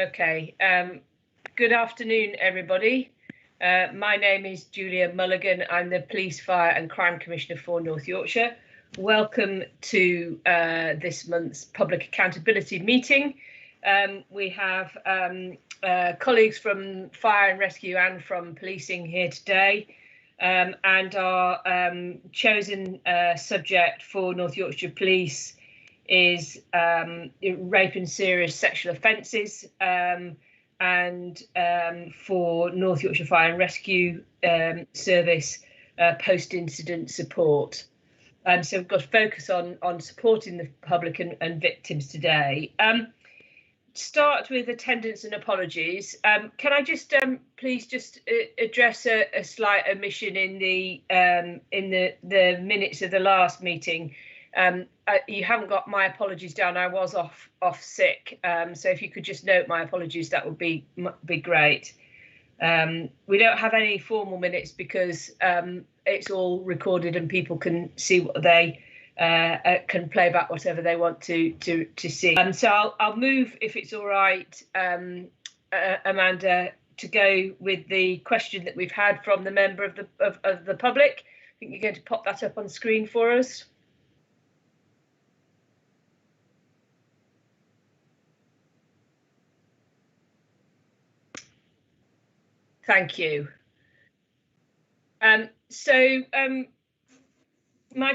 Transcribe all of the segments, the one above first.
Okay. Good afternoon, everybody. My name is Julia Mulligan. I'm the Police, Fire and Crime Commissioner for North Yorkshire. Welcome to this month's Public Accountability meeting. We have colleagues from Fire and Rescue and from Policing here today. And our chosen subject for North Yorkshire Police is rape and serious sexual offences, and for North Yorkshire Fire and Rescue Service, post-incident support. So we've got to focus on supporting the public and victims today. Start with attendance and apologies. Can I just please just address a slight omission in the minutes of the last meeting? You haven't got my apologies down. I was off sick, so if you could just note my apologies, that would be great. We don't have any formal minutes because it's all recorded and people can see what they can play back whatever they want to see. So I'll move, if it's all right, Amanda, to go with the question that we've had from the member of the public. I think you're going to pop that up on screen for us. Thank you. My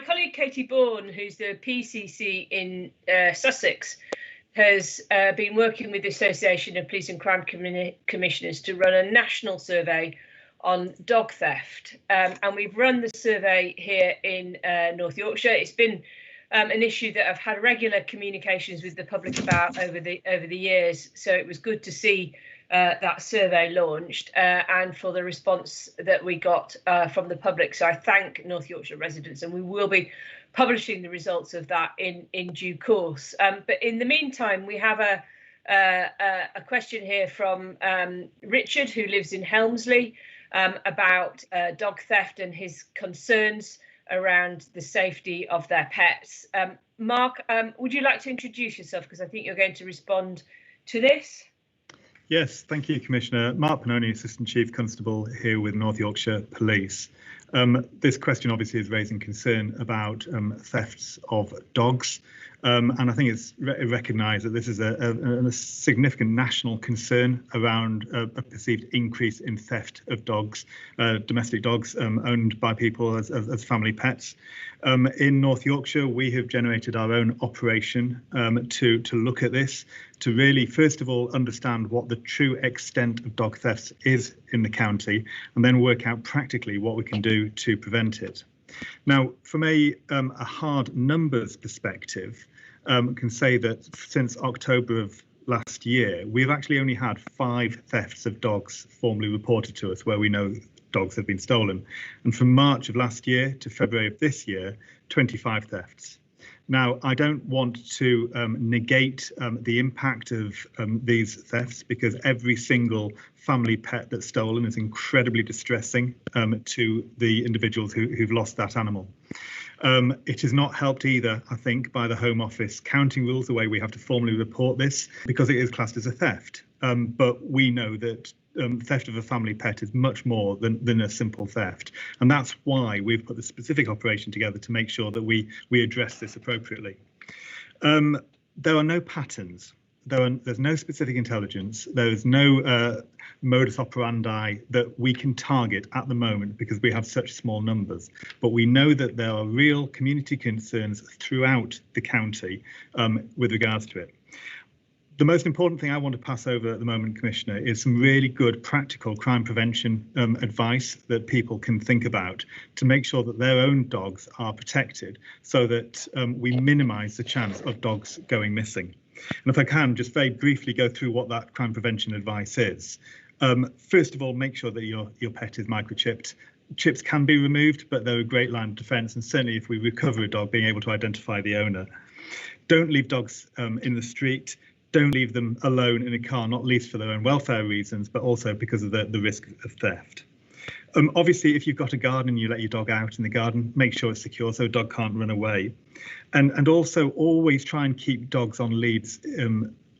colleague Katie Bourne, who's the PCC in Sussex, has been working with the Association of Police and Crime Commissioners to run a national survey on dog theft. And we've run the survey here in North Yorkshire. It's been an issue that I've had regular communications with the public about over the years. So it was good to see that survey launched and for the response that we got from the public. So I thank North Yorkshire residents, and we will be publishing the results of that in due course. But in the meantime, we have a question here from Richard, who lives in Helmsley, about dog theft and his concerns around the safety of their pets. Mark, would you like to introduce yourself, because I think you're going to respond to this? Yes, thank you, Commissioner. Mark Pannoni, Assistant Chief Constable here with North Yorkshire Police. This question obviously is raising concern about thefts of dogs. And I think it's recognised that this is a significant national concern around a perceived increase in theft of dogs, domestic dogs owned by people as family pets. In North Yorkshire, we have generated our own operation to look at this, to really, first of all, understand what the true extent of dog thefts is in the county, and then work out practically what we can do to prevent it. Now, from a hard numbers perspective, can say that since October of last year, we've actually only had 5 thefts of dogs formally reported to us where we know dogs have been stolen. And from March of last year to February of this year, 25 thefts. Now, I don't want to negate the impact of these thefts, because every single family pet that's stolen is incredibly distressing to the individuals who've lost that animal. It is not helped either, I think, by the Home Office counting rules, the way we have to formally report this, because it is classed as a theft. But we know that theft of a family pet is much more than a simple theft. And that's why we've put the specific operation together to make sure that we address this appropriately. There are no patterns. There's no specific intelligence. There is no modus operandi that we can target at the moment because we have such small numbers. But we know that there are real community concerns throughout the county with regards to it. The most important thing I want to pass over at the moment, Commissioner, is some really good practical crime prevention advice that people can think about to make sure that their own dogs are protected, so that we minimise the chance of dogs going missing. And if I can, just very briefly go through what that crime prevention advice is. First of all, make sure that your pet is microchipped. Chips can be removed, but they're a great line of defence, and certainly if we recover a dog, being able to identify the owner. Don't leave dogs in the street. Don't leave them alone in a car, not least for their own welfare reasons, but also because of the risk of theft. Obviously, if you've got a garden and you let your dog out in the garden, make sure it's secure so a dog can't run away. And also always try and keep dogs on leads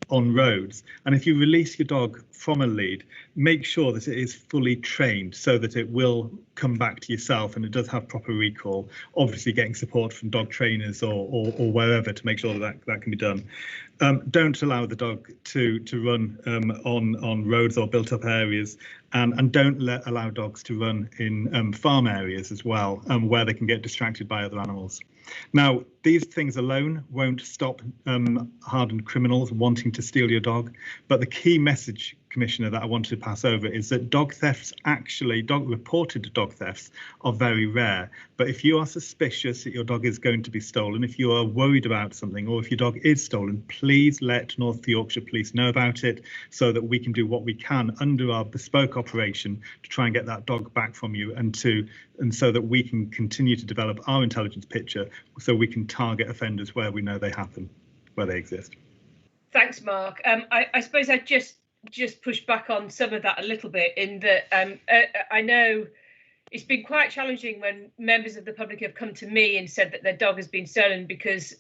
on roads. And if you release your dog from a lead, make sure that it is fully trained so that it will come back to yourself and it does have proper recall, obviously getting support from dog trainers or wherever to make sure that can be done. Don't allow the dog to run on roads or built up areas, and don't allow dogs to run in farm areas as well, where they can get distracted by other animals. Now, these things alone won't stop hardened criminals wanting to steal your dog, but the key message, Commissioner, that I wanted to pass over is that dog thefts, reported dog thefts, are very rare. But if you are suspicious that your dog is going to be stolen, if you are worried about something, or if your dog is stolen, please let North Yorkshire Police know about it so that we can do what we can under our bespoke operation to try and get that dog back from you, and so that we can continue to develop our intelligence picture so we can target offenders where we know they happen, where they exist. Thanks, Mark. I suppose I just push back on some of that a little bit, in that I know it's been quite challenging when members of the public have come to me and said that their dog has been stolen, because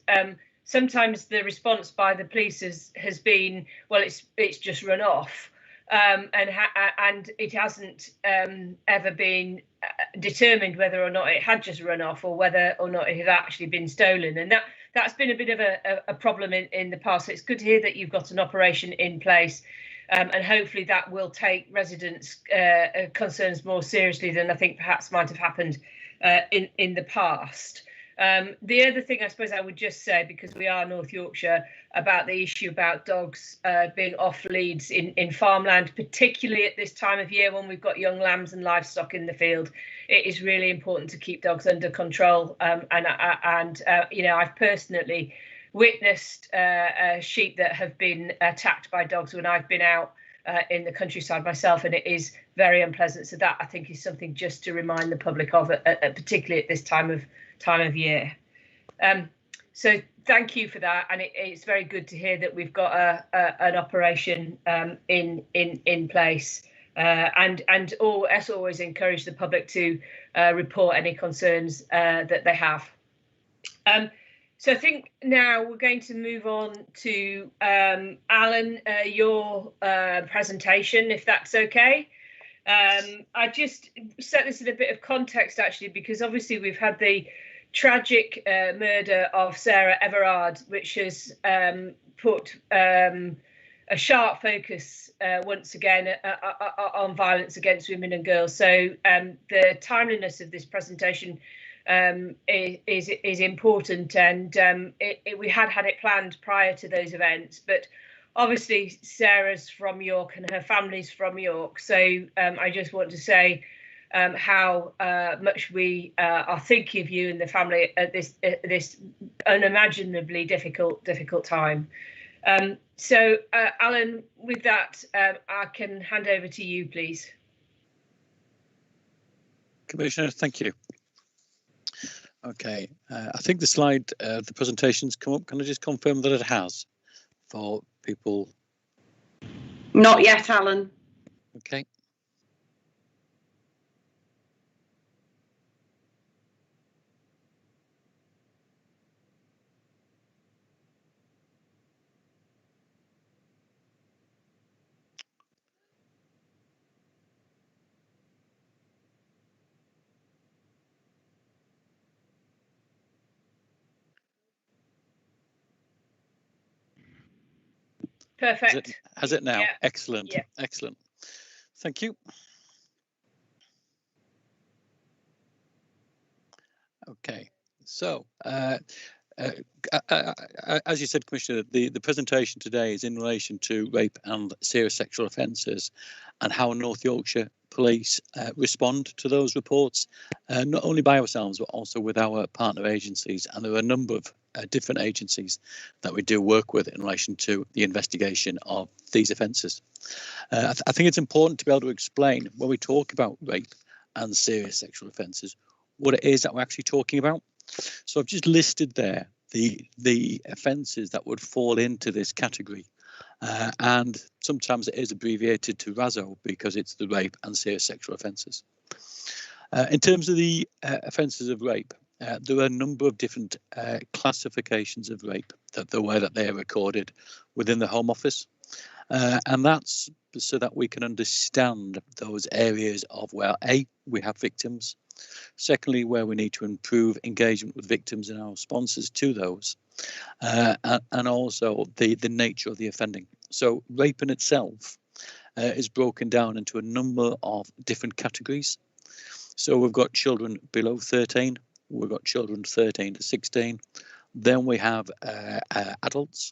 sometimes the response by the police has been, well, it's just run off, and it hasn't ever been determined whether or not it had just run off or whether or not it had actually been stolen, and that's been a bit of a problem in the past. So it's good to hear that you've got an operation in place. And hopefully that will take residents' concerns more seriously than I think perhaps might have happened in the past. The other thing I suppose I would just say, because we are North Yorkshire, about the issue about dogs being off leads in farmland, particularly at this time of year when we've got young lambs and livestock in the field, it is really important to keep dogs under control. You know, I've personally witnessed sheep that have been attacked by dogs when I've been out in the countryside myself, and it is very unpleasant. So that, I think, is something just to remind the public of, particularly at this time of year. So thank you for that, and it's very good to hear that we've got an operation in place. And as always, encourage the public to report any concerns that they have. So I think now we're going to move on to Alan, your presentation, if that's okay. I just set this in a bit of context, actually, because obviously we've had the tragic murder of Sarah Everard, which has put a sharp focus once again on violence against women and girls. So the timeliness of this presentation is important, and we had it planned prior to those events, but obviously Sarah's from York and her family's from York, so I just want to say how much we are thinking of you and the family at this unimaginably difficult time. So Alan, with that, I can hand over to you, please. Commissioner, thank you. Okay, I think the slide, the presentation's come up. Can I just confirm that it has for people? Not yet, Alan. Okay. Perfect. Has it now? Yeah. Excellent. Yeah. Excellent. Thank you. Okay, so as you said, Commissioner, the presentation today is in relation to rape and serious sexual offences and how North Yorkshire Police respond to those reports, not only by ourselves but also with our partner agencies, and there are a number of different agencies that we do work with in relation to the investigation of these offences. I think it's important to be able to explain, when we talk about rape and serious sexual offences, what it is that we're actually talking about. So I've just listed there the offences that would fall into this category, and sometimes it is abbreviated to RASSO because it's the rape and serious sexual offences. In terms of the offences of rape, there are a number of different classifications of rape, that the way that they are recorded within the Home Office. And that's so that we can understand those areas of where, A, we have victims, secondly, where we need to improve engagement with victims and our responses to those, and also the nature of the offending. So rape in itself is broken down into a number of different categories. So we've got children below 13, we've got children 13 to 16, then we have adults,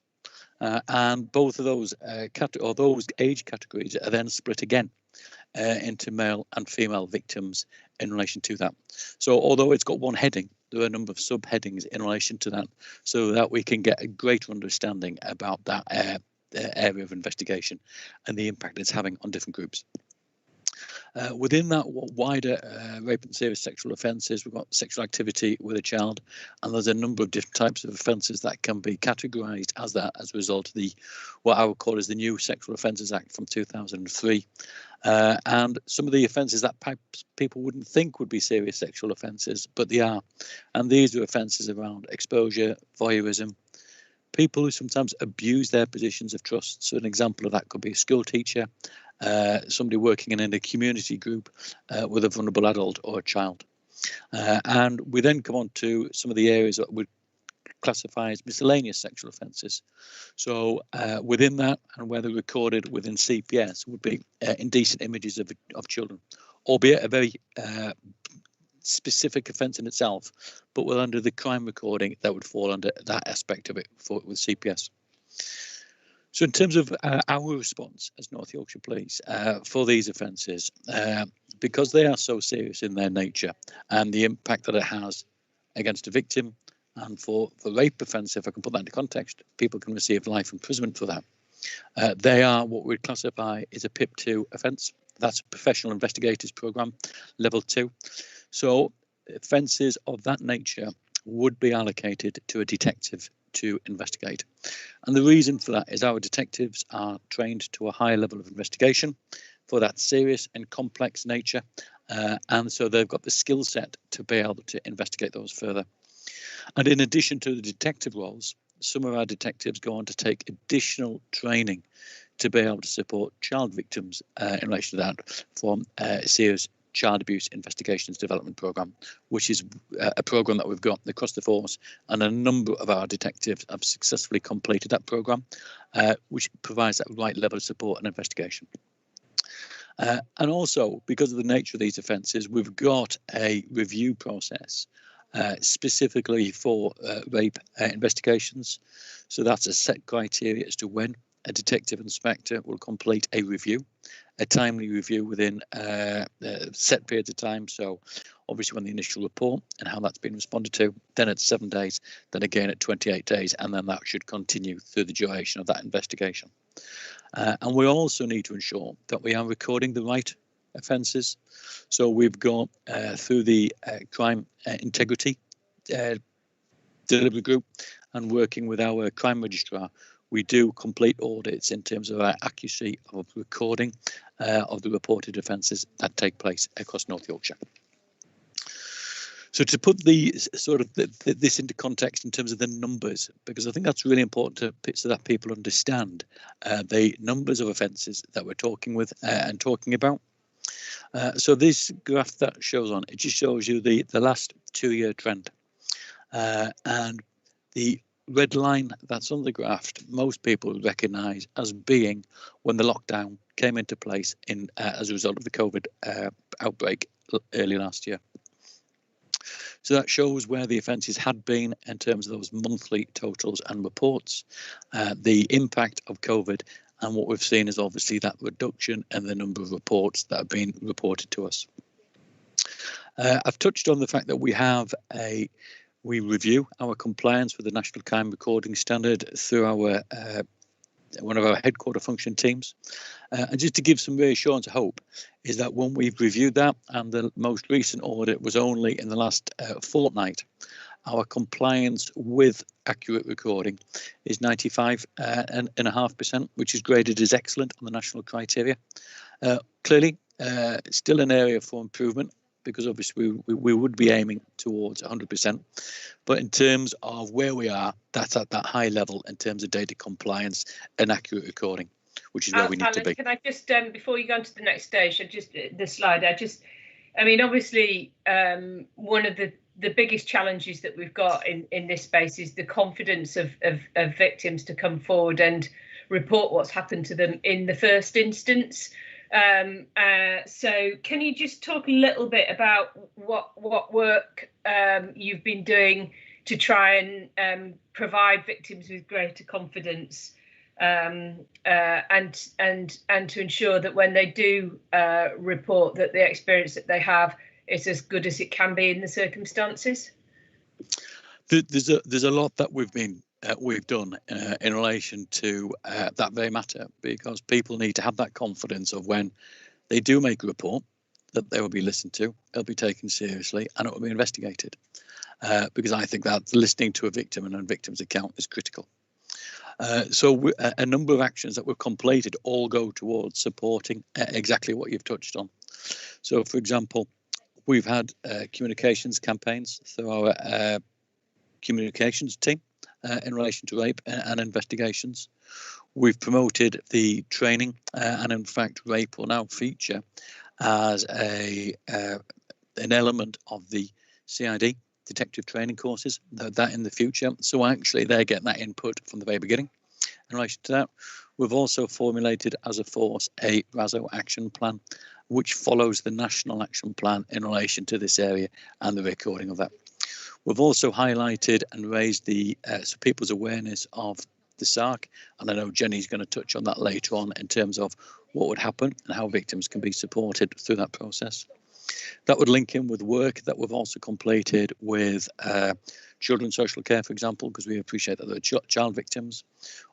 and both of those those age categories are then split again into male and female victims in relation to that. So although it's got one heading, there are a number of subheadings in relation to that, so that we can get a greater understanding about that area of investigation and the impact it's having on different groups. Within that wider rape and serious sexual offences, we've got sexual activity with a child, and there's a number of different types of offences that can be categorised as that as a result of the what I would call as the new Sexual Offences Act from 2003. And some of the offences that perhaps people wouldn't think would be serious sexual offences, but they are. And these are offences around exposure, voyeurism, people who sometimes abuse their positions of trust. So an example of that could be a school teacher, somebody working in a community group with a vulnerable adult or a child. And we then come on to some of the areas that would classify as miscellaneous sexual offences. So within that, and where they're recorded within CPS, would be indecent images of children, albeit a very specific offence in itself, but well under the crime recording that would fall under that aspect of it with CPS. So in terms of our response as North Yorkshire Police for these offences, because they are so serious in their nature and the impact that it has against a victim, and for rape offence, if I can put that into context, people can receive life imprisonment for that. They are what we'd classify as a PIP2 offence. That's a Professional Investigators Programme, Level 2. So offences of that nature would be allocated to a detective to investigate. And the reason for that is our detectives are trained to a higher level of investigation for that serious and complex nature. And so they've got the skill set to be able to investigate those further. And in addition to the detective roles, some of our detectives go on to take additional training to be able to support child victims in relation to that from serious Child Abuse Investigations Development Programme, which is a programme that we've got across the force, and a number of our detectives have successfully completed that programme, which provides that right level of support and investigation. And also, because of the nature of these offences, we've got a review process specifically for rape investigations. So that's a set criteria as to when a detective inspector will complete a review, a timely review within set periods of time. So obviously when the initial report and how that's been responded to, then at 7 days, then again at 28 days, and then that should continue through the duration of that investigation. And we also need to ensure that we are recording the right offences. So we've got through the crime integrity delivery group and working with our crime registrar, we do complete audits in terms of our accuracy of recording of the reported offences that take place across North Yorkshire. So to put the sort of this into context in terms of the numbers, because I think that's really important so that people understand the numbers of offences that we're talking with and talking about. So this graph that shows on, it just shows you the last 2-year trend. And the red line that's on the graph, most people recognise as being when the lockdown came into place in as a result of the COVID outbreak early last year. So that shows where the offences had been in terms of those monthly totals and reports, the impact of COVID, and what we've seen is obviously that reduction in the number of reports that have been reported to us. I've touched on the fact that we review our compliance with the National Crime Recording Standard through our one of our headquarter function teams. And just to give some reassurance and hope is that when we've reviewed that, and the most recent audit was only in the last fortnight, our compliance with accurate recording is 95.5%, which is graded as excellent on the national criteria. Clearly, still an area for improvement, because obviously we would be aiming towards 100%. But in terms of where we are, that's at that high level in terms of data compliance and accurate recording, which is where we need Alan, to be. Can I just, before you go on to the next stage, the slide, I mean, obviously, one of the biggest challenges that we've got in this space is the confidence of victims to come forward and report what's happened to them in the first instance. So can you just talk a little bit about what work you've been doing to try and provide victims with greater confidence, and to ensure that when they do report, that the experience that they have is as good as it can be in the circumstances? There's a lot that we've done in relation to that very matter, because people need to have that confidence of when they do make a report that they will be listened to, it'll be taken seriously, and it will be investigated. Because I think that listening to a victim and a victim's account is critical. So a number of actions that we've completed all go towards supporting exactly what you've touched on. So, for example, we've had communications campaigns through our communications team in relation to rape and investigations. We've promoted the training, and in fact, rape will now feature as an element of the CID detective training courses, that in the future. So actually they're getting that input from the very beginning. In relation to that, we've also formulated as a force a RASSO action plan, which follows the national action plan in relation to this area and the recording of that. We've also highlighted and raised the so people's awareness of the SARC, and I know Jenny's going to touch on that later on in terms of what would happen and how victims can be supported through that process. That would link in with work that we've also completed with children's social care, for example, because we appreciate that they're child victims.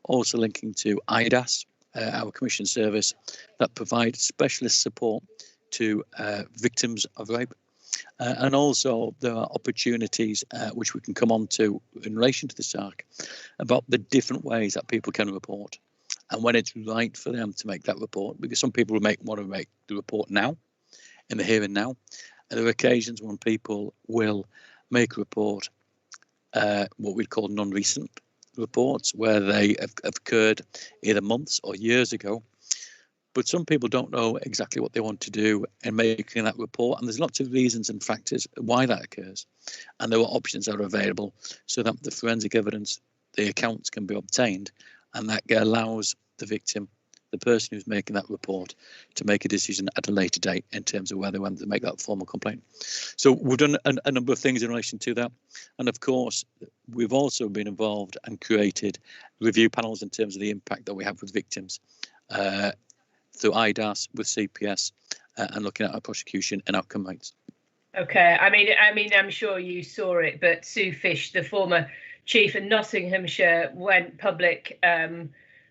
Also linking to IDAS, our commission service that provides specialist support to victims of rape. And also there are opportunities which we can come on to in relation to the SARC about the different ways that people can report and when it's right for them to make that report, because some people want to make the report now, in the here and now. And there are occasions when people will make a report, what we'd call non-recent reports, where they have occurred either months or years ago. But some people don't know exactly what they want to do in making that report. And there's lots of reasons and factors why that occurs. And there are options that are available so that the forensic evidence, the accounts can be obtained, and that allows the victim, the person who's making that report, to make a decision at a later date in terms of whether they want to make that formal complaint. So we've done a number of things in relation to that. And of course, we've also been involved and created review panels in terms of the impact that we have with victims through IDAS, with CPS, and looking at our prosecution and outcome rates. Okay, I mean, I'm sure you saw it, but Sue Fish, the former chief in Nottinghamshire, went public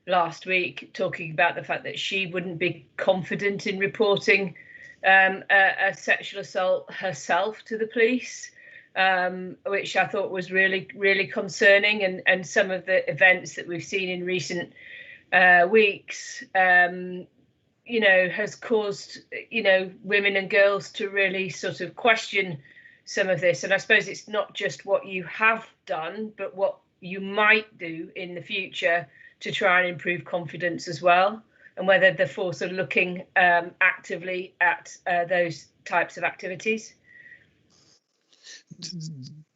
last week talking about the fact that she wouldn't be confident in reporting a sexual assault herself to the police, which I thought was really, really concerning. And some of the events that we've seen in recent weeks, has caused, women and girls to really sort of question some of this. And I suppose it's not just what you have done, but what you might do in the future to try and improve confidence as well, and whether the force are looking actively at those types of activities.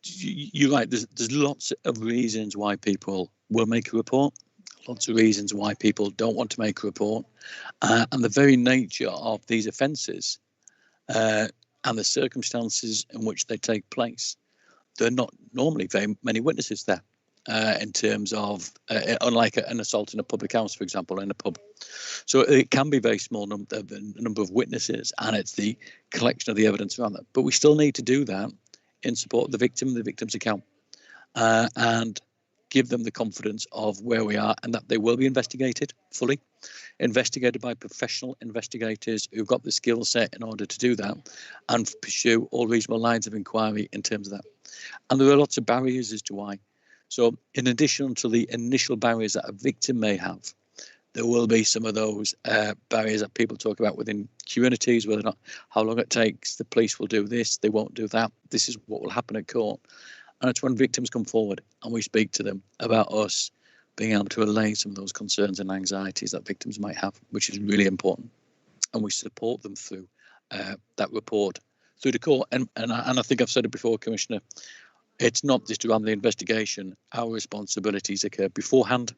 You're right. There's lots of reasons why people will make a report, lots of reasons why people don't want to make a report, and the very nature of these offences and the circumstances in which they take place. There are not normally very many witnesses there. In terms of, unlike an assault in a public house, for example, in a pub. So it can be very small number of witnesses, and it's the collection of the evidence around that. But we still need to do that in support of the victim and the victim's account, and give them the confidence of where we are and that they will be investigated fully, investigated by professional investigators who've got the skill set in order to do that and pursue all reasonable lines of inquiry in terms of that. And there are lots of barriers as to why. So in addition to the initial barriers that a victim may have, there will be some of those barriers that people talk about within communities, whether or not how long it takes, the police will do this, they won't do that, this is what will happen at court. And it's when victims come forward and we speak to them about us being able to allay some of those concerns and anxieties that victims might have, which is really important. And we support them through that report through the court. And I think I've said it before, Commissioner, it's not just around the investigation. Our responsibilities occur beforehand,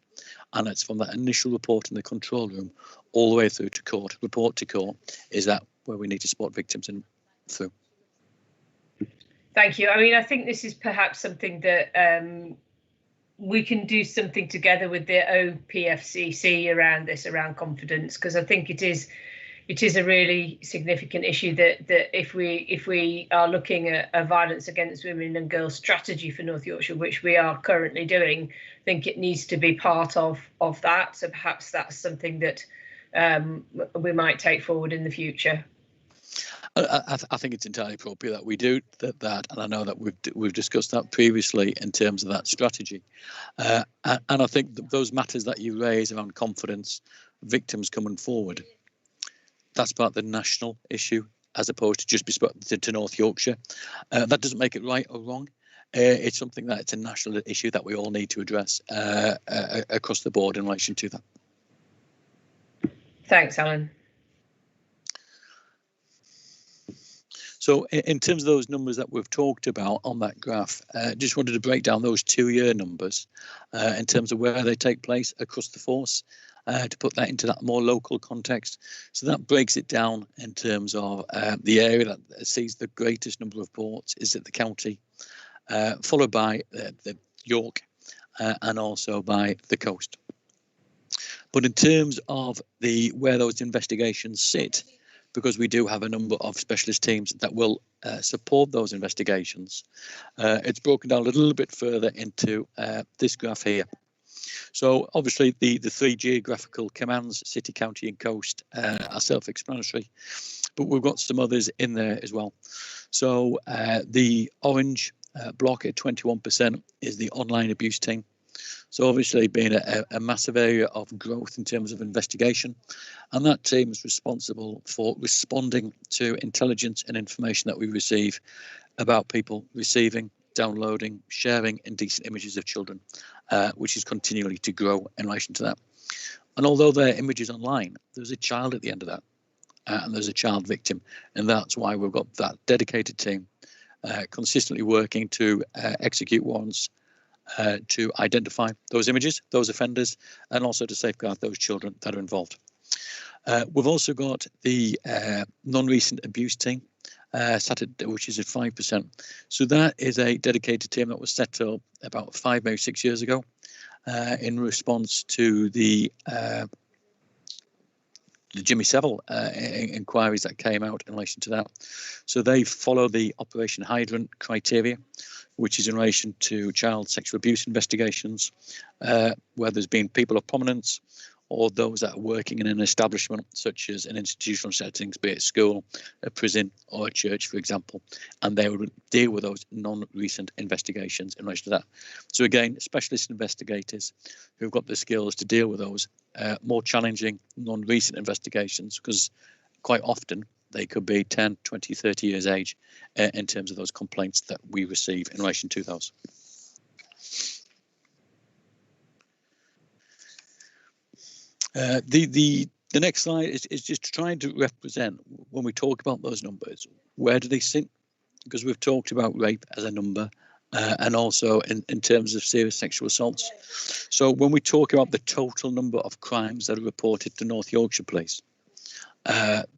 and it's from that initial report in the control room all the way through to court. Report to court is that where we need to support victims in through. Thank you. I mean, I think this is perhaps something that we can do something together with the OPFCC around this, around confidence, because I think it is a really significant issue that if we are looking at a violence against women and girls strategy for North Yorkshire, which we are currently doing, I think it needs to be part of that. So perhaps that's something that we might take forward in the future. I think it's entirely appropriate that we do that, and I know that we've discussed that previously in terms of that strategy. And I think that those matters that you raise around confidence, victims coming forward, that's part of the national issue as opposed to just bespoke to North Yorkshire. That doesn't make it right or wrong. It's something that it's a national issue that we all need to address across the board in relation to that. Thanks, Alan. So in terms of those numbers that we've talked about on that graph, just wanted to break down those 2-year numbers in terms of where they take place across the force, to put that into that more local context. So that breaks it down in terms of the area that sees the greatest number of reports is at the county, followed by the York and also by the coast. But in terms of where those investigations sit, because we do have a number of specialist teams that will support those investigations, it's broken down a little bit further into this graph here. So obviously the 3 geographical commands, city, county and coast, are self-explanatory, but we've got some others in there as well. So the orange block at 21% is the online abuse team. So obviously being a massive area of growth in terms of investigation, and that team is responsible for responding to intelligence and information that we receive about people receiving, downloading, sharing indecent images of children, which is continually to grow in relation to that. And although there are images online, there's a child at the end of that, and there's a child victim, and that's why we've got that dedicated team consistently working to execute warrants to identify those images, those offenders, and also to safeguard those children that are involved. We've also got the non-recent abuse team, which is at 5%. So that is a dedicated team that was set up about 5, maybe 6 years ago in response to the Jimmy Savile inquiries that came out in relation to that. So they follow the Operation Hydrant criteria, which is in relation to child sexual abuse investigations, where there's been people of prominence or those that are working in an establishment, such as in institutional settings, be it school, a prison or a church, for example, and they would deal with those non-recent investigations in relation to that. So again, specialist investigators who've got the skills to deal with those more challenging non-recent investigations, because quite often they could be 10, 20, 30 years age in terms of those complaints that we receive in relation to those. The next slide is just trying to represent, when we talk about those numbers, where do they sit? Because we've talked about rape as a number, and also in terms of serious sexual assaults. So when we talk about the total number of crimes that are reported to North Yorkshire Police,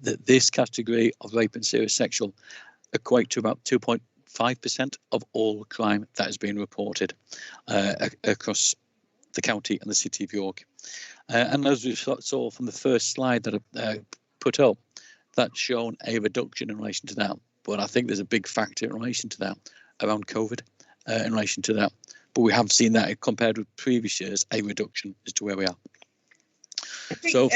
this category of rape and serious sexual equate to about 2.5% of all crime that has been reported across the county and the city of York. And as we saw from the first slide that I put up, that's shown a reduction in relation to that. But I think there's a big factor in relation to that around COVID in relation to that. But we have seen that compared with previous years, a reduction as to where we are. I think, so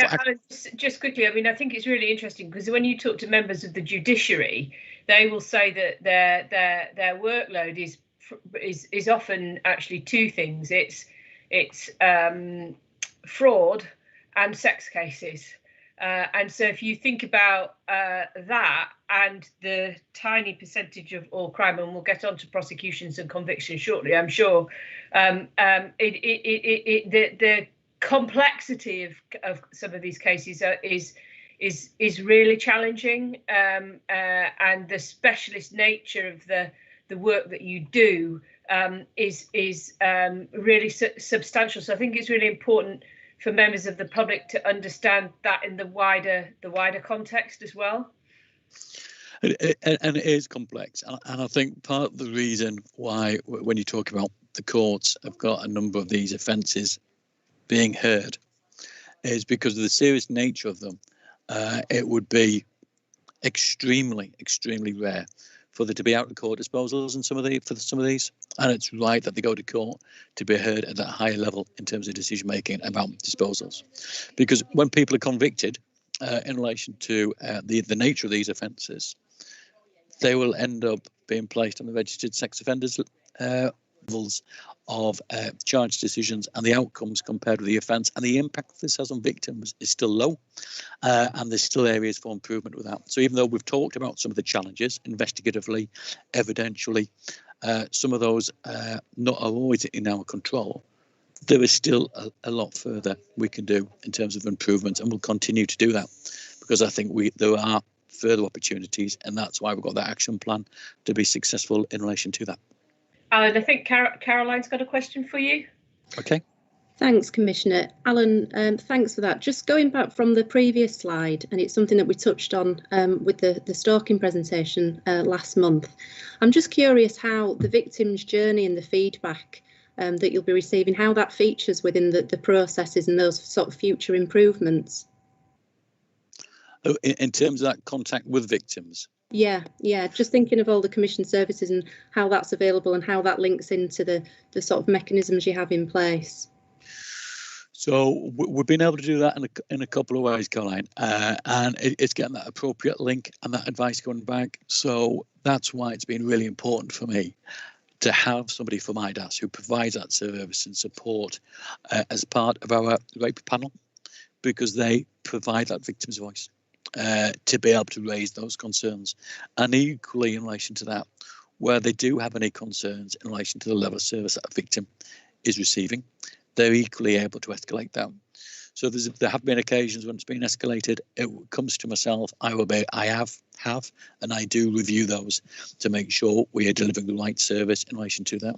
just quickly, I mean, I think it's really interesting because when you talk to members of the judiciary, they will say that their workload is often actually two things. It's fraud and sex cases. And so if you think about that and the tiny percentage of all crime, and we'll get on to prosecutions and convictions shortly, I'm sure, the complexity of some of these cases is really challenging, and the specialist nature of the work that you do is really substantial. So I think it's really important for members of the public to understand that in the wider context as well. And it is complex, and I think part of the reason why, when you talk about the courts have got a number of these offences being heard, is because of the serious nature of them. It would be extremely rare for there to be out of court disposals in some of these, and it's right that they go to court to be heard at that higher level in terms of decision making about disposals, because when people are convicted in relation to the nature of these offences, they will end up being placed on the registered sex offenders levels of charge decisions, and the outcomes compared with the offence and the impact this has on victims is still low, and there's still areas for improvement with that. So even though we've talked about some of the challenges investigatively, evidentially, some of those not always in our control, there is still a lot further we can do in terms of improvement, and we'll continue to do that, because I think there are further opportunities, and that's why we've got that action plan to be successful in relation to that. Alan, I think Caroline's got a question for you. Okay. Thanks, Commissioner. Alan, thanks for that. Just going back from the previous slide, and it's something that we touched on with the stalking presentation last month. I'm just curious how the victim's journey and the feedback that you'll be receiving, how that features within the processes and those sort of future improvements. In terms of that contact with victims? Yeah, just thinking of all the commission services and how that's available and how that links into the sort of mechanisms you have in place. So we've been able to do that in a couple of ways, Caroline, and it's getting that appropriate link and that advice going back. So that's why it's been really important for me to have somebody from IDAS who provides that service and support as part of our rape panel, because they provide that victim's voice to be able to raise those concerns. And equally in relation to that, where they do have any concerns in relation to the level of service that a victim is receiving, they're equally able to escalate that. So there have been occasions when it's been escalated, it comes to myself, I have, and I do review those to make sure we are delivering the right service in relation to that,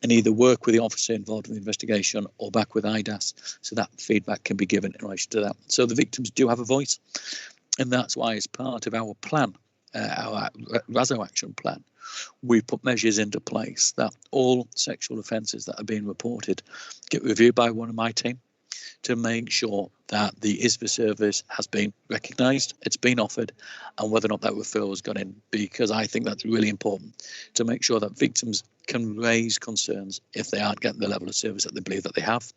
and either work with the officer involved in the investigation or back with IDAS, so that feedback can be given in relation to that. So the victims do have a voice, and that's why as part of our plan, our RASSO action plan, we put measures into place that all sexual offences that are being reported get reviewed by one of my team to make sure that the ISVA service has been recognised, it's been offered, and whether or not that referral has gone in, because I think that's really important to make sure that victims can raise concerns if they aren't getting the level of service that they believe that they have,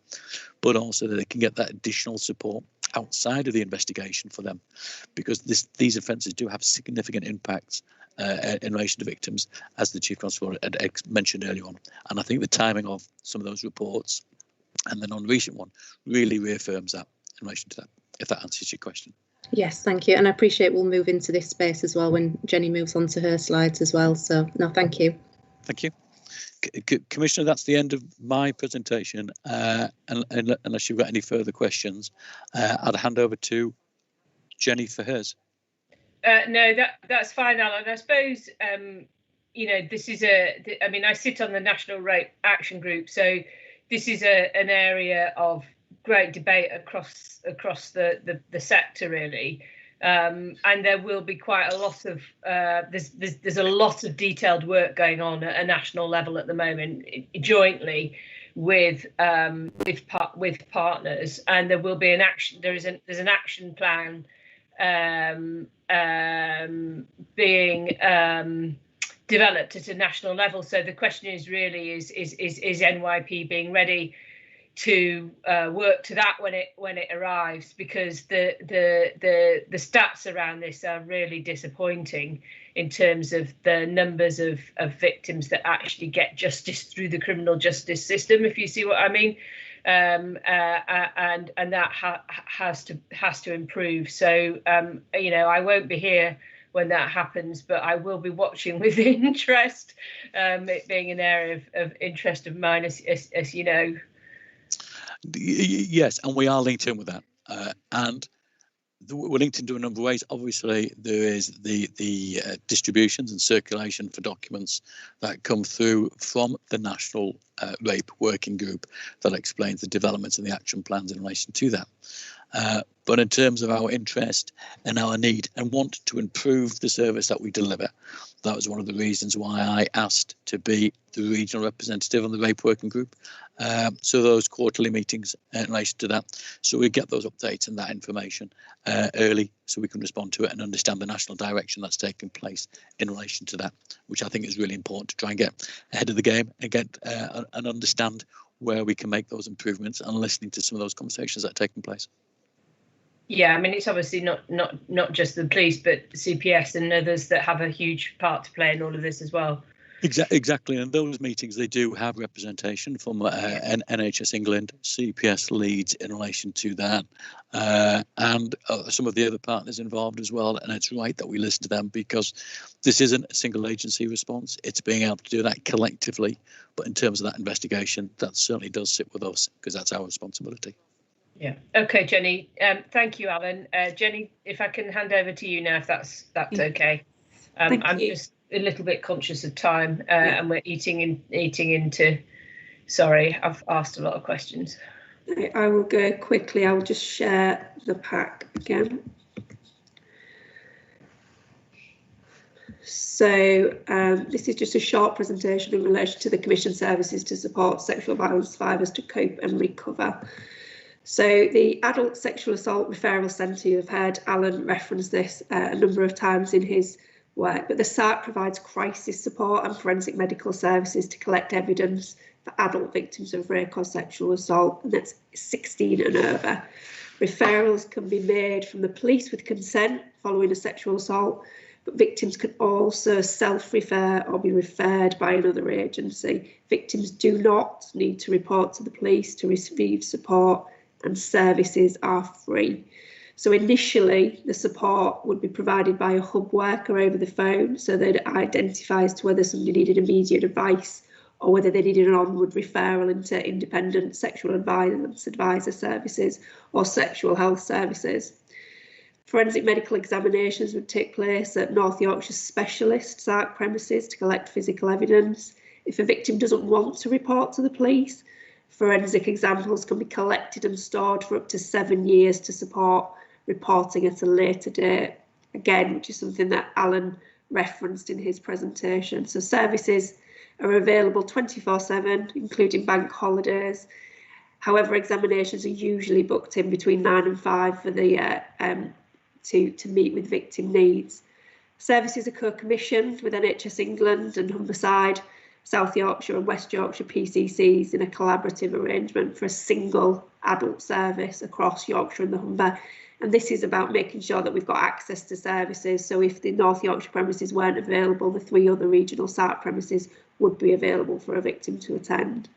but also that they can get that additional support outside of the investigation for them, because these offences do have significant impacts in relation to victims, as the Chief Constable had mentioned earlier on. And I think the timing of some of those reports and the non-recent one really reaffirms that in relation to that, if that answers your question. Yes, thank you. And I appreciate we'll move into this space as well when Jenny moves on to her slides as well. So, no, thank you. Thank you. Commissioner, that's the end of my presentation. And unless you've got any further questions, I'd hand over to Jenny for hers. No, that's fine, Alan. I suppose, this is I sit on the National Rape Action Group, so this is an area of great debate across the sector, really. And there will be quite a lot of there's a lot of detailed work going on at a national level at the moment, jointly with partners, and there will be an action. There's an action plan being developed at a national level. So the question is really is NYP being ready to work to that when it arrives, because the stats around this are really disappointing in terms of the numbers of victims that actually get justice through the criminal justice system, if you see what I mean. and that has to improve. So I won't be here when that happens, but I will be watching with interest, it being an area of interest of mine, as you know. Yes, and we are linked in with that, and we're linked into a number of ways. Obviously, there is the distributions and circulation for documents that come through from the National Rape Working Group that explains the developments and the action plans in relation to that. But in terms of our interest and our need and want to improve the service that we deliver, that was one of the reasons why I asked to be the regional representative on the Rape Working Group. So those quarterly meetings in relation to that, so we get those updates and that information early, so we can respond to it and understand the national direction that's taking place in relation to that, which I think is really important to try and get ahead of the game and get and understand where we can make those improvements, and listening to some of those conversations that are taking place. Yeah, I mean, it's obviously not just the police, but CPS and others that have a huge part to play in all of this as well. Exactly, and those meetings, they do have representation from NHS England, CPS leads in relation to that, and some of the other partners involved as well. And it's right that we listen to them, because this isn't a single agency response. It's being able to do that collectively. But in terms of that investigation, that certainly does sit with us, because that's our responsibility. Yeah. Okay, Jenny. Thank you, Alan. Jenny, if I can hand over to you now, if that's okay. I'm just a little bit conscious of time, and we're eating into. Sorry, I've asked a lot of questions. I will go quickly. I will just share the pack again. So this is just a short presentation in relation to the Commission services to support sexual violence survivors to cope and recover. So the Adult Sexual Assault Referral Centre, you've heard Alan reference this a number of times in his work, but the SARC provides crisis support and forensic medical services to collect evidence for adult victims of rape or sexual assault, and that's 16 and over. Referrals can be made from the police with consent following a sexual assault, but victims can also self-refer or be referred by another agency. Victims do not need to report to the police to receive support, and services are free. So initially, the support would be provided by a hub worker over the phone, so they'd identify as to whether somebody needed immediate advice or whether they needed an onward referral into independent sexual violence advisor services or sexual health services. Forensic medical examinations would take place at North Yorkshire specialist SARC premises to collect physical evidence. If a victim doesn't want to report to the police, forensic examples can be collected and stored for up to 7 years to support reporting at a later date, again, which is something that Alan referenced in his presentation. So services are available 24/7, including bank holidays. However, examinations are usually booked in between 9 and 5 for the to meet with victim needs. Services are co-commissioned with NHS England and Humberside, South Yorkshire and West Yorkshire PCCs in a collaborative arrangement for a single adult service across Yorkshire and the Humber. And this is about making sure that we've got access to services. So if the North Yorkshire premises weren't available, the 3 other regional SARC premises would be available for a victim to attend.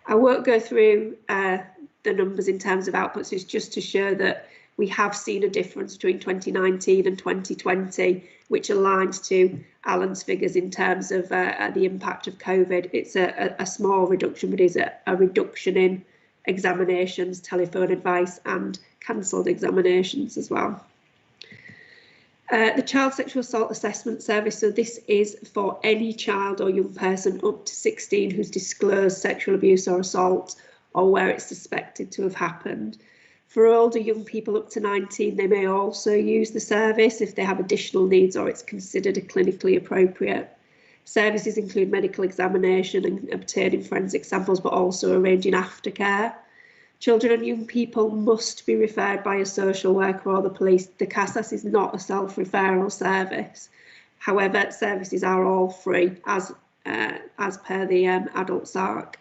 I won't go through the numbers in terms of outputs. It's just to show that we have seen a difference between 2019 and 2020, which aligns to Alan's figures in terms of the impact of COVID. It's a small reduction, but is a reduction in examinations, telephone advice and cancelled examinations as well. The Child Sexual Assault Assessment Service, so this is for any child or young person up to 16 who's disclosed sexual abuse or assault or where it's suspected to have happened. For older young people up to 19, they may also use the service if they have additional needs or it's considered clinically appropriate. Services include medical examination and obtaining forensic samples, but also arranging aftercare. Children and young people must be referred by a social worker or the police. The CASAS is not a self-referral service. However, services are all free as per the adult SARC.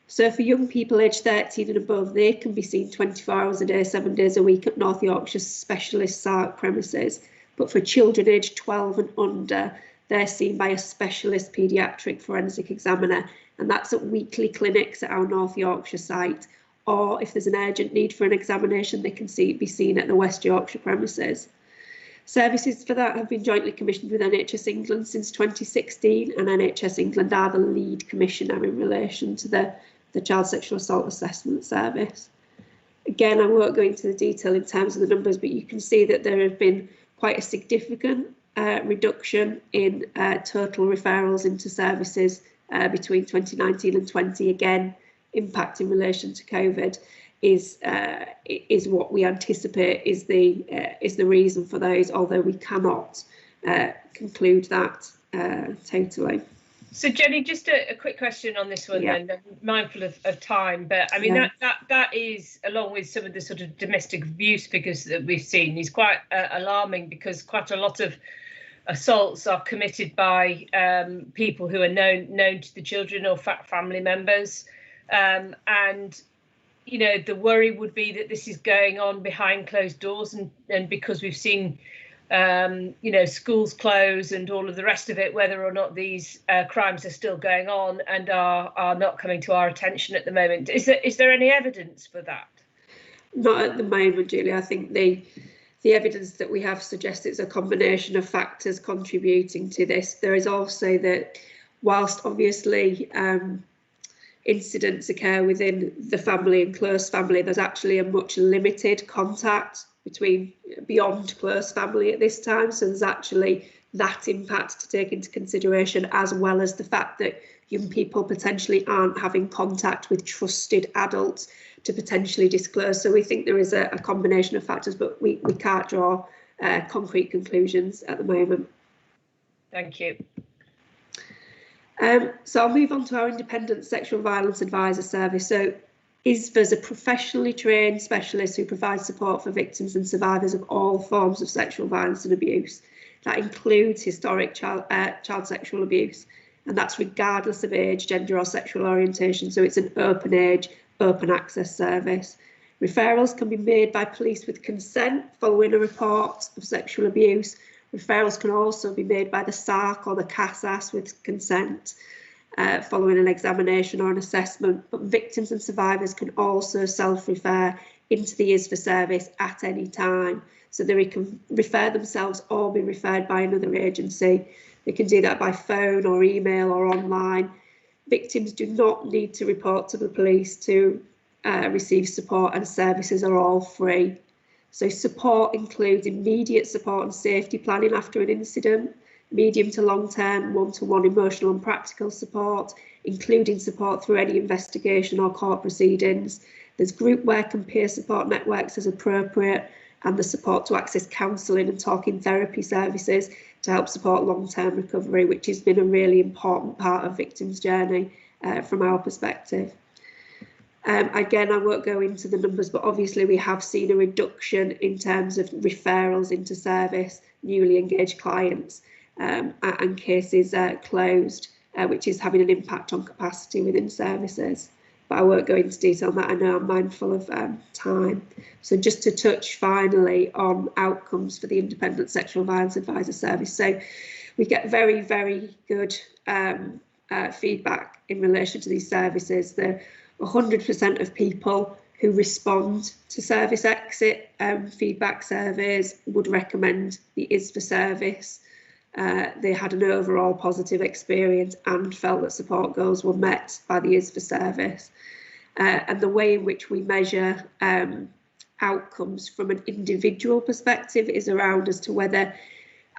So for young people aged 13 and above, they can be seen 24 hours a day, 7 days a week at North Yorkshire specialist SARC premises. But for children aged 12 and under, they're seen by a specialist paediatric forensic examiner and that's at weekly clinics at our North Yorkshire site, or if there's an urgent need for an examination, they can be seen at the West Yorkshire premises. Services for that have been jointly commissioned with NHS England since 2016, and NHS England are the lead commissioner in relation to the Child Sexual Assault Assessment Service. Again, I won't go into the detail in terms of the numbers, but you can see that there have been quite a significant reduction in total referrals into services between 2019 and 20. Again, impact in relation to COVID is what we anticipate is the reason for those, although we cannot conclude that totally. So Jenny, just a quick question on this one, then. I'm mindful of time, but I mean that is, along with some of the sort of domestic abuse figures that we've seen, is quite alarming, because quite a lot of assaults are committed by people who are known to the children or family members, and you know, the worry would be that this is going on behind closed doors, and because we've seen you know, schools close and all of the rest of it, whether or not these crimes are still going on and are not coming to our attention at the moment. Is there any evidence for that? Not at the moment, Julie. I think the evidence that we have suggests it's a combination of factors contributing to this. There is also that whilst obviously incidents occur within the family and close family, there's actually a much limited contact beyond close family at this time. So there's actually that impact to take into consideration, as well as the fact that young people potentially aren't having contact with trusted adults to potentially disclose. So we think there is a combination of factors, but we can't draw concrete conclusions at the moment. Thank you. So I'll move on to our independent sexual violence advisor service. So ISVA's a professionally trained specialist who provides support for victims and survivors of all forms of sexual violence and abuse. That includes historic child sexual abuse, and that's regardless of age, gender or sexual orientation. So it's an open age, open access service. Referrals can be made by police with consent following a report of sexual abuse. Referrals can also be made by the SARC or the CASAS with consent following an examination or an assessment, but victims and survivors can also self-refer into the ISVA service at any time. So they can refer themselves or be referred by another agency. They can do that by phone or email or online. Victims do not need to report to the police to receive support, and services are all free. So support includes immediate support and safety planning after an incident, medium to long-term one-to-one emotional and practical support, including support through any investigation or court proceedings. There's group work and peer support networks as appropriate, and the support to access counselling and talking therapy services to help support long-term recovery, which has been a really important part of victims' journey from our perspective. Again, I won't go into the numbers, but obviously we have seen a reduction in terms of referrals into service, newly engaged clients, and cases closed, which is having an impact on capacity within services. But I won't go into detail on that. I know I'm mindful of time. So just to touch finally on outcomes for the Independent Sexual Violence Advisor Service. So we get very, very good feedback in relation to these services. The 100% of people who respond to service exit feedback surveys would recommend the ISVA service. They had an overall positive experience and felt that support goals were met by the ISVA service. And the way in which we measure outcomes from an individual perspective is around as to whether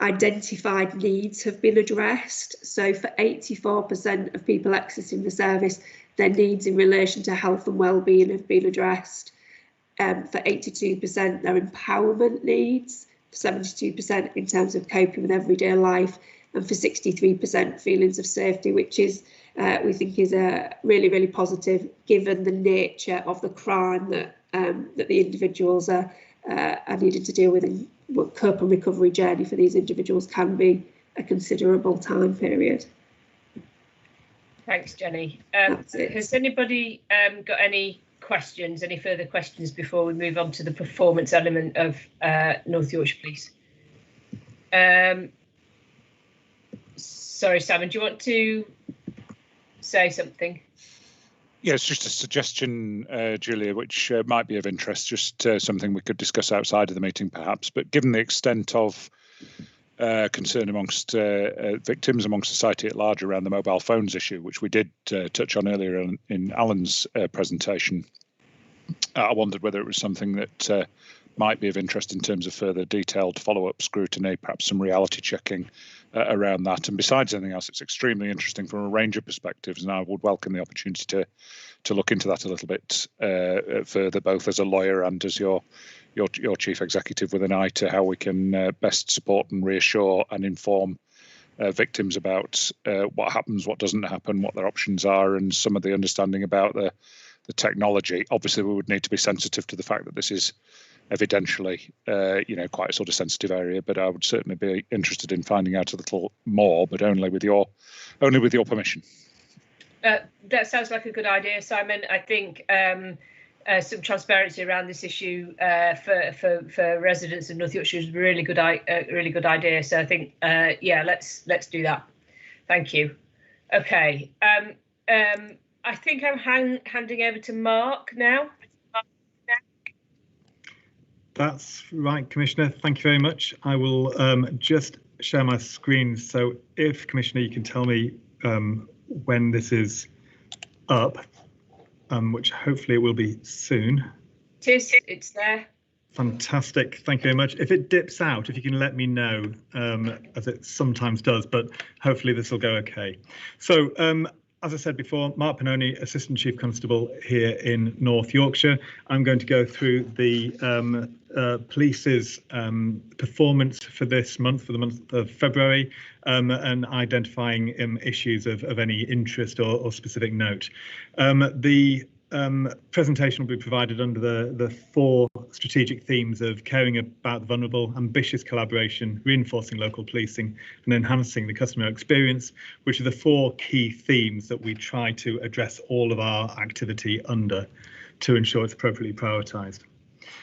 identified needs have been addressed. So for 84% of people accessing the service, their needs in relation to health and well-being have been addressed. For 82%, their empowerment needs, 72% in terms of coping with everyday life, and for 63% feelings of safety, which is we think is really, really positive given the nature of the crime that the individuals are needing to deal with, and what cope and recovery journey for these individuals can be a considerable time period. Thanks, Jenny. Has anybody got any questions, any further questions before we move on to the performance element of North Yorkshire Police? Sorry, Simon, do you want to say something? Yeah, it's just a suggestion, Julia, which might be of interest, just something we could discuss outside of the meeting perhaps. But given the extent of concern amongst victims, amongst society at large around the mobile phones issue, which we did touch on earlier in Alan's presentation, I wondered whether it was something that might be of interest in terms of further detailed follow-up scrutiny, perhaps some reality checking around that. And besides anything else, it's extremely interesting from a range of perspectives, and I would welcome the opportunity to look into that a little bit further, both as a lawyer and as your chief executive, with an eye to how we can best support and reassure and inform victims about what happens, what doesn't happen, what their options are, and some of the understanding about the technology. Obviously, we would need to be sensitive to the fact that this is evidentially, quite a sort of sensitive area. But I would certainly be interested in finding out a little more, but only with your permission. That sounds like a good idea, Simon. I think some transparency around this issue for residents of North Yorkshire is a really good idea. So I think let's do that. Thank you. Okay. I think I'm handing over to Mark now. That's right, Commissioner. Thank you very much. I will just share my screen. So if, Commissioner, you can tell me when this is up, which hopefully it will be soon. It's there. Fantastic. Thank you very much. If it dips out, if you can let me know, as it sometimes does, but hopefully this will go okay. So as I said before, Mark Pannoni, Assistant Chief Constable here in North Yorkshire. I'm going to go through the police's performance for this month, for the month of February, and identifying issues of any interest or specific note. The presentation will be provided under the four strategic themes of caring about the vulnerable, ambitious collaboration, reinforcing local policing, and enhancing the customer experience, which are the four key themes that we try to address all of our activity under to ensure it's appropriately prioritised.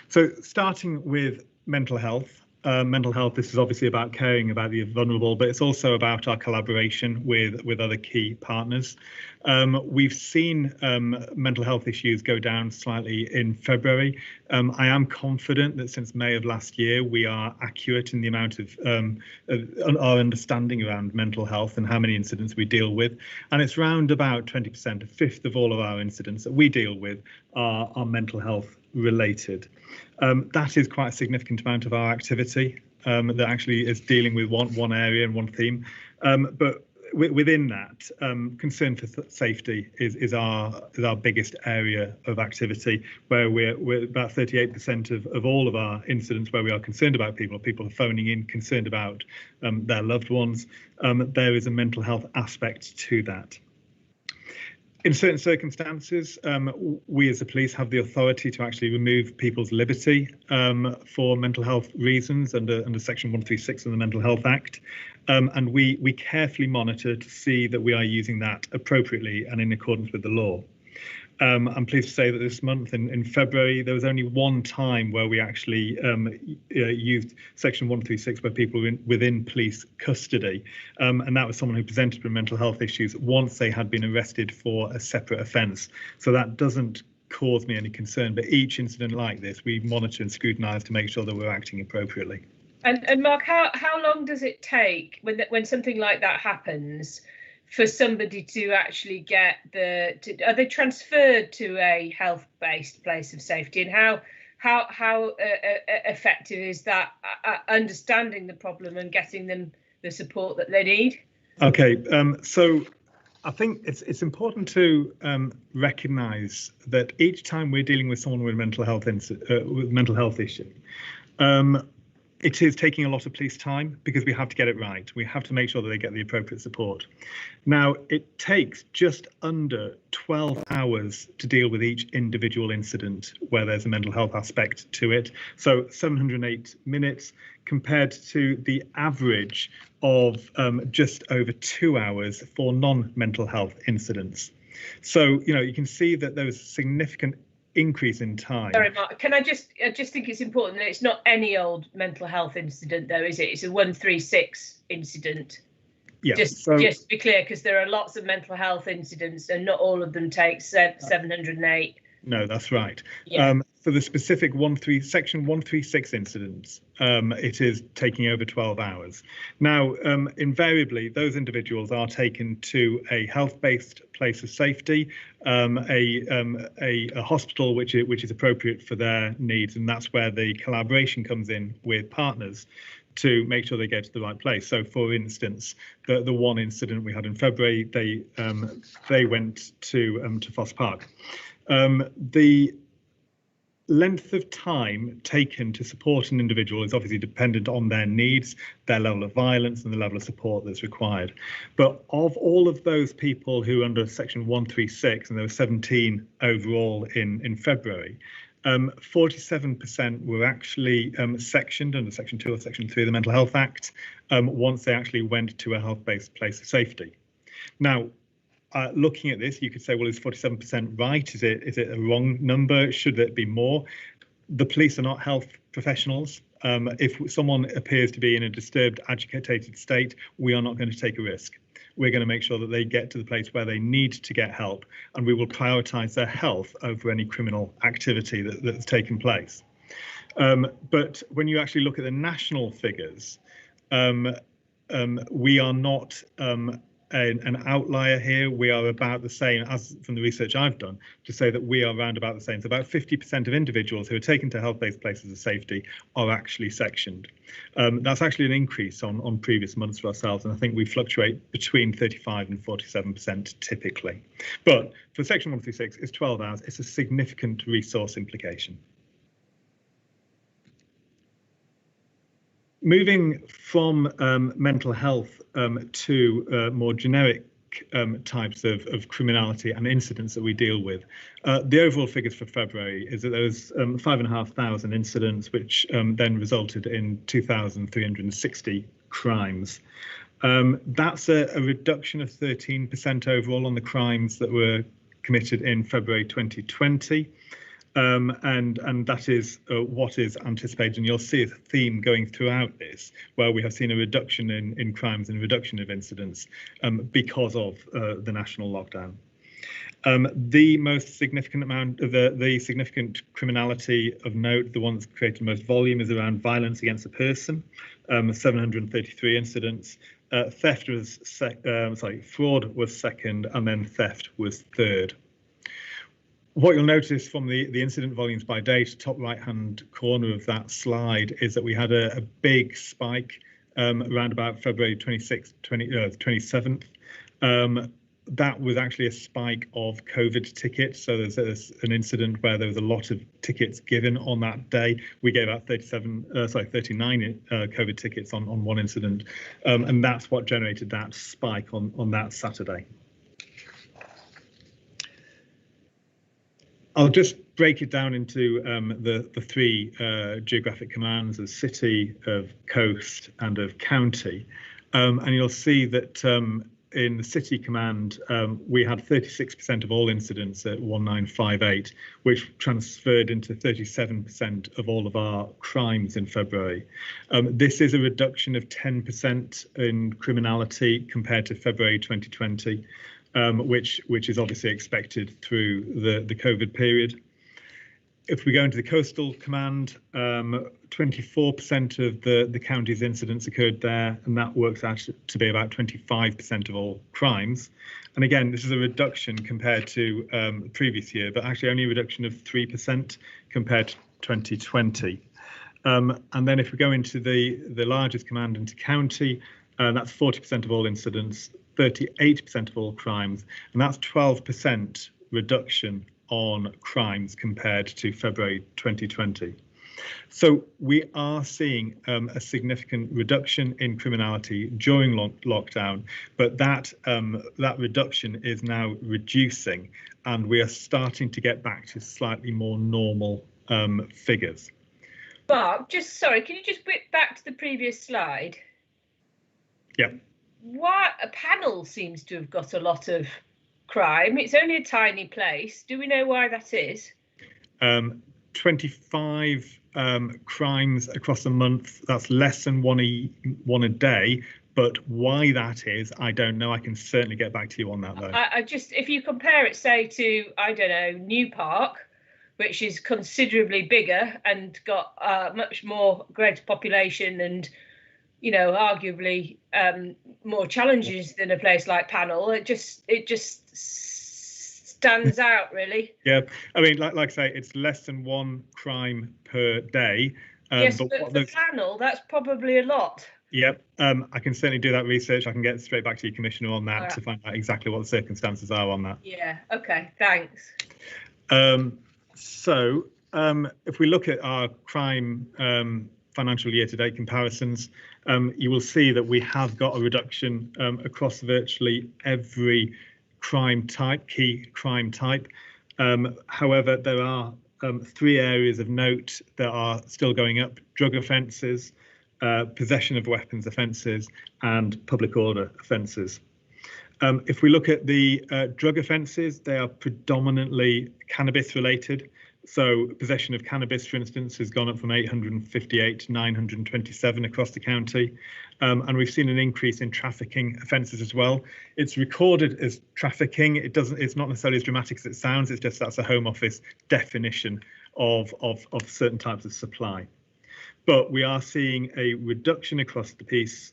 So starting with mental health. Mental health, this is obviously about caring about the vulnerable, but it's also about our collaboration with other key partners. We've seen mental health issues go down slightly in February. I am confident that since May of last year, we are accurate in the amount of our understanding around mental health and how many incidents we deal with. And it's round about 20%, a fifth of all of our incidents that we deal with are mental health related. That is quite a significant amount of our activity that actually is dealing with one area and one theme. But within that, concern for safety is our biggest area of activity, where we're about 38% of all of our incidents where we are concerned about people are phoning in concerned about their loved ones. There is a mental health aspect to that. In certain circumstances, we as the police have the authority to actually remove people's liberty for mental health reasons under Section 136 of the Mental Health Act. And we carefully monitor to see that we are using that appropriately and in accordance with the law. I'm pleased to say that this month in February, there was only one time where we actually used Section 136 where people were within police custody. And that was someone who presented with mental health issues once they had been arrested for a separate offence. So that doesn't cause me any concern. But each incident like this, we monitor and scrutinise to make sure that we're acting appropriately. And Mark, how long does it take when something like that happens for somebody to actually get are they transferred to a health-based place of safety, and how effective is that understanding the problem and getting them the support that they need? Okay, so I think it's important to recognise that each time we're dealing with someone with mental health issue, it is taking a lot of police time because we have to get it right. We have to make sure that they get the appropriate support. Now, it takes just under 12 hours to deal with each individual incident where there's a mental health aspect to it. So 708 minutes compared to the average of just over 2 hours for non-mental health incidents. So, you can see that there was significant increase in time. Sorry, Mark, can I just think it's important that it's not any old mental health incident though, is it? It's a 136 incident. Yeah. Just to be clear, because there are lots of mental health incidents and not all of them take 708. No, that's right. Yeah. For the specific section 136 incidents, it is taking over 12 hours. Now, invariably, those individuals are taken to a health-based place of safety, a hospital which is appropriate for their needs, and that's where the collaboration comes in with partners to make sure they get to the right place. So, for instance, the one incident we had in February, they went to Foss Park. The length of time taken to support an individual is obviously dependent on their needs, their level of violence and the level of support that's required. But of all of those people who under section 136, and there were 17 overall in February, 47% were actually sectioned under section 2 or section 3 of the Mental Health Act once they actually went to a health-based place of safety. Now, looking at this, you could say, well, is 47% right? Is it a wrong number? Should it be more? The police are not health professionals. If someone appears to be in a disturbed, agitated state, we are not going to take a risk. We're going to make sure that they get to the place where they need to get help, and we will prioritise their health over any criminal activity that's taken place. But when you actually look at the national figures, we are not an outlier here. We are about the same as from the research I've done to say that we are around about the same. So about 50% of individuals who are taken to health-based places of safety are actually sectioned. That's actually an increase on previous months for ourselves, and I think we fluctuate between 35 and 47% typically. But for section 136, it's 12 hours. It's a significant resource implication. Moving from mental health to more generic types of criminality and incidents that we deal with, the overall figures for February is that there was 5,500 incidents, which then resulted in 2,360 crimes. That's a reduction of 13% overall on the crimes that were committed in February 2020. And that is what is anticipated, and you'll see a theme going throughout this, where we have seen a reduction in crimes and a reduction of incidents because of the national lockdown. The most significant amount of the significant criminality of note, the one that's created most volume, is around violence against a person, 733 incidents. Fraud was second, and then theft was third. What you'll notice from the incident volumes by date, top right-hand corner of that slide, is that we had a big spike around about February 27th. That was actually a spike of COVID tickets. So there's an incident where there was a lot of tickets given on that day. We gave out 39 COVID tickets on one incident, and that's what generated that spike on that Saturday. I'll just break it down into the three geographic commands of city, of coast, and of county. And you'll see that in the city command, we had 36% of all incidents at 1958, which transferred into 37% of all of our crimes in February. This is a reduction of 10% in criminality compared to February 2020. Which is obviously expected through the COVID period. If we go into the coastal command, 24% of the county's incidents occurred there, and that works out to be about 25% of all crimes. And again, this is a reduction compared to the previous year, but actually only a reduction of 3% compared to 2020. And then if we go into the largest command, into county, that's 40% of all incidents, 38% of all crimes, and that's 12% reduction on crimes compared to February 2020. So we are seeing a significant reduction in criminality during lockdown, but that reduction is now reducing, and we are starting to get back to slightly more normal figures. Mark, sorry, can you just whip back to the previous slide? Yeah. Why a panel seems to have got a lot of crime? It's only a tiny place. Do we know why that is? 25 crimes across a month. That's less than one a day, but why that is, I don't know. I can certainly get back to you on that, though. I just, if you compare it, say, to, I don't know, New Park, which is considerably bigger and got much more greater population and, you know, arguably more challenges than a place like Panel, it just stands out, really. Yeah, I mean, like I say, it's less than 1 crime per day. Yes, but for Panel, that's probably a lot. Yep, I can certainly do that research. I can get straight back to you, Commissioner, on that to find out exactly what the circumstances are on that. Yeah, okay, thanks. So if we look at our crime financial year-to-date comparisons, you will see that we have got a reduction across virtually every crime type, key crime type. However, there are 3 areas of note that are still going up: drug offences, possession of weapons offences, and public order offences. If we look at the drug offences, they are predominantly cannabis related. So possession of cannabis, for instance, has gone up from 858 to 927 across the county. And we've seen an increase in trafficking offences as well. It's recorded as trafficking. It's not necessarily as dramatic as it sounds. It's just that's a Home Office definition of certain types of supply. But we are seeing a reduction across the piece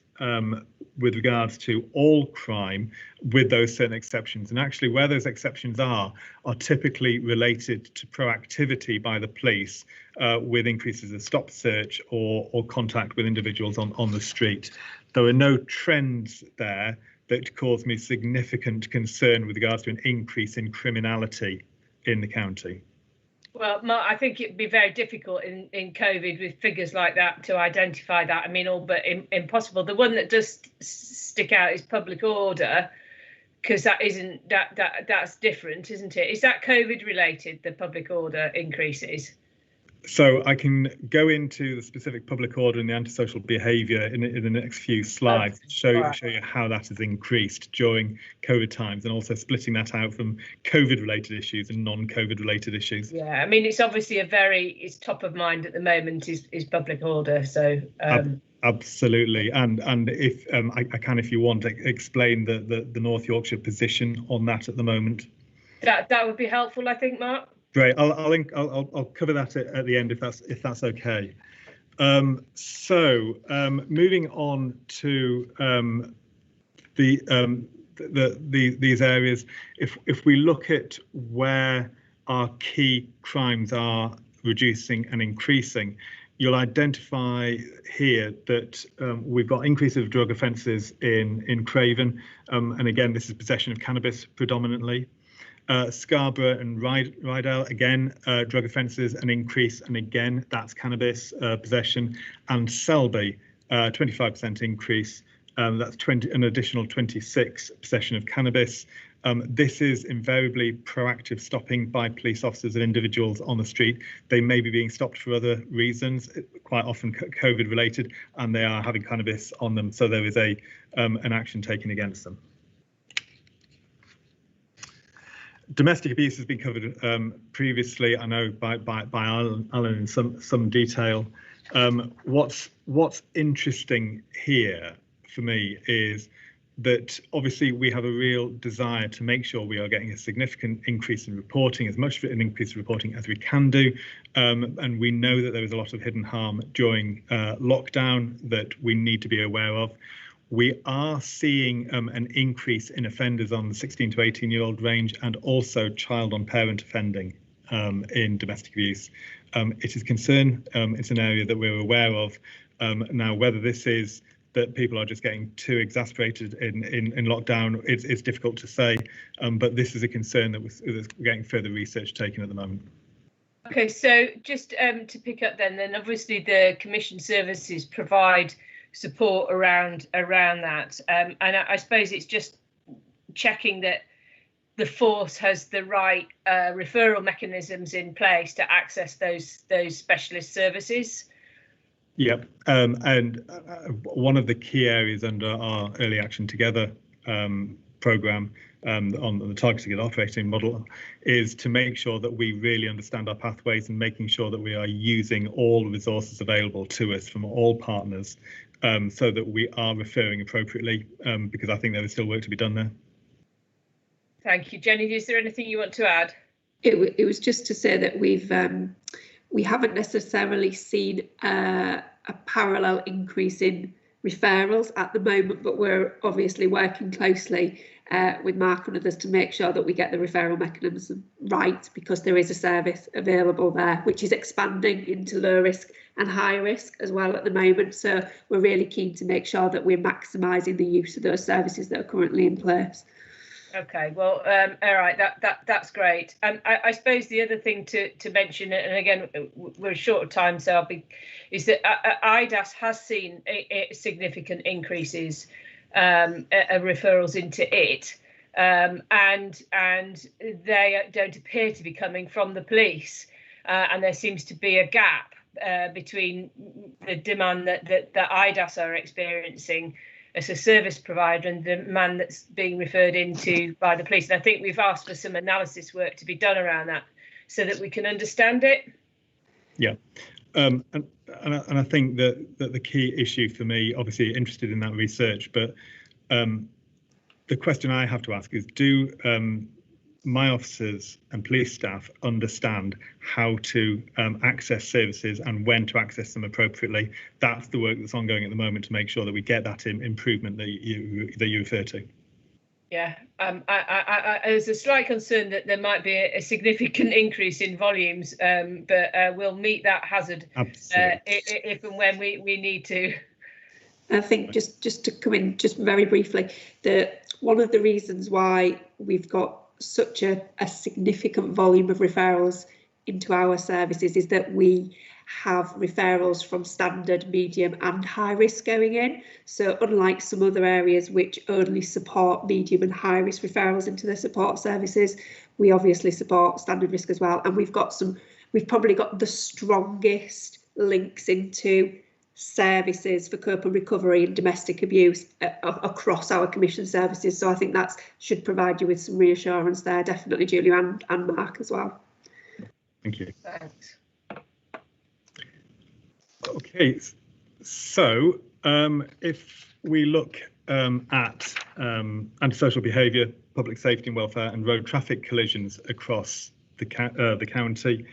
with regards to all crime, with those certain exceptions. And actually, where those exceptions are typically related to proactivity by the police with increases of stop search or contact with individuals on the street. There are no trends there that cause me significant concern with regards to an increase in criminality in the county. Well, Mark, I think it'd be very difficult in COVID with figures like that to identify that. I mean, all but impossible. The one that does stick out is public order, because that's different, isn't it? Is that COVID related, the public order increases? So I can go into the specific public order and the antisocial behaviour in the next few slides, show you how that has increased during COVID times, and also splitting that out from COVID related issues and non-COVID related issues. Yeah, I mean, it's obviously it's top of mind at the moment is public order. So absolutely, and if I can, if you want, explain the North Yorkshire position on that at the moment. That would be helpful, I think, Mark. Great. I'll cover that at the end if that's okay. So moving on to these areas, if we look at where our key crimes are reducing and increasing, you'll identify here that we've got increase of drug offences in Craven, and again this is possession of cannabis predominantly. Scarborough and Rydell, again, drug offences, an increase, and again, that's cannabis possession. And Selby, 25% increase, that's an additional 26 possession of cannabis. This is invariably proactive stopping by police officers and individuals on the street. They may be being stopped for other reasons, quite often COVID related, and they are having cannabis on them, so there is an action taken against them. Domestic abuse has been covered previously, I know, by Alan in some detail. What's interesting here for me is that obviously we have a real desire to make sure we are getting a significant increase in reporting, as much of an increase in reporting as we can do. And we know that there is a lot of hidden harm during lockdown that we need to be aware of. We are seeing an increase in offenders on the 16 to 18-year-old range, and also child on parent offending in domestic abuse. It is a concern. It's an area that we're aware of. Now, whether this is that people are just getting too exasperated in lockdown, it's difficult to say, but this is a concern that we're getting further research taken at the moment. Okay, so just to pick up then obviously the Commission services provide support around that, and I suppose it's just checking that the force has the right referral mechanisms in place to access those specialist services. Yep, and one of the key areas under our Early Action Together programme on the targeted operating model is to make sure that we really understand our pathways and making sure that we are using all the resources available to us from all partners so that we are referring appropriately, because I think there is still work to be done there. Thank you. Jenny, is there anything you want to add? It was just to say that we haven't necessarily seen a parallel increase in referrals at the moment, but we're obviously working closely with Mark and others to make sure that we get the referral mechanism right, because there is a service available there which is expanding into low risk and high risk as well at the moment. So we're really keen to make sure that we're maximising the use of those services that are currently in place. Okay, well, all right, that's great. I suppose the other thing to mention, and again, we're short of time, so is that IDAS has seen significant increases referrals into it, and they don't appear to be coming from the police, and there seems to be a gap between the demand that IDAS are experiencing as a service provider and the demand that's being referred into by the police. And I think we've asked for some analysis work to be done around that so that we can understand it. Yeah, and I think that the key issue for me, obviously interested in that research, but the question I have to ask is, do my officers and police staff understand how to access services and when to access them appropriately? That's the work that's ongoing at the moment to make sure that we get that improvement that you refer to. Yeah, there's a slight concern that there might be a significant increase in volumes, but we'll meet that hazard if and when we need to. I think just to come in just very briefly, one of the reasons why we've got such a significant volume of referrals into our services is that we have referrals from standard, medium and high risk going in. So unlike some other areas which only support medium and high risk referrals into their support services, we obviously support standard risk as well. And we've probably got the strongest links into services for cope and recovery and domestic abuse across our commission services. So I think that should provide you with some reassurance there, definitely, Julia and Mark as well. Thank you. Thanks. Okay, so if we look at antisocial behaviour, public safety and welfare and road traffic collisions across the county,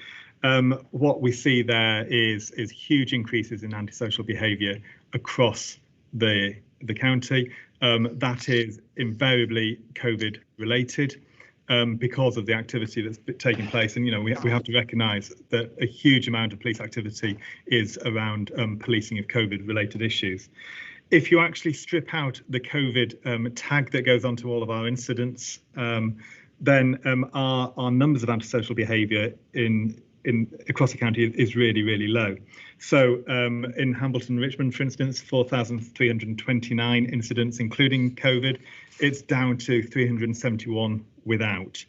what we see there is huge increases in antisocial behaviour across the county. That is invariably COVID related because of the activity that's taking place. And, you know, we have to recognise that a huge amount of police activity is around policing of COVID related issues. If you actually strip out the COVID tag that goes onto all of our incidents, then our numbers of antisocial behaviour across the county is really low. So in Hambleton and Richmond, for instance, 4,329 incidents, including COVID. It's down to 371 without.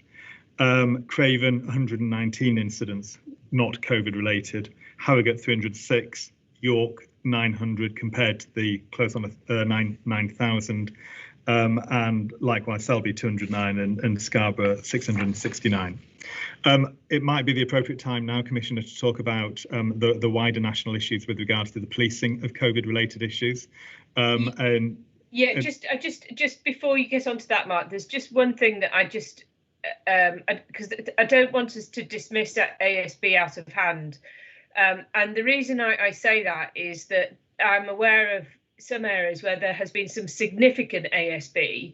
Craven, 119 incidents, not COVID related. Harrogate, 306. York, 900 compared to the close on 9,000. And likewise Selby, 209, and Scarborough, 669. It might be the appropriate time now, Commissioner, to talk about the wider national issues with regards to the policing of COVID-related issues. Just before you get onto that, Mark, there's just one thing that because I don't want us to dismiss ASB out of hand. And the reason I say that is that I'm aware of some areas where there has been some significant ASB,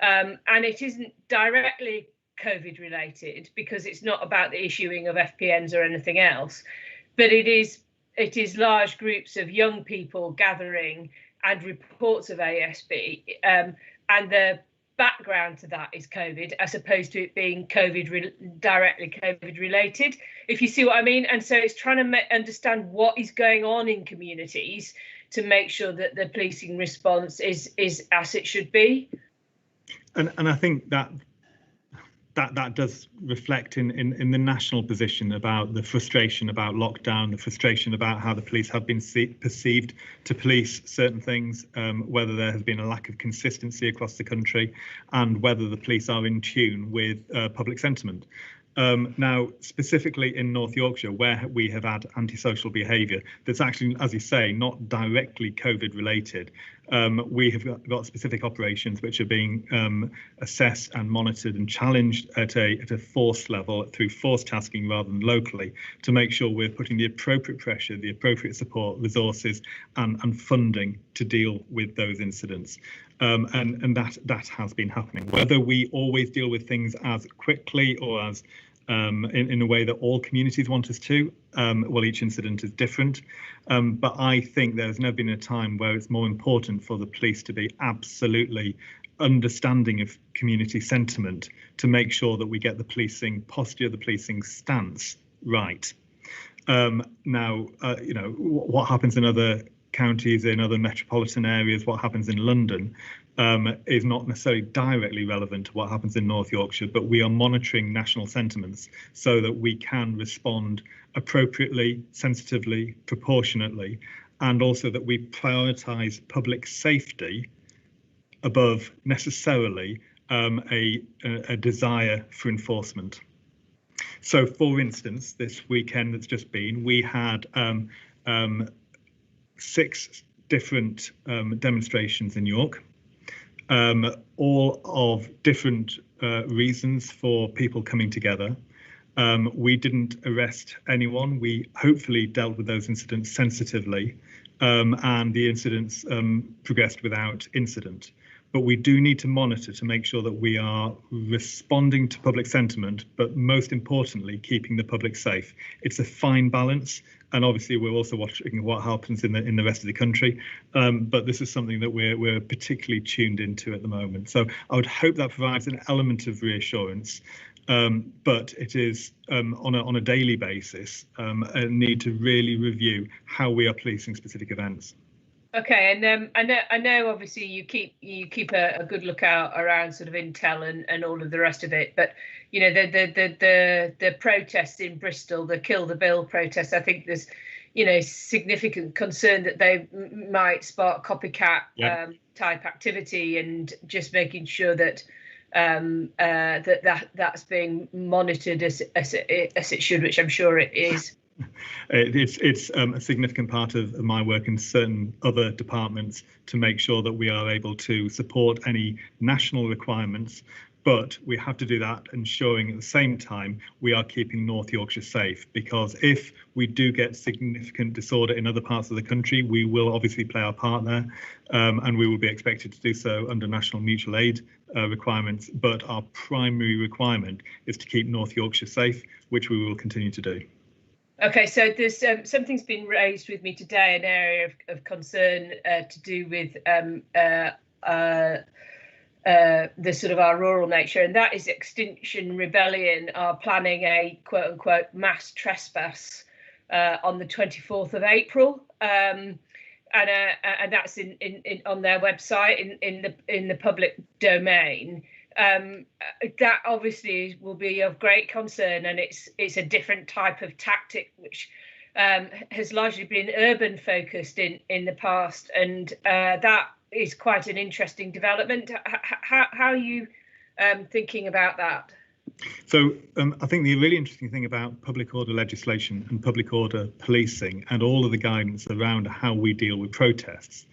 and it isn't directly COVID related because it's not about the issuing of FPNs or anything else, but it is large groups of young people gathering and reports of ASB, and the background to that is COVID, as opposed to it being directly COVID related, if you see what I mean. And so it's trying to understand what is going on in communities to make sure that the policing response is as it should be. And I think that does reflect in the national position about the frustration about lockdown, the frustration about how the police have been perceived to police certain things, whether there has been a lack of consistency across the country, and whether the police are in tune with public sentiment. Now, specifically in North Yorkshire, where we have had antisocial behaviour that's actually, as you say, not directly COVID related, we have got specific operations which are being assessed and monitored and challenged at a force level through force tasking rather than locally, to make sure we're putting the appropriate pressure, the appropriate support, resources and funding to deal with those incidents. And that has been happening. Whether we always deal with things as quickly or as in a way that all communities want us to, well, each incident is different. But I think there's never been a time where it's more important for the police to be absolutely understanding of community sentiment to make sure that we get the policing posture, the policing stance right. Now, you know, what happens in other counties, in other metropolitan areas, what happens in London is not necessarily directly relevant to what happens in North Yorkshire, but we are monitoring national sentiments so that we can respond appropriately, sensitively, proportionately, and also that we prioritise public safety above necessarily a desire for enforcement. So, for instance, this weekend that's just been, we had 6 different demonstrations in York, all of different reasons for people coming together. We didn't arrest anyone. We hopefully dealt with those incidents sensitively, and the incidents progressed without incident. But we do need to monitor to make sure that we are responding to public sentiment, but most importantly, keeping the public safe. It's a fine balance, and obviously we're also watching what happens in the rest of the country. But this is something that we're particularly tuned into at the moment. So I would hope that provides an element of reassurance. But it is on a daily basis a need to really review how we are policing specific events. Okay, and I know obviously you keep a good lookout around sort of intel and all of the rest of it, but you know the protests in Bristol, the Kill the Bill protests, I think there's significant concern that they might spark copycat type activity, and just making sure that that's being monitored as it should, which I'm sure it is. It's a significant part of my work in certain other departments to make sure that we are able to support any national requirements, but we have to do that ensuring at the same time we are keeping North Yorkshire safe, because if we do get significant disorder in other parts of the country, we will obviously play our part there, and we will be expected to do so under national mutual aid requirements, but our primary requirement is to keep North Yorkshire safe, which we will continue to do. Okay, so there's something's been raised with me today, an area of concern to do with the sort of our rural nature, and that is Extinction Rebellion are planning a quote unquote mass trespass on the 24th of April, and that's in on their website in the public domain. That obviously will be of great concern, and it's a different type of tactic which has largely been urban focused in the past, and that is quite an interesting development. How are you thinking about that? So I think the really interesting thing about public order legislation and public order policing and all of the guidance around how we deal with protests,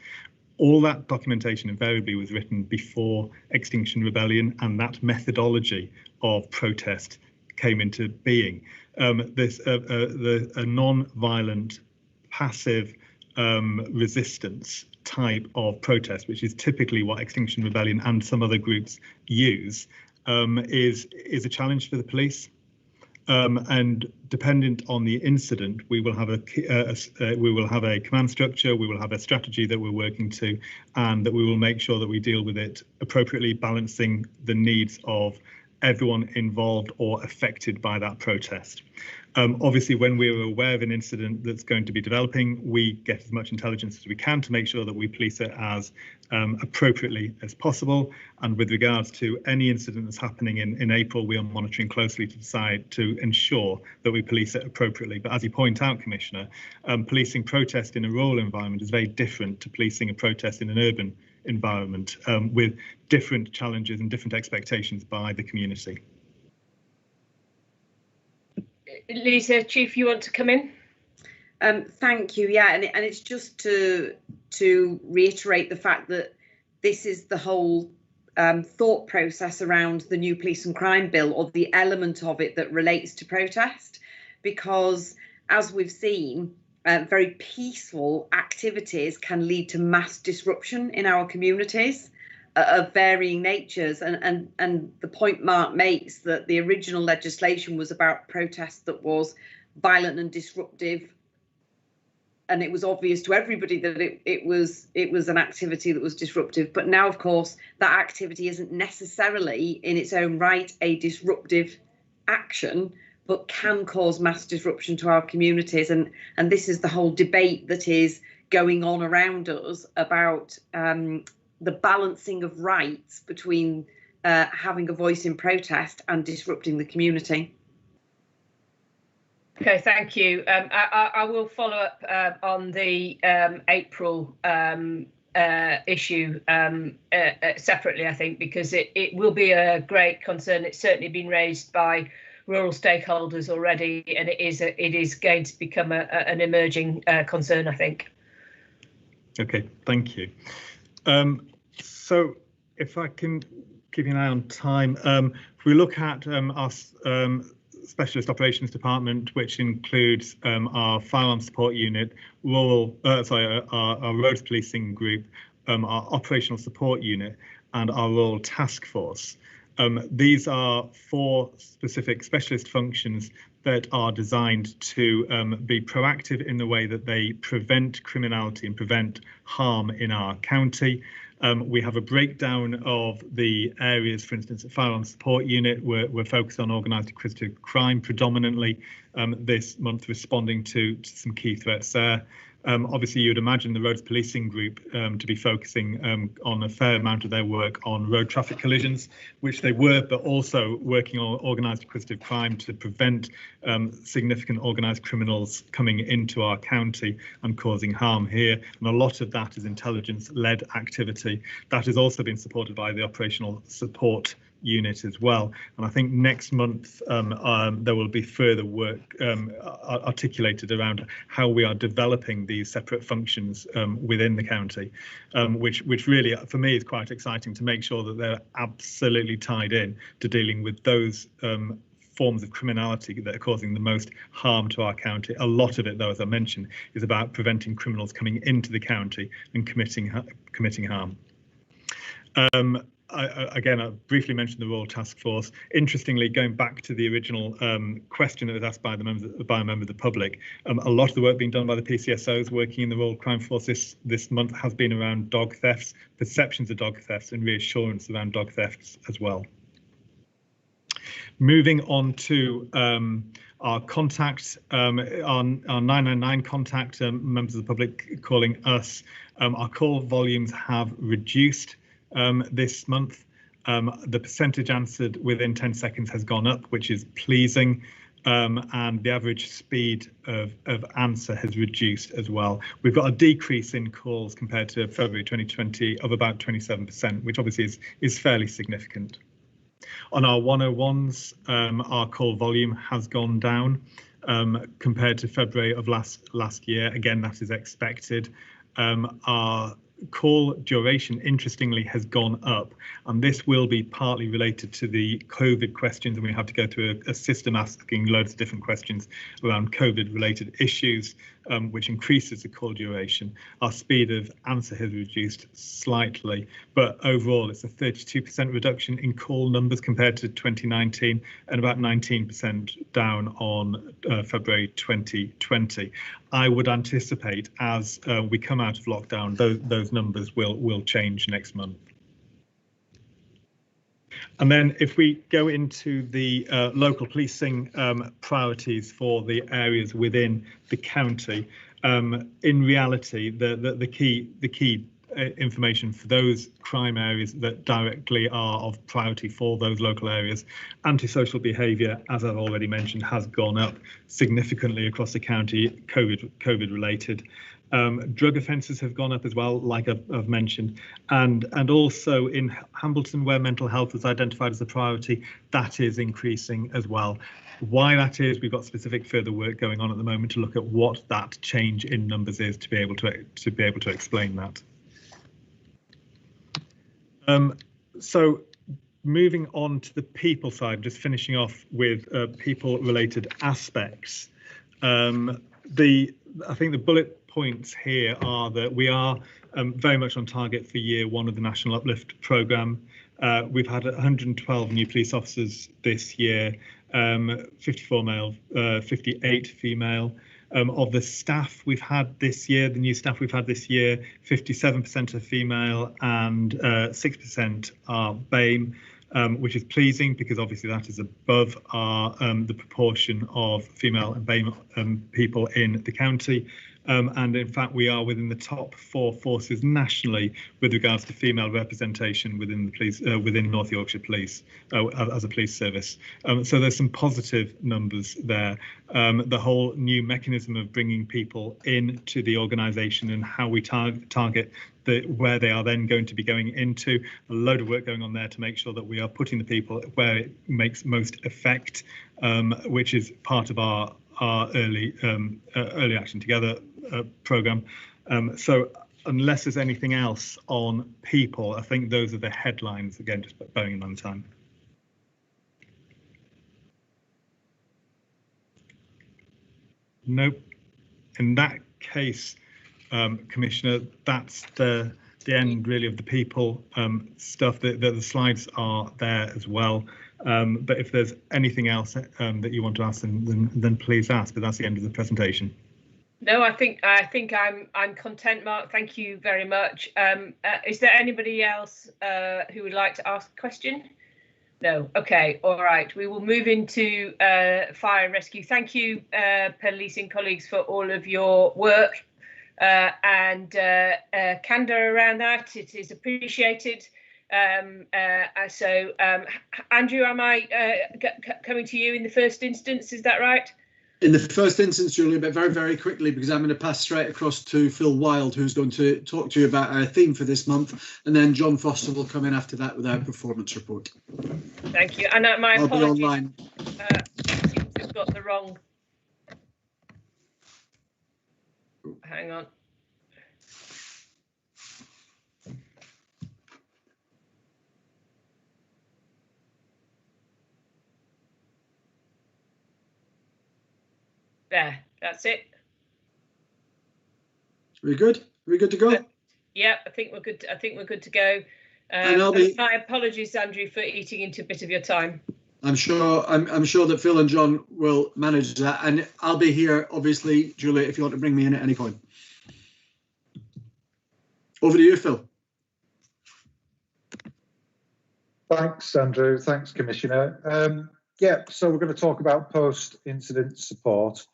all that documentation invariably was written before Extinction Rebellion and that methodology of protest came into being. This a non-violent, passive resistance type of protest, which is typically what Extinction Rebellion and some other groups use, is a challenge for the police. And dependent on the incident, we will have a command structure, we will have a strategy that we're working to, and that we will make sure that we deal with it appropriately, balancing the needs of everyone involved or affected by that protest. Obviously, when we're aware of an incident that's going to be developing, we get as much intelligence as we can to make sure that we police it as appropriately as possible. And with regards to any incident that's happening in April, we are monitoring closely to decide to ensure that we police it appropriately. But as you point out, Commissioner, policing protest in a rural environment is very different to policing a protest in an urban environment, with different challenges and different expectations by the community. Lisa, Chief, you want to come in? Thank you. Yeah, and it's just to reiterate the fact that this is the whole thought process around the new police and crime bill, or the element of it that relates to protest, because as we've seen, very peaceful activities can lead to mass disruption in our communities of varying natures. And the point Mark makes, that the original legislation was about protest that was violent and disruptive, and it was obvious to everybody that it was an activity that was disruptive. But now, of course, that activity isn't necessarily in its own right a disruptive action, but can cause mass disruption to our communities. And this is the whole debate that is going on around us about the balancing of rights between having a voice in protest and disrupting the community. Okay, thank you. I will follow up on the April issue separately, I think, because it will be a great concern. It's certainly been raised by rural stakeholders already, and it is going to become an emerging concern, I think. Okay, thank you. So if I can keep an eye on time, if we look at our Specialist Operations Department, which includes our Firearms Support Unit, our Roads Policing Group, our Operational Support Unit, and our Rural Task Force. These are 4 specific specialist functions that are designed to be proactive in the way that they prevent criminality and prevent harm in our county. We have a breakdown of the areas. For instance, at Firearms Support Unit, we're focused on organised inquisitive crime predominantly this month, responding to some key threats there. Obviously, you would imagine the Roads Policing Group to be focusing on a fair amount of their work on road traffic collisions, which they were, but also working on organised inquisitive crime to prevent significant organised criminals coming into our county and causing harm here. And a lot of that is intelligence-led activity. That has also been supported by the Operational Support Unit as well. And I think next month there will be further work articulated around how we are developing these separate functions within the county, which really for me is quite exciting, to make sure that they're absolutely tied in to dealing with those forms of criminality that are causing the most harm to our county. A lot of it, though, as I mentioned, is about preventing criminals coming into the county and committing harm. I briefly mentioned the Royal Task Force. Interestingly, going back to the original question that was asked by a member of the public, a lot of the work being done by the PCSOs working in the Royal Crime Force this month has been around dog thefts, perceptions of dog thefts, and reassurance around dog thefts as well. Moving on to our contact, our 999 contact, members of the public calling us. Our call volumes have reduced this month. The percentage answered within 10 seconds has gone up, which is pleasing, and the average speed of answer has reduced as well. We've got a decrease in calls compared to February 2020 of about 27%, which obviously is fairly significant. On our 101s, our call volume has gone down compared to February of last year. Again, that is expected. Our call duration, interestingly, has gone up, and this will be partly related to the COVID questions, and we have to go through a system asking loads of different questions around COVID related issues, which increases the call duration. Our speed of answer has reduced slightly, but overall it's a 32% reduction in call numbers compared to 2019 and about 19% down on February 2020. I would anticipate as we come out of lockdown, those numbers will change next month. And then if we go into the local policing priorities for the areas within the county, in reality, the key information for those crime areas that directly are of priority for those local areas, antisocial behaviour, as I've already mentioned, has gone up significantly across the county, COVID related. Drug offences have gone up as well, like I've mentioned, and also in Hambleton, where mental health was identified as a priority, that is increasing as well. Why that is, we've got specific further work going on at the moment to look at what that change in numbers is to be able to explain that. So moving on to the people side, just finishing off with people-related aspects. I think the bullet points here are that we are very much on target for year one of the National Uplift programme. We've had 112 new police officers this year, 54 male, 58 female. Of the staff we've had this year, the new staff we've had this year, 57% are female and 6% are BAME, which is pleasing because obviously that is above the proportion of female and BAME people in the county. And in fact, we are within the top 4 forces nationally with regards to female representation within the police, within North Yorkshire Police as a police service. So there's some positive numbers there. The whole new mechanism of bringing people into the organisation and how we target where they are then going to be going into, a load of work going on there to make sure that we are putting the people where it makes most effect, which is part of our early action together programme. So unless there's anything else on people, I think those are the headlines, again, just bearing in mind time. Nope. In that case, Commissioner, that's the end really of the people stuff. The slides are there as well. But if there's anything else that you want to ask, then please ask. But that's the end of the presentation. No, I think I'm content, Mark. Thank you very much. Is there anybody else who would like to ask a question? No. OK. All right. We will move into fire and rescue. Thank you, policing colleagues, for all of your work and candour around that. It is appreciated. So, Andrew, am I coming to you in the first instance? Is that right? In the first instance, Julia, but very, very quickly, because I'm going to pass straight across to Phil Wild, who's going to talk to you about our theme for this month, and then John Foster will come in after that with our performance report. Thank you. And my I'll apologies. be online. I seem to have got the wrong. Hang on. There, that's it. We good? We good to go? Yeah, I think we're good. I think we're good to go. My apologies, Andrew, for eating into a bit of your time. I'm sure that Phil and John will manage that, and I'll be here, obviously, Julia, if you want to bring me in at any point. Over to you, Phil. Thanks, Andrew. Thanks, Commissioner. Yeah, so we're going to talk about post-incident support.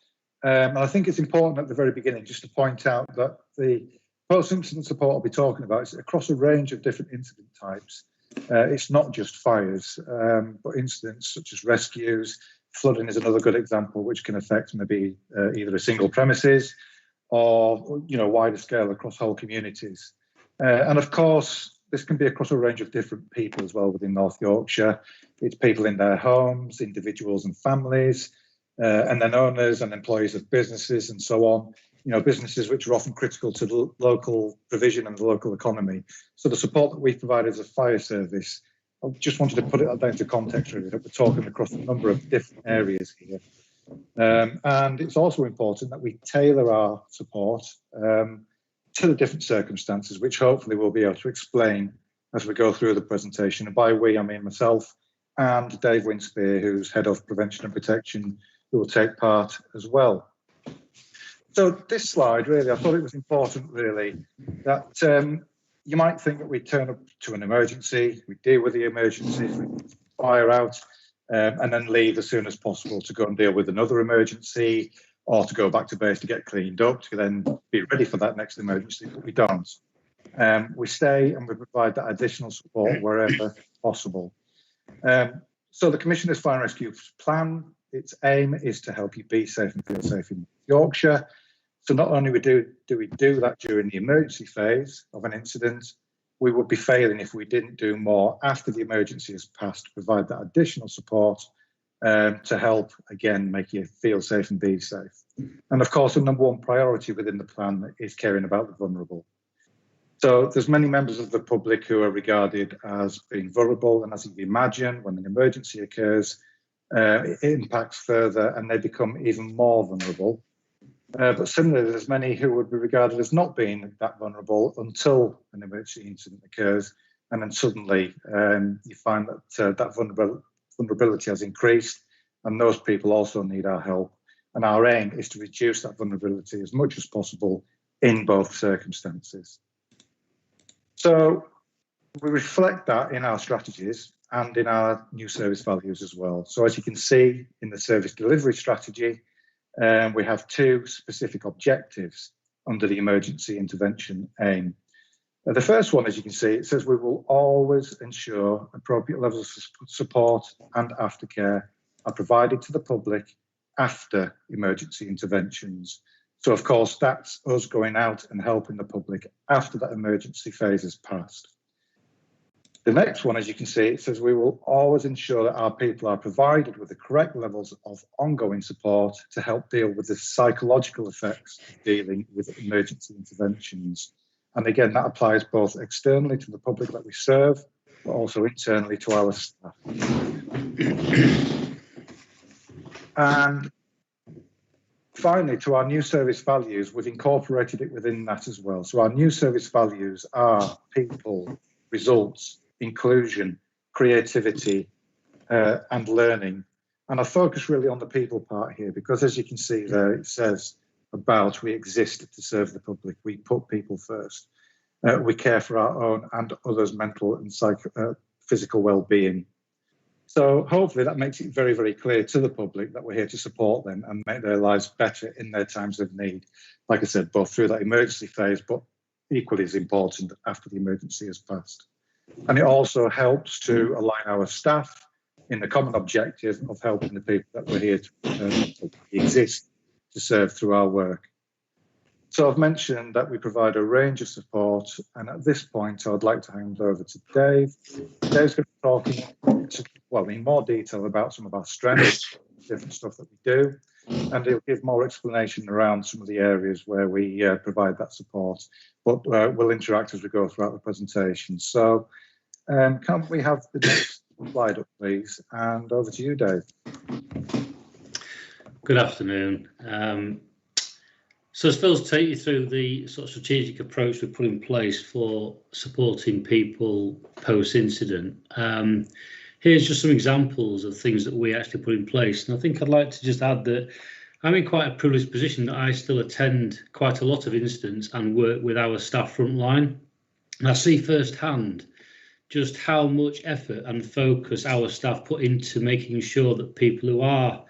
And I think it's important at the very beginning just to point out that the post-incident support I'll be talking about is across a range of different incident types. It's not just fires, but incidents such as rescues. Flooding is another good example, which can affect maybe either a single premises or, you know, wider scale across whole communities. And of course, this can be across a range of different people as well within North Yorkshire. It's people in their homes, individuals and families, and then owners and employees of businesses and so on. You know, businesses which are often critical to the local provision and the local economy. So the support that we provide as a fire service, I just wanted to put it down to context really, that we're talking across a number of different areas here. And it's also important that we tailor our support to the different circumstances, which hopefully we'll be able to explain as we go through the presentation. And by we, I mean myself and Dave Winspear, who's Head of Prevention and Protection, who will take part as well. So this slide, really, I thought it was important, really, that you might think that we turn up to an emergency, we deal with the emergency, we fire out, and then leave as soon as possible to go and deal with another emergency, or to go back to base to get cleaned up, to then be ready for that next emergency, but we don't. We stay and we provide that additional support wherever possible. So the Commissioner's Fire and Rescue Plan, its aim is to help you be safe and feel safe in Yorkshire. So not only do we do that during the emergency phase of an incident, we would be failing if we didn't do more after the emergency has passed to provide that additional support to help, again, make you feel safe and be safe. And of course, the number one priority within the plan is caring about the vulnerable. So there's many members of the public who are regarded as being vulnerable, and as you can imagine, when an emergency occurs, it impacts further and they become even more vulnerable. But similarly, there's many who would be regarded as not being that vulnerable until an emergency incident occurs, and then suddenly you find that that vulnerability has increased, and those people also need our help. And our aim is to reduce that vulnerability as much as possible in both circumstances. So we reflect that in our strategies and in our new service values as well. So as you can see in the service delivery strategy, we have two specific objectives under the emergency intervention aim. The first one, as you can see, it says we will always ensure appropriate levels of support and aftercare are provided to the public after emergency interventions. So of course, that's us going out and helping the public after that emergency phase has passed. The next one, as you can see, it says we will always ensure that our people are provided with the correct levels of ongoing support to help deal with the psychological effects of dealing with emergency interventions. And again, that applies both externally to the public that we serve, but also internally to our staff. And finally, to our new service values, we've incorporated it within that as well. So our new service values are people, results, inclusion, creativity, and learning. And I focus really on the people part here, because as you can see there, it says about we exist to serve the public. We put people first. We care for our own and others' mental and physical well-being. So hopefully that makes it very, very clear to the public that we're here to support them and make their lives better in their times of need. Like I said, both through that emergency phase, but equally as important after the emergency has passed. And it also helps to align our staff in the common objective of helping the people that we're here to exist to serve through our work. So I've mentioned that we provide a range of support, and at this point I'd like to hand over to Dave. Dave's going to be talking in more detail about some of our strengths, different stuff that we do, and he'll give more explanation around some of the areas where we provide that support, but we'll interact as we go throughout the presentation. So can we have the next slide up, please? And over to you, Dave. Good afternoon. So as Phil's take you through the sort of strategic approach we put in place for supporting people post-incident, here's just some examples of things that we actually put in place. And I think I'd like to just add that I'm in quite a privileged position that I still attend quite a lot of incidents and work with our staff frontline. And I see firsthand just how much effort and focus our staff put into making sure that people who are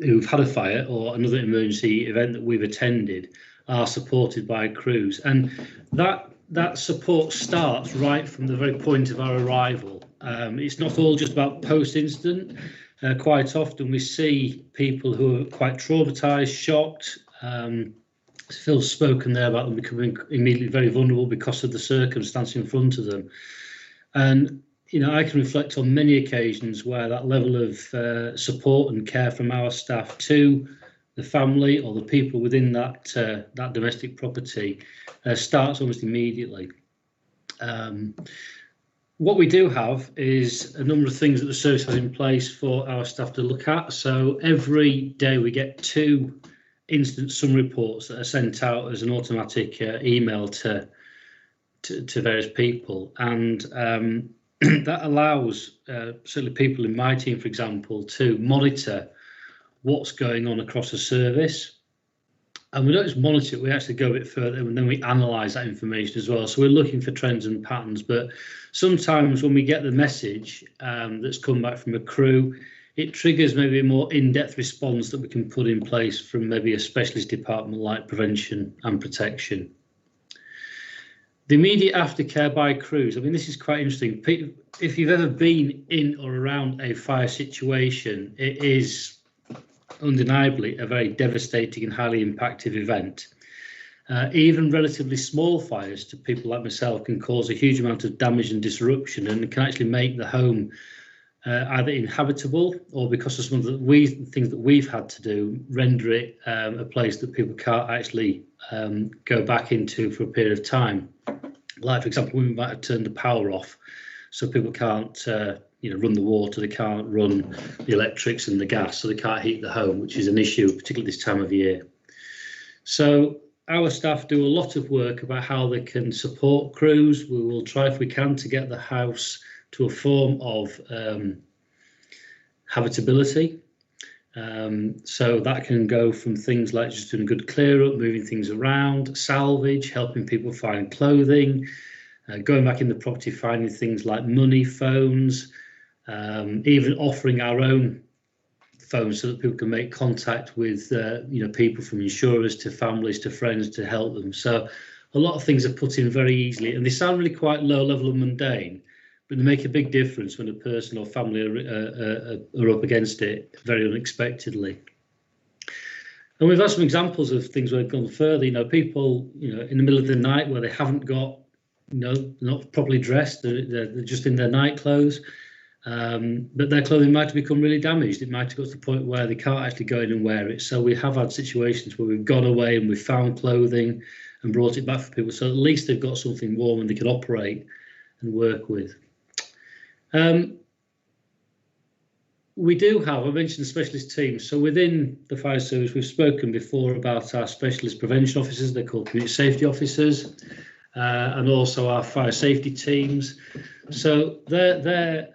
who've had a fire or another emergency event that we've attended are supported by crews, and that support starts right from the very point of our arrival. It's not all just about post-incident. Quite often we see people who are quite traumatised, shocked. Phil's spoken there about them becoming immediately very vulnerable because of the circumstance in front of them. And you know, I can reflect on many occasions where that level of support and care from our staff to the family or the people within that that domestic property starts almost immediately. What we do have is a number of things that the service has in place for our staff to look at. So every day we get 2 incident summary reports that are sent out as an automatic email to various people, and that allows certainly people in my team, for example, to monitor what's going on across the service. And we don't just monitor it, we actually go a bit further and then we analyse that information as well. So we're looking for trends and patterns, but sometimes when we get the message that's come back from a crew, it triggers maybe a more in-depth response that we can put in place from maybe a specialist department like prevention and protection. The immediate aftercare by crews, I mean, this is quite interesting. If you've ever been in or around a fire situation, it is undeniably a very devastating and highly impactful event. Even relatively small fires to people like myself can cause a huge amount of damage and disruption, and can actually make the home either inhabitable, or because of some of the things that we've had to do, render it a place that people can't actually go back into for a period of time. Like, for example, we might have turned the power off, so people can't run the water, they can't run the electrics and the gas, so they can't heat the home, which is an issue, particularly this time of year. So our staff do a lot of work about how they can support crews. We will try, if we can, to get the house to a form of habitability. So that can go from things like just doing a good clear up, moving things around, salvage, helping people find clothing, going back in the property, finding things like money, phones, even offering our own phones so that people can make contact with people, from insurers to families to friends, to help them. So a lot of things are put in very easily, and they sound really quite low level and mundane, but they make a big difference when a person or family are up against it very unexpectedly. And we've had some examples of things where we've gone further. People, in the middle of the night where they haven't got, not properly dressed, they're just in their night clothes. But their clothing might have become really damaged. It might have got to the point where they can't actually go in and wear it. So we have had situations where we've gone away and we've found clothing and brought it back for people, so at least they've got something warm and they can operate and work with. We do have, I mentioned specialist teams. So within the fire service, we've spoken before about our specialist prevention officers. They're called community safety officers, and also our fire safety teams. So they're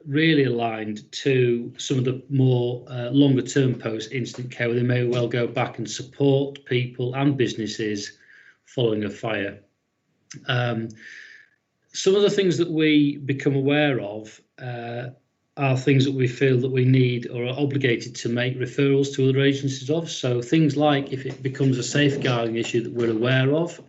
really aligned to some of the more longer term post incident care, where they may well go back and support people and businesses following a fire. Some of the things that we become aware of are things that we feel that we need or are obligated to make referrals to other agencies of. So things like, if it becomes a safeguarding issue that we're aware of,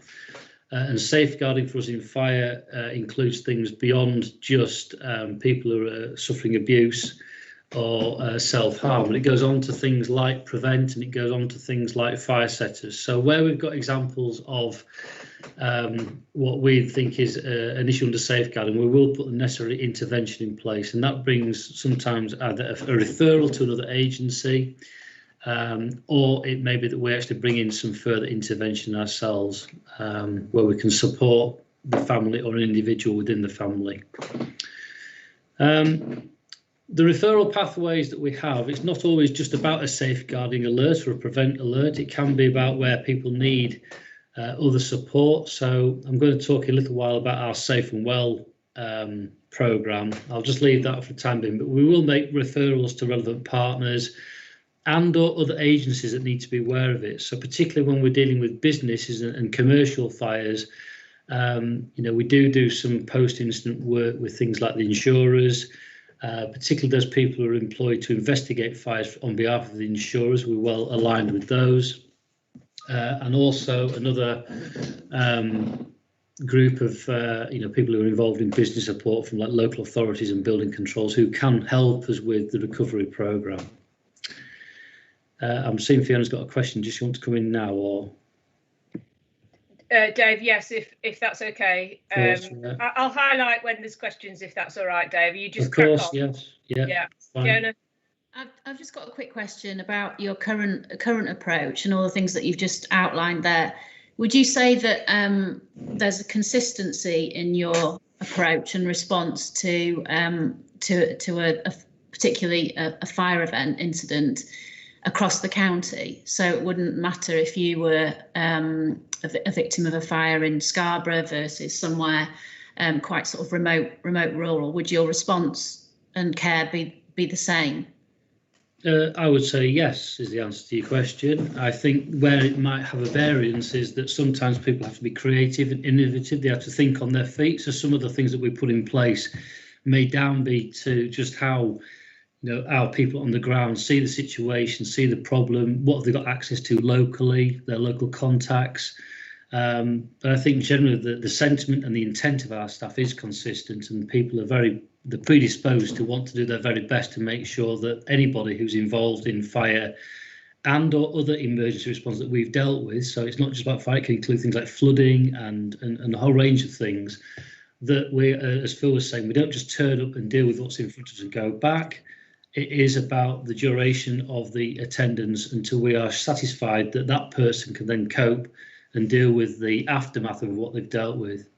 and safeguarding for us in fire includes things beyond just people who are suffering abuse or self-harm, but it goes on to things like prevent, and it goes on to things like fire setters. So where we've got examples of what we think is an issue under safeguarding, we will put the necessary intervention in place, and that brings sometimes either a referral to another agency, or it may be that we actually bring in some further intervention ourselves, where we can support the family or an individual within the family. The referral pathways that we have, it's not always just about a safeguarding alert or a prevent alert. It can be about where people need other support. So I'm going to talk a little while about our Safe and Well programme. I'll just leave that for the time being, but we will make referrals to relevant partners and or other agencies that need to be aware of it. So particularly when we're dealing with businesses and commercial fires, we do some post-incident work with things like the insurers, particularly those people who are employed to investigate fires on behalf of the insurers. We're well aligned with those. And also another group of people who are involved in business support from like local authorities and building controls, who can help us with the recovery programme. I'm seeing Fiona's got a question. Does she want to come in now, or? Dave, yes, if that's okay. I'll highlight when there's questions, if that's all right, Dave. You just of course, yes, yeah. Fiona. I've just got a quick question about your current approach and all the things that you've just outlined there. Would you say that there's a consistency in your approach and response to a particularly a fire event incident across the county? So it wouldn't matter if you were a victim of a fire in Scarborough versus somewhere quite sort of remote rural. Would your response and care be the same? I would say yes is the answer to your question. I think where it might have a variance is that sometimes people have to be creative and innovative. They have to think on their feet. So some of the things that we put in place may downbeat to just how our people on the ground see the situation, see the problem, what have they got access to locally, their local contacts. But I think generally the sentiment and the intent of our staff is consistent, and people are they're predisposed to want to do their very best to make sure that anybody who's involved in fire and or other emergency response that we've dealt with. So it's not just about fire, it can include things like flooding and a whole range of things that we, as Phil was saying, we don't just turn up and deal with what's in front of us and go back. It is about the duration of the attendance until we are satisfied that that person can then cope and deal with the aftermath of what they've dealt with.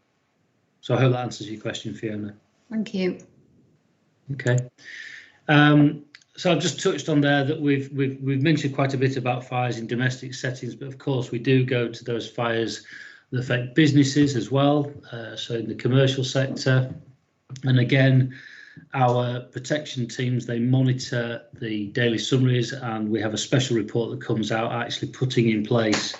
So I hope that answers your question, Fiona. Thank you. Okay. So I've just touched on there that we've mentioned quite a bit about fires in domestic settings, but of course we do go to those fires that affect businesses as well. So in the commercial sector, and again, our protection teams, they monitor the daily summaries, and we have a special report that comes out actually putting in place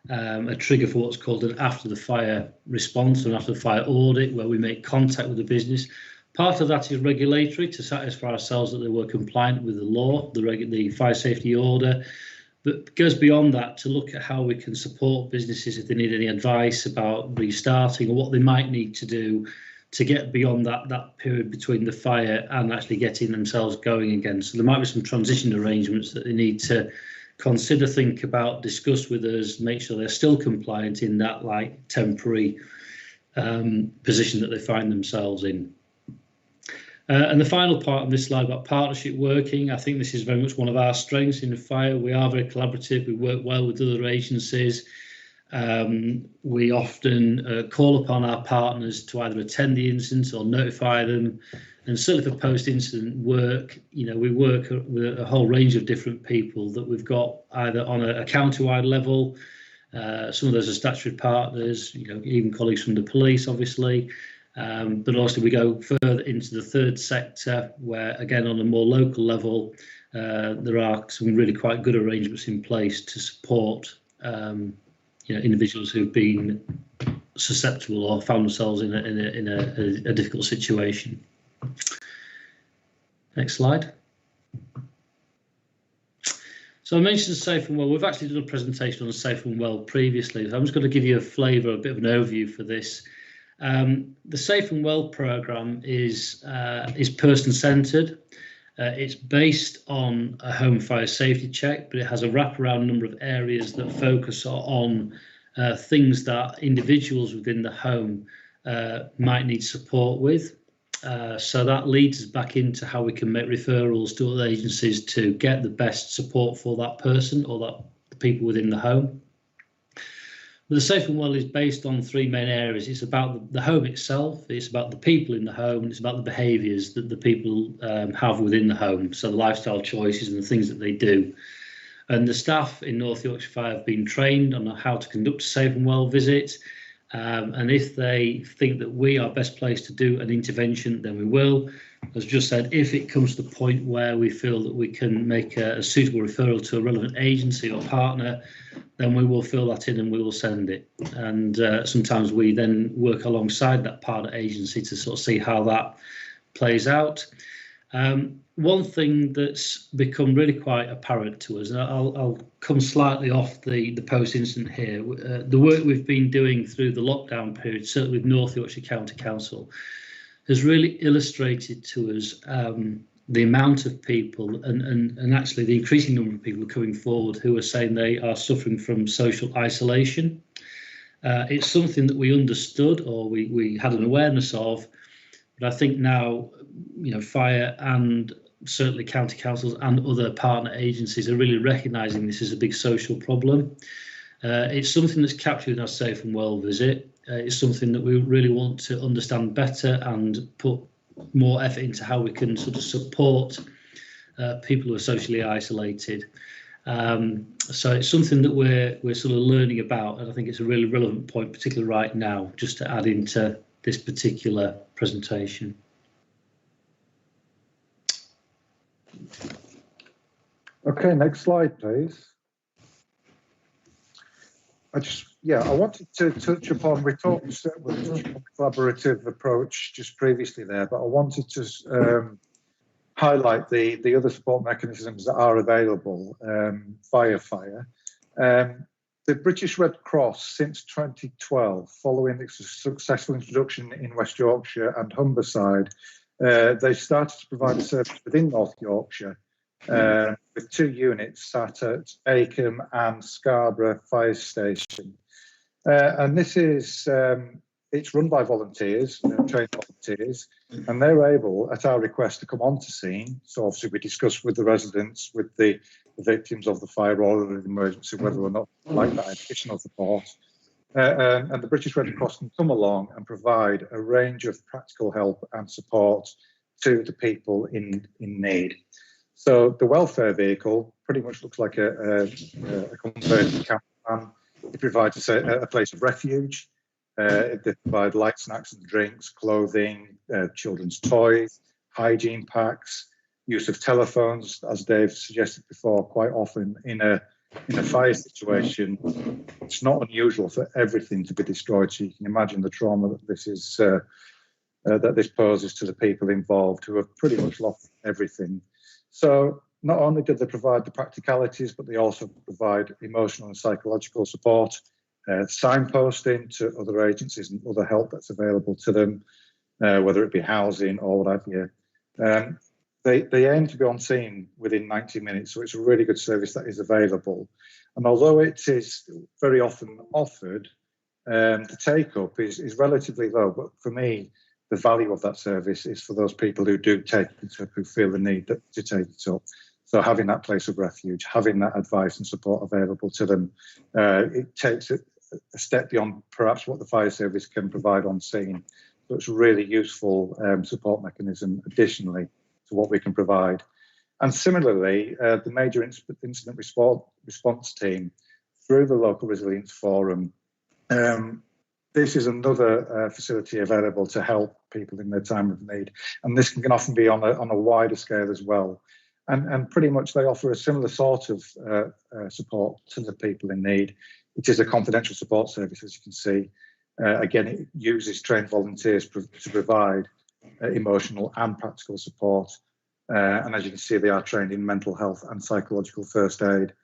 a trigger for what's called an after the fire response, an after the fire audit, where we make contact with the business. Part of that is regulatory, to satisfy ourselves that they were compliant with the law, the fire safety order, but goes beyond that to look at how we can support businesses if they need any advice about restarting or what they might need to do to get beyond that period between the fire and actually getting themselves going again. So there might be some transition arrangements that they need to consider, think about, discuss with us, make sure they're still compliant in that like temporary position that they find themselves in. And the final part of this slide about partnership working, I think this is very much one of our strengths in the fire. We are very collaborative, we work well with other agencies. We often call upon our partners to either attend the incident or notify them. And certainly for post-incident work, you know, we work with a whole range of different people that we've got either on a county-wide level. Some of those are statutory partners, you know, even colleagues from the police, obviously. But also we go further into the third sector, where again on a more local level, there are some really quite good arrangements in place to support you know, individuals who've been susceptible or found themselves in a difficult situation. Next slide. So I mentioned Safe and Well. We've actually done a presentation on Safe and Well previously. So I'm just going to give you a flavour, a bit of an overview for this. The Safe and Well programme is person-centred. It's based on a home fire safety check, but it has a wraparound number of areas that focus on things that individuals within the home might need support with. So that leads us back into how we can make referrals to other agencies to get the best support for that person or the people within the home. The Safe and Well is based on three main areas. It's about the home itself, it's about the people in the home, and it's about the behaviours that the people have within the home, so the lifestyle choices and the things that they do. And the staff in North Yorkshire Fire have been trained on how to conduct a Safe and Well visit. And if they think that we are best placed to do an intervention, then we will. As just said, if it comes to the point where we feel that we can make a suitable referral to a relevant agency or partner, then we will fill that in and we will send it. And sometimes we then work alongside that partner agency to sort of see how that plays out. One thing that's become really quite apparent to us, and I'll come slightly off the post-incident here, the work we've been doing through the lockdown period, certainly with North Yorkshire County Council, has really illustrated to us the amount of people and actually the increasing number of people coming forward who are saying they are suffering from social isolation. It's something that we understood or we had an awareness of, but I think now, you know, fire and certainly county councils and other partner agencies are really recognising this as a big social problem. It's something that's captured in our Safe and Well visit. It's something that we really want to understand better and put more effort into how we can sort of support people who are socially isolated. So it's something that we're sort of learning about, and I think it's a really relevant point, particularly right now, just to add into this particular presentation. Okay, next slide, please. I wanted to touch upon, we talked about the collaborative approach just previously there, but I wanted to highlight the other support mechanisms that are available via fire. The British Red Cross, since 2012, following its successful introduction in West Yorkshire and Humberside, they started to provide a service within North Yorkshire with 2 units sat at Acomb and Scarborough Fire Station. And this is, it's run by volunteers, trained volunteers, and they're able, at our request, to come onto scene. So obviously we discuss with the residents, with the victims of the fire or the emergency, whether or not like that additional support. And the British Red Cross can come along and provide a range of practical help and support to the people in need. So the welfare vehicle pretty much looks like a converted camp van. It provides a place of refuge. They provide light snacks and drinks, clothing, children's toys, hygiene packs, use of telephones, as Dave suggested before. Quite often in a fire situation, it's not unusual for everything to be destroyed. So you can imagine the trauma that this is that this poses to the people involved, who have pretty much lost everything. So not only do they provide the practicalities, but they also provide emotional and psychological support, signposting to other agencies and other help that's available to them, whether it be housing or what have you. They aim to be on scene within 90 minutes, so it's a really good service that is available. And although it is very often offered, the take-up is relatively low. But for me, the value of that service is for those people who do take it up, who feel the need to take it up. So having that place of refuge, having that advice and support available to them, it takes a step beyond perhaps what the fire service can provide on scene. So it's a really useful support mechanism additionally to what we can provide. And similarly, the major incident response team, through the local resilience forum, this is another facility available to help people in their time of need. And this can often be on a wider scale as well. And pretty much they offer a similar sort of support to the people in need. It is a confidential support service, as you can see. Again, it uses trained volunteers to provide emotional and practical support. And as you can see, they are trained in mental health and psychological first aid.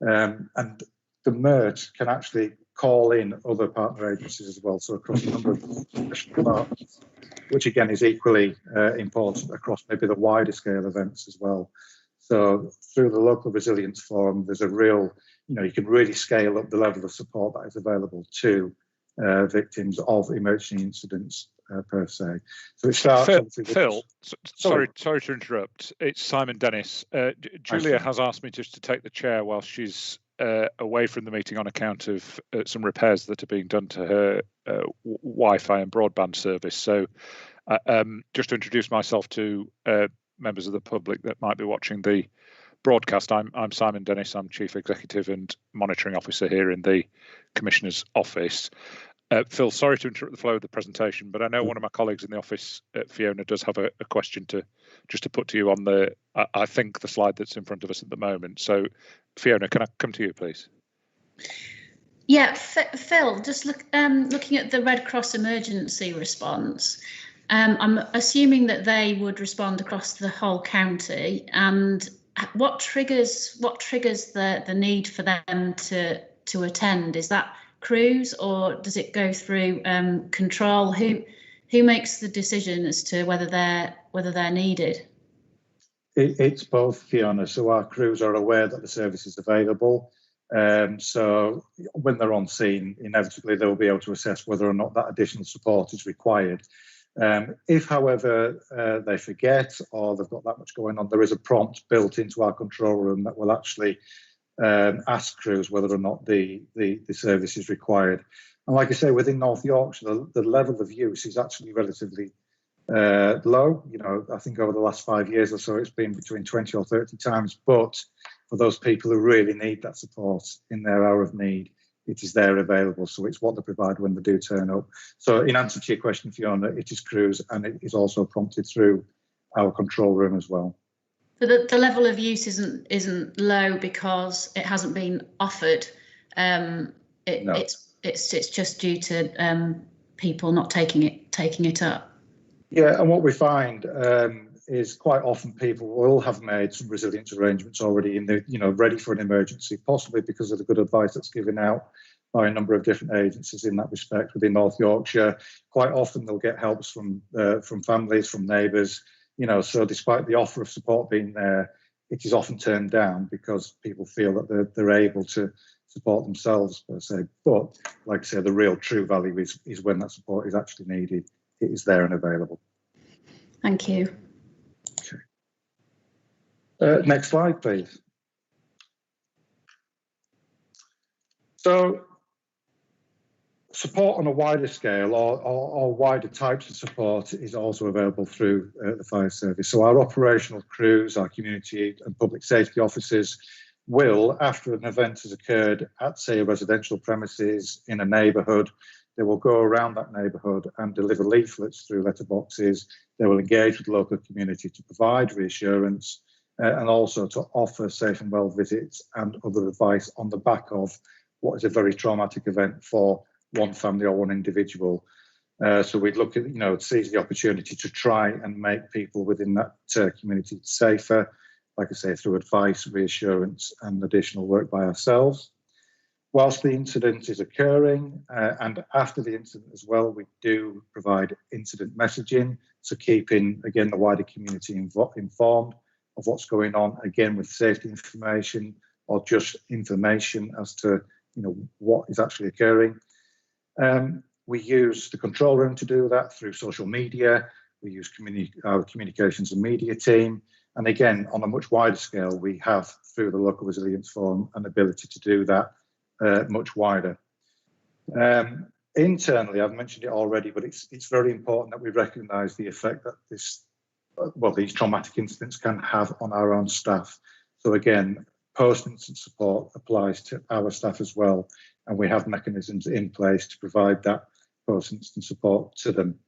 And the MERT can actually call in other partner agencies as well, so across a number of professional partners, which again is equally important across maybe the wider scale events as well. So through the local resilience forum, there's a real, you can really scale up the level of support that is available to victims of emergency incidents per se. So it starts. Phil, sorry to interrupt. It's Simon Dennis. Julia has asked me just to take the chair while she's away from the meeting on account of some repairs that are being done to her Wi-Fi and broadband service. So just to introduce myself to members of the public that might be watching the broadcast, I'm Simon Dennis. I'm Chief Executive and Monitoring Officer here in the Commissioner's Office. Phil, sorry to interrupt the flow of the presentation, but I know one of my colleagues in the office, Fiona, does have a question to put to you on I think the slide that's in front of us at the moment. So, Fiona, can I come to you, please? Yeah, Phil, just looking at the Red Cross emergency response, I'm assuming that they would respond across the whole county. And what triggers the need for them to attend? Is that crews, or does it go through control? Who makes the decision as to whether they're needed? It's both, Fiona. So our crews are aware that the service is available. So when they're on scene, inevitably they'll be able to assess whether or not that additional support is required. If, however, they forget or they've got that much going on, there is a prompt built into our control room that will actually ask crews whether or not the service is required. And like I say, within North Yorkshire, the level of use is actually relatively low. I think over the last 5 years or so, it's been between 20 or 30 times. But for those people who really need that support in their hour of need, it is there available. So it's what they provide when they do turn up. So in answer to your question, Fiona, it is crews, and it is also prompted through our control room as well. But the level of use isn't low because it hasn't been offered. No. It's just due to people not taking it up. Yeah, and what we find is quite often people will have made some resilience arrangements already ready for an emergency, possibly because of the good advice that's given out by a number of different agencies in that respect within North Yorkshire. Quite often they'll get helps from families, from neighbours. So despite the offer of support being there, it is often turned down because people feel that they're able to support themselves per se. But like I say, the real true value is when that support is actually needed. It is there and available. Thank you. Okay. Next slide, please. So support on a wider scale or wider types of support is also available through the fire service. So our operational crews, our community and public safety officers will, after an event has occurred at, say, a residential premises in a neighbourhood, they will go around that neighbourhood and deliver leaflets through letterboxes. They will engage with the local community to provide reassurance and also to offer safe and well visits and other advice on the back of what is a very traumatic event for one family or one individual. So we'd look at, seize the opportunity to try and make people within that community safer, like I say, through advice, reassurance and additional work by ourselves. Whilst the incident is occurring and after the incident as well, we do provide incident messaging, so keeping, again, the wider community informed of what's going on, again, with safety information or just information as to what is actually occurring. We use the control room to do that through social media. We use our communications and media team. And again, on a much wider scale, we have, through the Local Resilience Forum, an ability to do that much wider. Internally, I've mentioned it already, but it's very important that we recognise the effect that these traumatic incidents can have on our own staff. So again, post-incident support applies to our staff as well, and we have mechanisms in place to provide that post-incident support to them.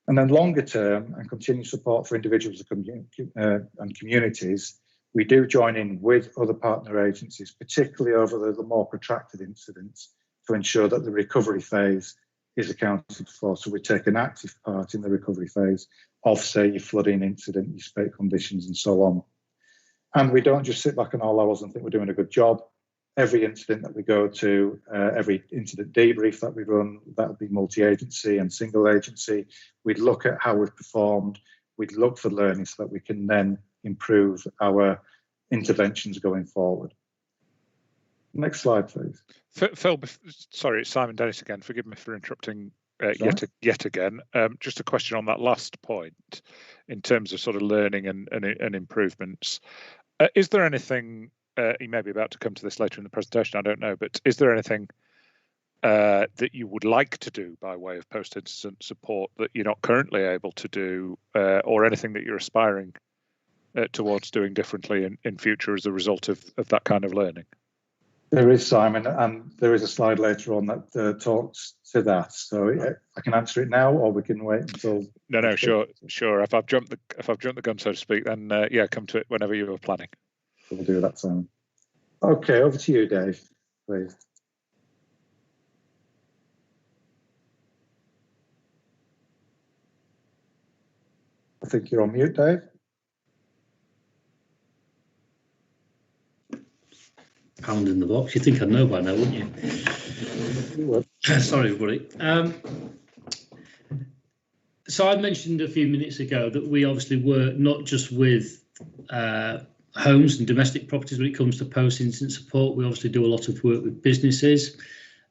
And then longer term and continued support for individuals and communities, we do join in with other partner agencies, particularly over the more protracted incidents, to ensure that the recovery phase is accounted for. So we take an active part in the recovery phase of, say, your flooding incident, your spate conditions and so on. And we don't just sit back on our laurels and think we're doing a good job. Every incident that we go to, every incident debrief that we run, that would be multi-agency and single agency, we'd look at how we've performed, we'd look for learning so that we can then improve our interventions going forward. Next slide, please. Phil, sorry, it's Simon Dennis again. Forgive me for interrupting yet again. Just a question on that last point in terms of sort of learning and improvements. Is there anything, you may be about to come to this later in the presentation, I don't know, but is there anything that you would like to do by way of post-incident support that you're not currently able to do, or anything that you're aspiring towards doing differently in future as a result of that kind of learning? There is, Simon, and there is a slide later on that talks to that. So I can answer it now, or we can wait until. No, sure. If I've jumped the gun, so to speak, then yeah, come to it whenever you were planning. We'll do that, Simon. Okay, over to you, Dave, please. I think you're on mute, Dave. Pound in the box. You think I'd know by now, wouldn't you? Sorry, everybody. So I mentioned a few minutes ago that we obviously work not just with homes and domestic properties when it comes to post-incident support. We obviously do a lot of work with businesses.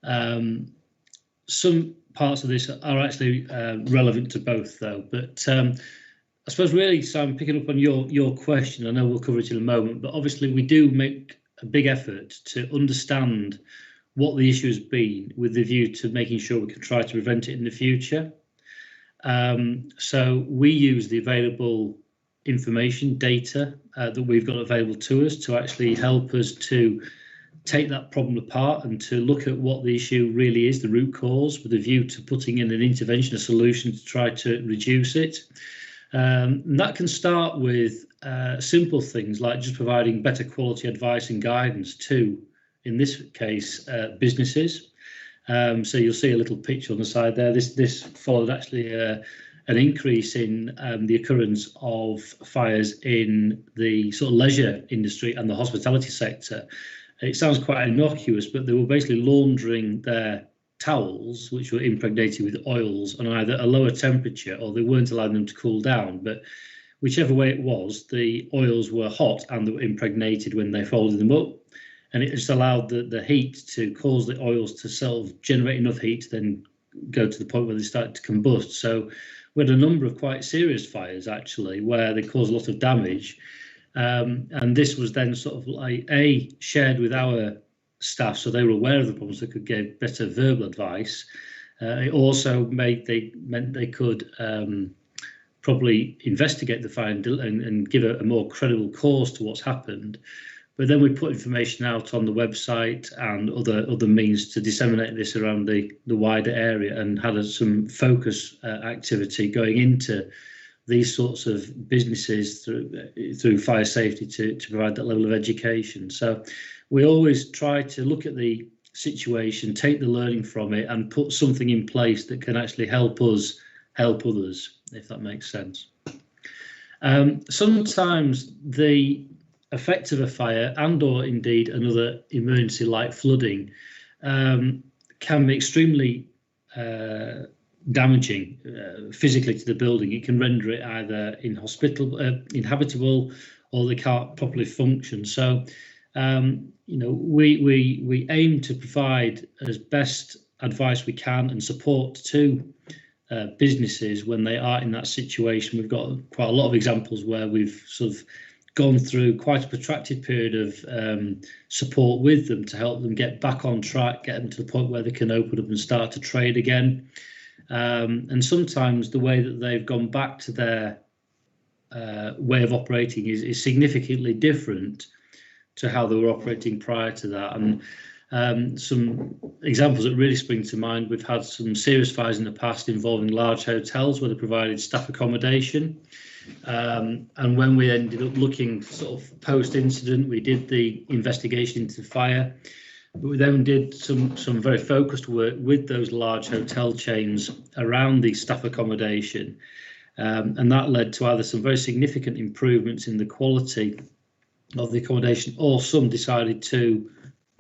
Some parts of this are actually relevant to both, though. But I suppose really, Simon, picking up on your question, I know we'll cover it in a moment, but obviously we do make a big effort to understand what the issue has been with the view to making sure we can try to prevent it in the future. So we use the available information, data that we've got available to us to actually help us to take that problem apart and to look at what the issue really is, the root cause, with a view to putting in an intervention, a solution to try to reduce it. And that can start with simple things like just providing better quality advice and guidance to, in this case, businesses. So you'll see a little picture on the side there. This followed actually an increase in the occurrence of fires in the sort of leisure industry and the hospitality sector. It sounds quite innocuous, but they were basically laundering their towels, which were impregnated with oils, on either a lower temperature or they weren't allowing them to cool down. But whichever way it was, the oils were hot and they were impregnated when they folded them up. And it just allowed the heat to cause the oils to sort of generate enough heat to then go to the point where they started to combust. So we had a number of quite serious fires, actually, where they caused a lot of damage. And this was then sort of like shared with our staff, so they were aware of the problems, they could give better verbal advice. It also meant they could probably investigate the fire and give a more credible cause to what's happened. But then we put information out on the website and other means to disseminate this around the wider area, and had some focus activity going into these sorts of businesses through fire safety to provide that level of education. So we always try to look at the situation, take the learning from it, and put something in place that can actually help us help others, if that makes sense. Sometimes the effect of a fire and/or indeed another emergency like flooding can be extremely damaging physically to the building. It can render it either inhabitable, or they can't properly function. So we aim to provide as best advice we can and support to businesses when they are in that situation. We've got quite a lot of examples where we've sort of gone through quite a protracted period of support with them to help them get back on track, get them to the point where they can open up and start to trade again. And sometimes the way that they've gone back to their way of operating is significantly different to how they were operating prior to that. And some examples that really spring to mind, we've had some serious fires in the past involving large hotels where they provided staff accommodation. And when we ended up looking sort of post-incident, we did the investigation into the fire, but we then did some very focused work with those large hotel chains around the staff accommodation. And that led to either some very significant improvements in the quality of the accommodation, or some decided to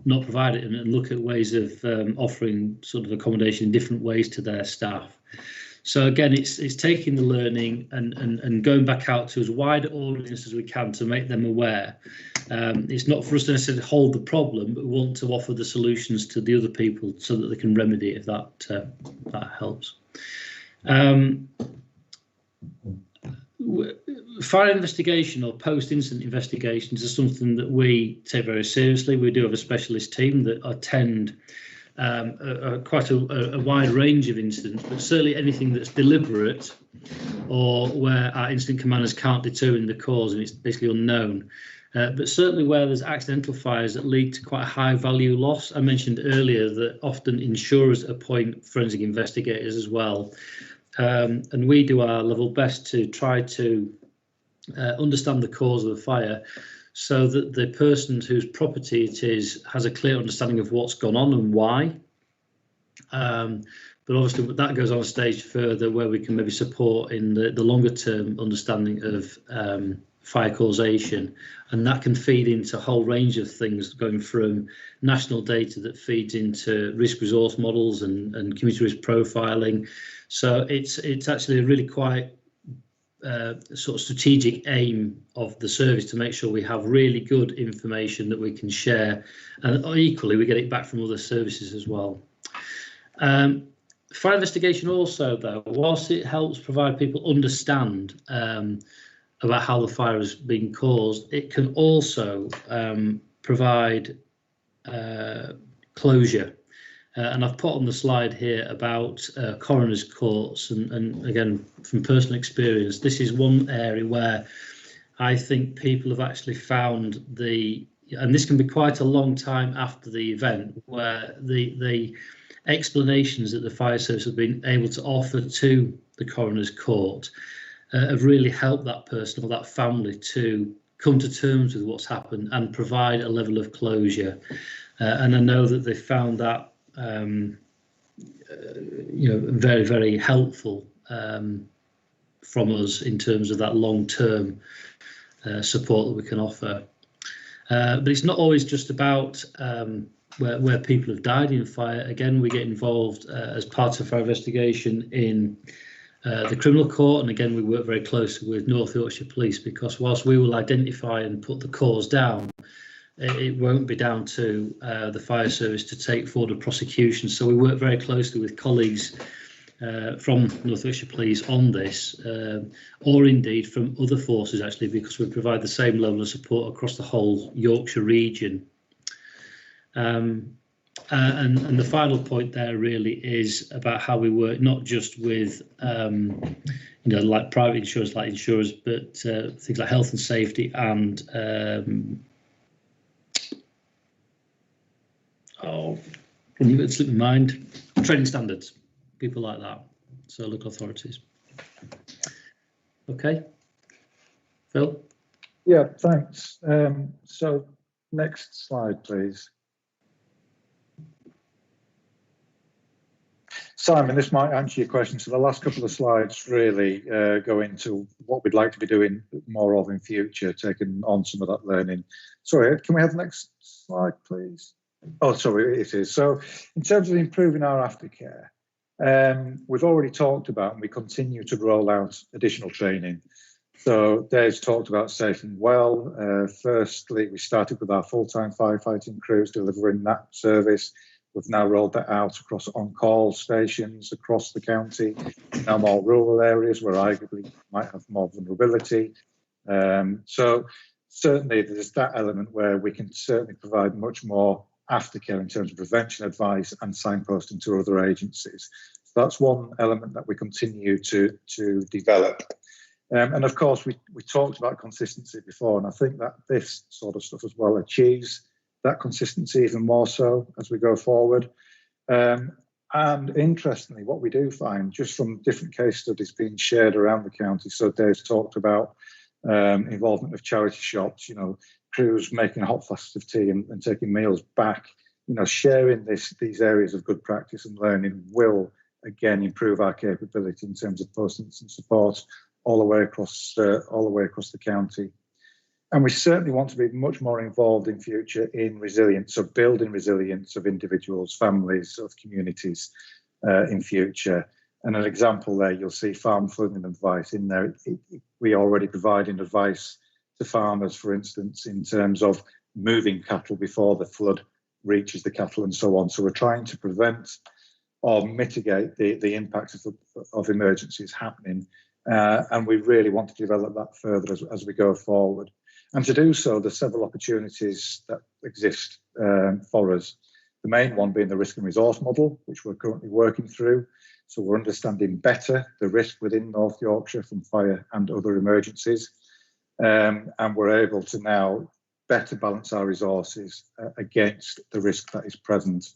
not provide it and look at ways of offering sort of accommodation in different ways to their staff. So again, it's taking the learning and going back out to as wide an audience as we can to make them aware. It's not for us to necessarily hold the problem, but we want to offer the solutions to the other people so that they can remedy it, if that helps. Fire investigation or post-incident investigations is something that we take very seriously. We do have a specialist team that attend quite a wide range of incidents, but certainly anything that's deliberate or where our incident commanders can't determine the cause and it's basically unknown. But certainly where there's accidental fires that lead to quite a high value loss. I mentioned earlier that often insurers appoint forensic investigators as well. And we do our level best to try to understand the cause of the fire, so that the person whose property it is has a clear understanding of what's gone on and why. But obviously that goes on a stage further where we can maybe support in the longer term understanding of fire causation, and that can feed into a whole range of things, going from national data that feeds into risk resource models and community risk profiling. So it's actually a really quite sort of strategic aim of the service to make sure we have really good information that we can share, and equally we get it back from other services as well. Fire investigation also, though, whilst it helps provide people understand about how the fire has been caused, it can also provide closure. And I've put on the slide here about coroner's courts, and again, from personal experience, this is one area where I think people have actually found and this can be quite a long time after the event, where the explanations that the fire service have been able to offer to the coroner's court have really helped that person or that family to come to terms with what's happened and provide a level of closure. And I know that they found that very, very helpful from us in terms of that long-term support that we can offer. But it's not always just about where people have died in fire. Again, we get involved as part of our investigation in the criminal court, and again we work very closely with North Yorkshire Police, because whilst we will identify and put the cause down, it won't be down to the fire service to take forward a prosecution. So we work very closely with colleagues from North Yorkshire Police on this, or indeed from other forces actually, because we provide the same level of support across the whole Yorkshire region. And the final point there really is about how we work not just with like private insurers like insurers, but things like health and safety and can you slip my mind? Training standards, people like that. So local authorities. Okay, Phil. Yeah, thanks. So next slide, please. Simon, this might answer your question. So the last couple of slides really go into what we'd like to be doing more of in future, taking on some of that learning. Sorry, can we have the next slide, please? Oh, sorry, it is. So in terms of improving our aftercare, we've already talked about, and we continue to roll out additional training. So Dave's talked about Safe and Well. Firstly, we started with our full-time firefighting crews delivering that service. We've now rolled that out across on-call stations across the county, now more rural areas where arguably might have more vulnerability. So certainly there's that element where we can certainly provide much more aftercare in terms of prevention advice and signposting to other agencies. So that's one element that we continue to develop. And of course, we talked about consistency before, and I think that this sort of stuff as well achieves that consistency even more so as we go forward. And interestingly, what we do find just from different case studies being shared around the county, so Dave's talked about involvement of charity shops, crews making hot flasks of tea and taking meals back, sharing these areas of good practice and learning will again improve our capability in terms of post-incident support all the way across the county. And we certainly want to be much more involved in future in resilience, so building resilience of individuals, families, of communities in future. And an example there, you'll see farm flooding advice in there. We are already providing advice to farmers, for instance, in terms of moving cattle before the flood reaches the cattle and so on. So we're trying to prevent or mitigate the impacts of emergencies happening. And we really want to develop that further as we go forward. And to do so, there's several opportunities that exist for us. The main one being the risk and resource model, which we're currently working through. So we're understanding better the risk within North Yorkshire from fire and other emergencies. And we're able to now better balance our resources against the risk that is present.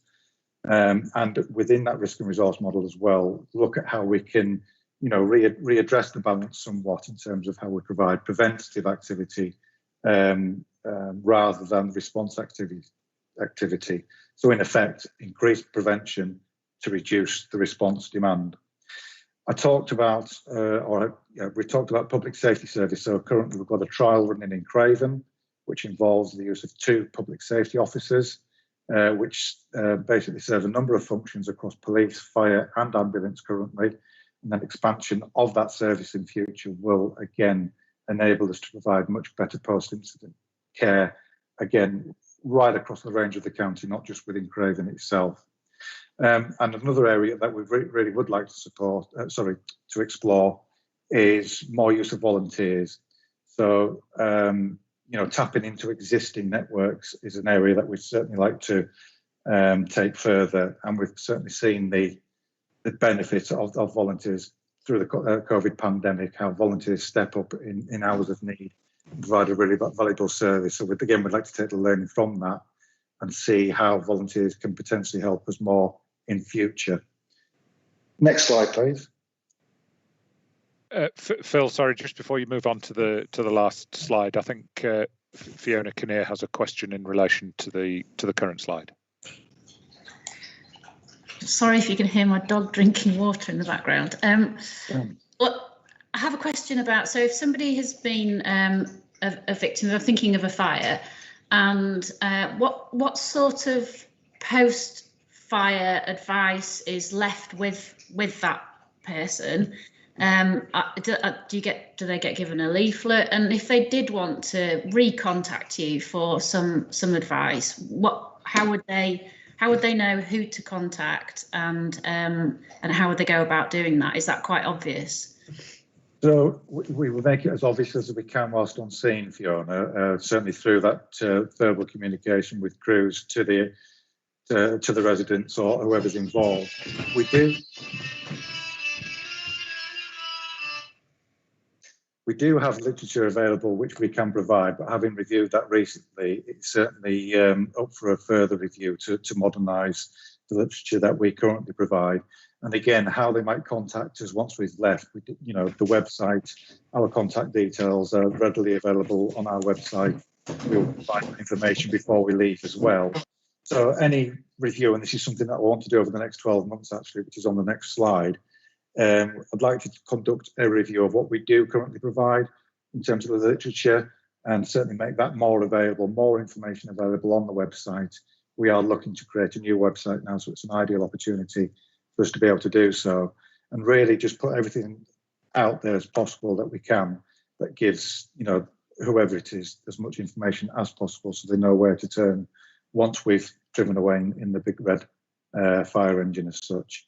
And within that risk and resource model as well, look at how we can readdress the balance somewhat in terms of how we provide preventative activity rather than response activity. So in effect, increase prevention to reduce the response demand. I talked about, we talked about public safety service. So currently we've got a trial running in Craven, which involves the use of 2 public safety officers, which basically serve a number of functions across police, fire and ambulance currently. And then expansion of that service in future will again enable us to provide much better post-incident care, again, right across the range of the county, not just within Craven itself. And another area that we really would like to explore is more use of volunteers. So, tapping into existing networks is an area that we'd certainly like to take further. And we've certainly seen the benefits of volunteers through the COVID pandemic, how volunteers step up in hours of need and provide a really valuable service. So we'd like to take the learning from that and see how volunteers can potentially help us more in future. Next slide, please. Phil, sorry, just before you move on to the last slide, I think Fiona Kinnear has a question in relation to the current slide. Sorry if you can hear my dog drinking water in the background. Well, I have a question about, so if somebody has been a victim of thinking of a fire, and what sort of post-fire advice is left with that person? Do they get given a leaflet? And if they did want to recontact you for some advice, how would they know who to contact, and how would they go about doing that? Is that quite obvious? So we will make it as obvious as we can whilst on scene, Fiona, certainly through that verbal communication with crews to the residents or whoever's involved. We do have literature available which we can provide, but having reviewed that recently, it's certainly up for a further review to modernise the literature that we currently provide. And again, how they might contact us once we've left, the website, our contact details are readily available on our website. We'll provide information before we leave as well. So any review, and this is something that I want to do over the next 12 months actually, which is on the next slide, I'd like to conduct a review of what we do currently provide in terms of the literature, and certainly make that more available, more information available on the website. We are looking to create a new website now, so it's an ideal opportunity for us to be able to do so, and really just put everything out there as possible that we can, that gives whoever it is as much information as possible, so they know where to turn once we've driven away in the big red fire engine as such.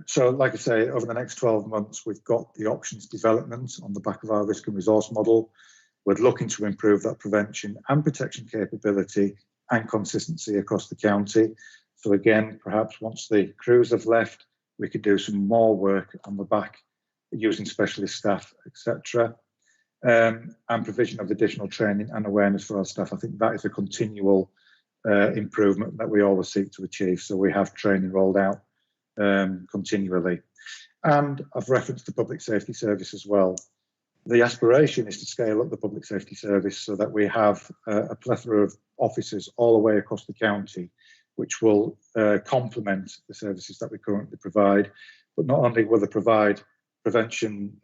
So like I say, over the next 12 months, we've got the options development on the back of our risk and resource model. We're looking to improve that prevention and protection capability and consistency across the county. So again, perhaps once the crews have left, we could do some more work on the back using specialist staff, etc. And provision of additional training and awareness for our staff. I think that is a continual improvement that we always seek to achieve. So we have training rolled out continually. And I've referenced the public safety service as well. The aspiration is to scale up the public safety service so that we have a plethora of officers all the way across the county, which will complement the services that we currently provide. But not only will they provide prevention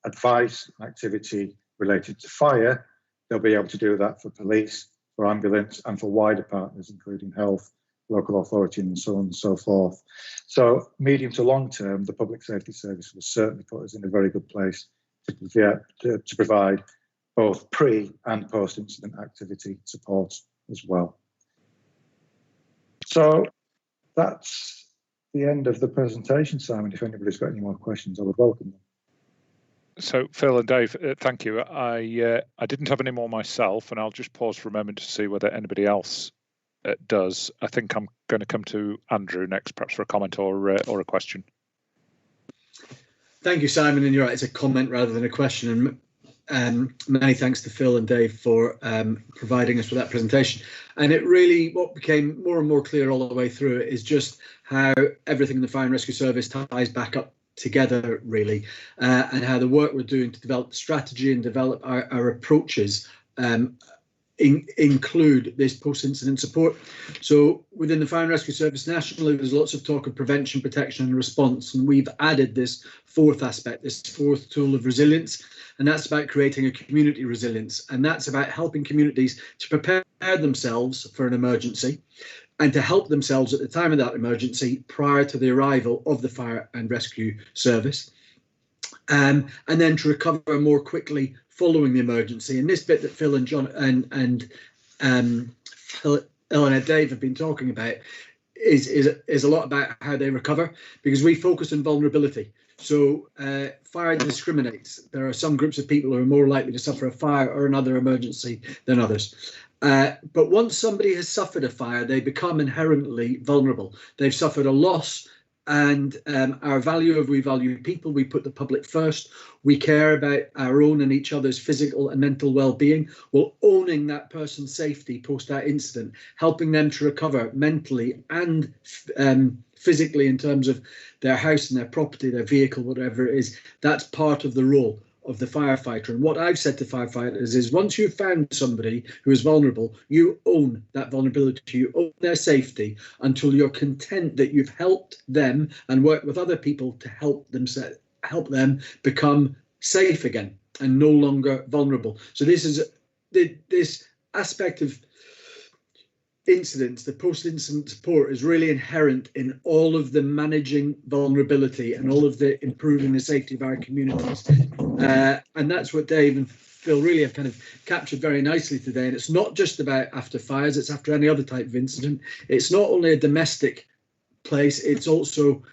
advice and activity related to fire, they'll be able to do that for police, for ambulance, and for wider partners, including health, local authority, and so on and so forth. So medium to long term, the public safety service will certainly put us in a very good place to provide both pre and post incident activity support as well. So that's the end of the presentation, Simon. If anybody's got any more questions, I would welcome them. So Phil and Dave, thank you. I didn't have any more myself, and I'll just pause for a moment to see whether anybody else does. I think I'm going to come to Andrew next, perhaps for a comment or a question. Thank you, Simon. And you're right, it's a comment rather than a question. And many thanks to Phil and Dave for providing us with that presentation. And it really, what became more and more clear all the way through it is just how everything in the Fire and Rescue Service ties back up together, really, and how the work we're doing to develop the strategy and develop our approaches include this post-incident support. So within the Fire and Rescue Service nationally, there's lots of talk of prevention, protection and response, and we've added this fourth aspect, this fourth tool of resilience, and that's about creating a community resilience, and that's about helping communities to prepare themselves for an emergency and to help themselves at the time of that emergency prior to the arrival of the Fire and Rescue Service, and then to recover more quickly following the emergency. And this bit that Phil and John and Dave have been talking about is a lot about how they recover, because we focus on vulnerability. So fire discriminates. There are some groups of people who are more likely to suffer a fire or another emergency than others. But once somebody has suffered a fire, they become inherently vulnerable. They've suffered a loss, and we value people, we put the public first, we care about our own and each other's physical and mental well-being. Well, owning that person's safety post that incident, helping them to recover mentally and physically in terms of their house and their property, their vehicle, whatever it is, that's part of the role of the firefighter. And what I've said to firefighters is, once you've found somebody who is vulnerable, you own that vulnerability, you own their safety until you're content that you've helped them and worked with other people to help them become safe again and no longer vulnerable. So this is this aspect of incidents, the post-incident support is really inherent in all of the managing vulnerability and all of the improving the safety of our communities. And that's what Dave and Phil really have kind of captured very nicely today. And it's not just about after fires, it's after any other type of incident. It's not only a domestic place, it's also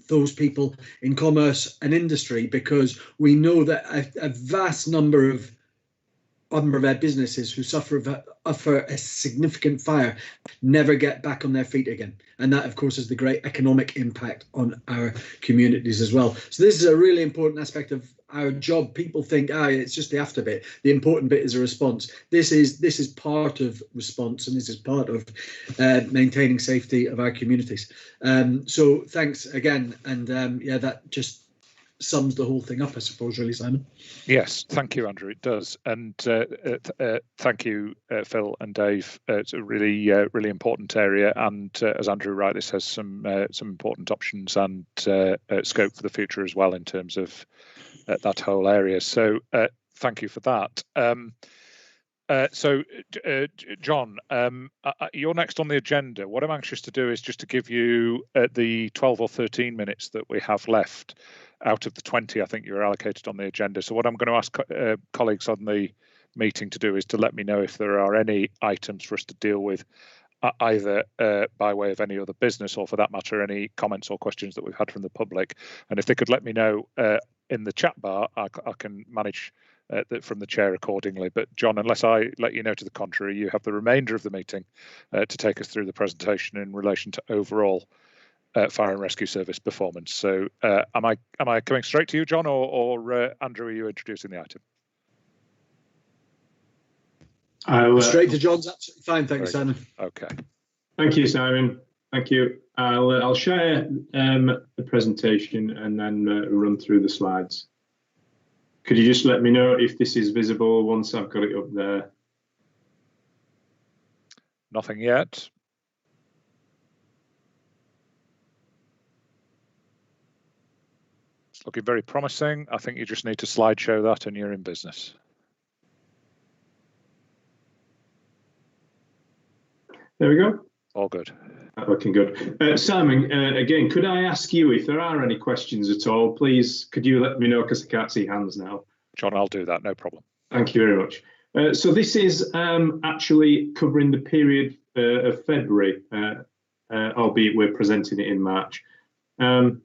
those people in commerce and industry, because we know that a vast number of their businesses who suffer a significant fire never get back on their feet again. And that, of course, is the great economic impact on our communities as well. So this is a really important aspect of our job. People think, it's just the after bit. The important bit is a response. This is part of response, and this is part of maintaining safety of our communities. So thanks again. And yeah, that just sums the whole thing up, I suppose, really, Simon. Yes, thank you, Andrew. It does, and thank you, Phil and Dave. It's a really, really important area, and as Andrew rightly says, some important options and scope for the future as well in terms of that whole area. So, thank you for that. So, John, you're next on the agenda. What I'm anxious to do is just to give you the 12 or 13 minutes that we have left out of the 20 I think you're allocated on the agenda. So what I'm going to ask colleagues on the meeting to do is to let me know if there are any items for us to deal with, either by way of any other business, or for that matter, any comments or questions that we've had from the public. And if they could let me know in the chat bar, I can manage from the chair accordingly. But John, unless I let you know to the contrary, you have the remainder of the meeting to take us through the presentation in relation to overall fire and rescue service performance. So am I coming straight to you, John, or Andrew, are you introducing the item? Straight to John's absolutely fine, thank you, Simon. Okay. Thank you, Simon. Thank you. I'll share the presentation and then run through the slides. Could you just let me know if this is visible once I've got it up there? Nothing yet. It's looking very promising. I think you just need to slideshow that and you're in business. There we go. All good. Looking good. Simon, again, could I ask you if there are any questions at all? Please, could you let me know, because I can't see hands now. John, I'll do that, no problem. Thank you very much. So this is actually covering the period of February, albeit we're presenting it in March. And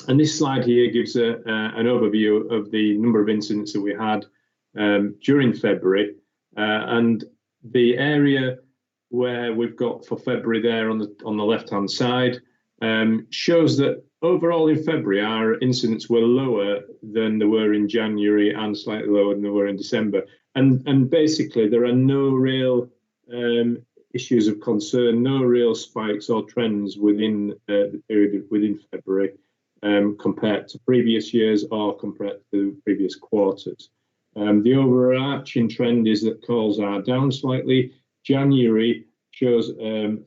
this slide here gives an overview of the number of incidents that we had during February, and the area where we've got for February there on the left-hand side shows that overall in February our incidents were lower than they were in January and slightly lower than they were in December. And basically there are no real issues of concern, no real spikes or trends within the period within February compared to previous years or compared to previous quarters. The overarching trend is that calls are down slightly. January shows a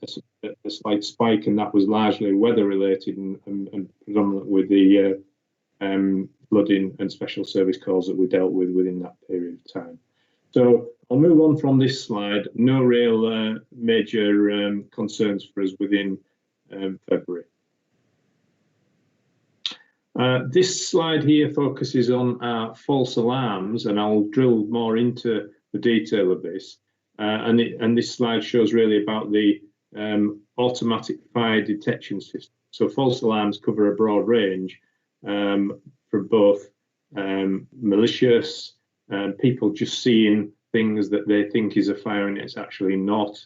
slight spike, and that was largely weather related and predominant with the flooding and special service calls that we dealt with within that period of time. So I'll move on from this slide. No real major concerns for us within February. This slide here focuses on false alarms, and I'll drill more into the detail of this. And this slide shows really about the automatic fire detection system. So false alarms cover a broad range for both malicious, people just seeing things that they think is a fire and it's actually not,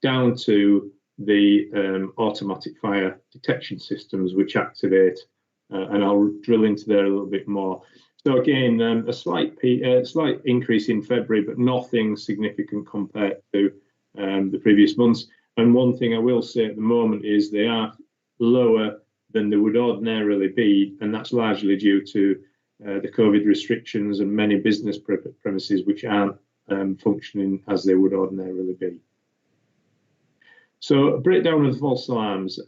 down to the automatic fire detection systems which activate, and I'll drill into there a little bit more. So again, a slight increase in February, but nothing significant compared to the previous months. And one thing I will say at the moment is they are lower than they would ordinarily be, and that's largely due to the COVID restrictions and many business premises which aren't functioning as they would ordinarily be. So a breakdown of the false alarms.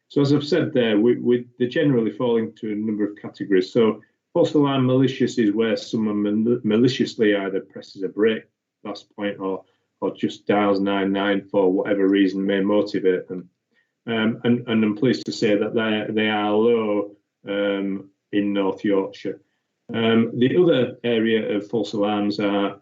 So as I've said there, they generally fall into a number of categories. So false alarm malicious is where someone maliciously either presses a brake last point or or just dials 99 for whatever reason may motivate them. And I'm pleased to say that they are low in North Yorkshire. The other area of false alarms are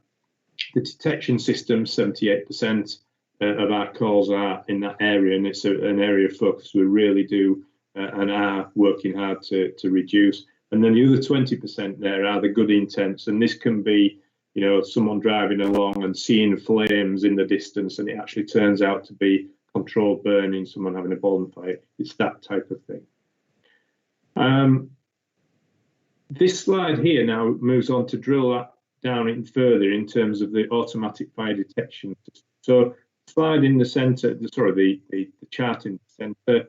the detection system. 78% of our calls are in that area, and it's an area of focus we really do and are working hard to reduce. And then the other 20% there are the good intents, and this can be, you know, someone driving along and seeing flames in the distance, and it actually turns out to be controlled burning, someone having a bonfire. It's that type of thing. This slide here now moves on to drill that down in further in terms of the automatic fire detection. So slide in the centre, sorry, the chart in the centre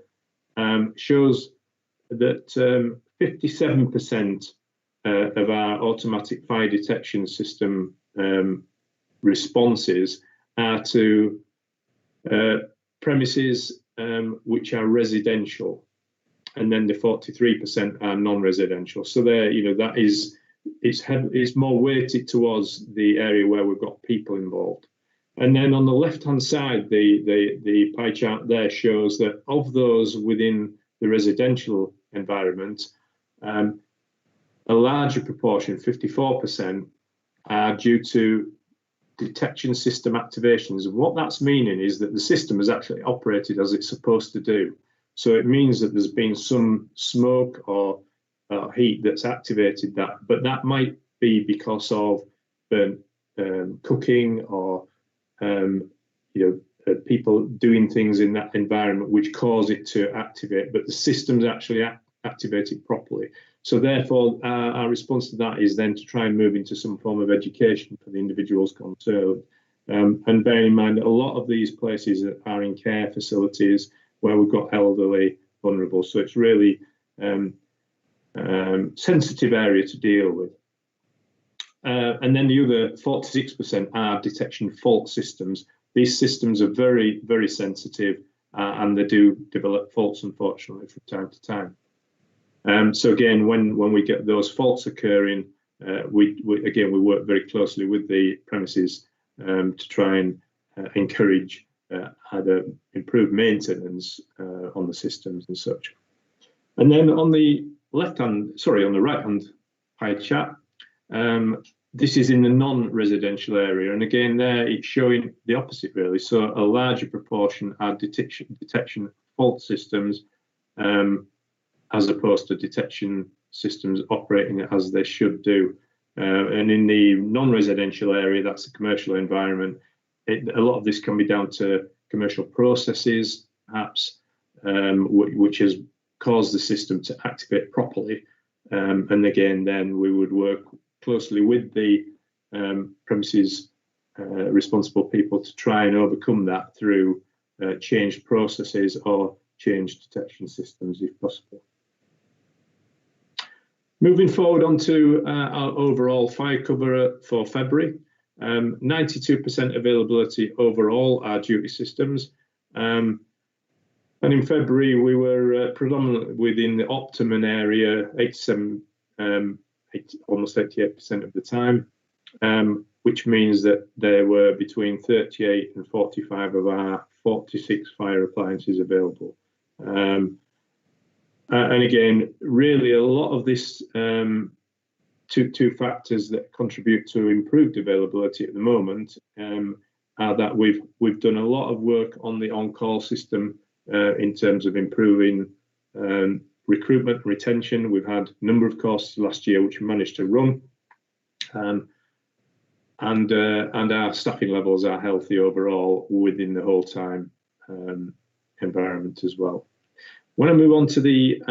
shows that 57% of our automatic fire detection system responses are to premises which are residential, and then the 43% are non-residential. So there, you know, that is, it's more weighted towards the area where we've got people involved. And then on the left-hand side, the pie chart there shows that of those within the residential environment, a larger proportion, 54%, are due to detection system activations. And what that's meaning is that the system has actually operated as it's supposed to do. So it means that there's been some smoke or heat that's activated that, but that might be because of cooking or people doing things in that environment which cause it to activate, but the system's actually activate it properly. So therefore, our response to that is then to try and move into some form of education for the individuals concerned. And bear in mind that a lot of these places are in care facilities where we've got elderly, vulnerable. So it's really sensitive area to deal with. And then the other 46% are detection fault systems. These systems are very, very sensitive and they do develop faults, unfortunately, from time to time. So again, when we get those faults occurring, we work very closely with the premises to try and encourage either improved maintenance on the systems and such. And then on the right-hand pie chart, this is in the non-residential area, and again there it's showing the opposite really. So a larger proportion are detection fault systems as opposed to detection systems operating as they should do. And in the non-residential area, that's the commercial environment, a lot of this can be down to commercial processes, perhaps, which has caused the system to activate properly. And again, then we would work closely with the premises responsible people to try and overcome that through changed processes or changed detection systems if possible. Moving forward onto our overall fire cover for February, 92% availability overall, our duty systems. And in February, we were predominantly within the optimum area, almost 88% of the time, which means that there were between 38 and 45 of our 46 fire appliances available. And again, really a lot of this, two factors that contribute to improved availability at the moment are that we've done a lot of work on the on-call system in terms of improving recruitment and retention. We've had a number of courses last year which we managed to run, and our staffing levels are healthy overall within the whole time environment as well. When I move on to the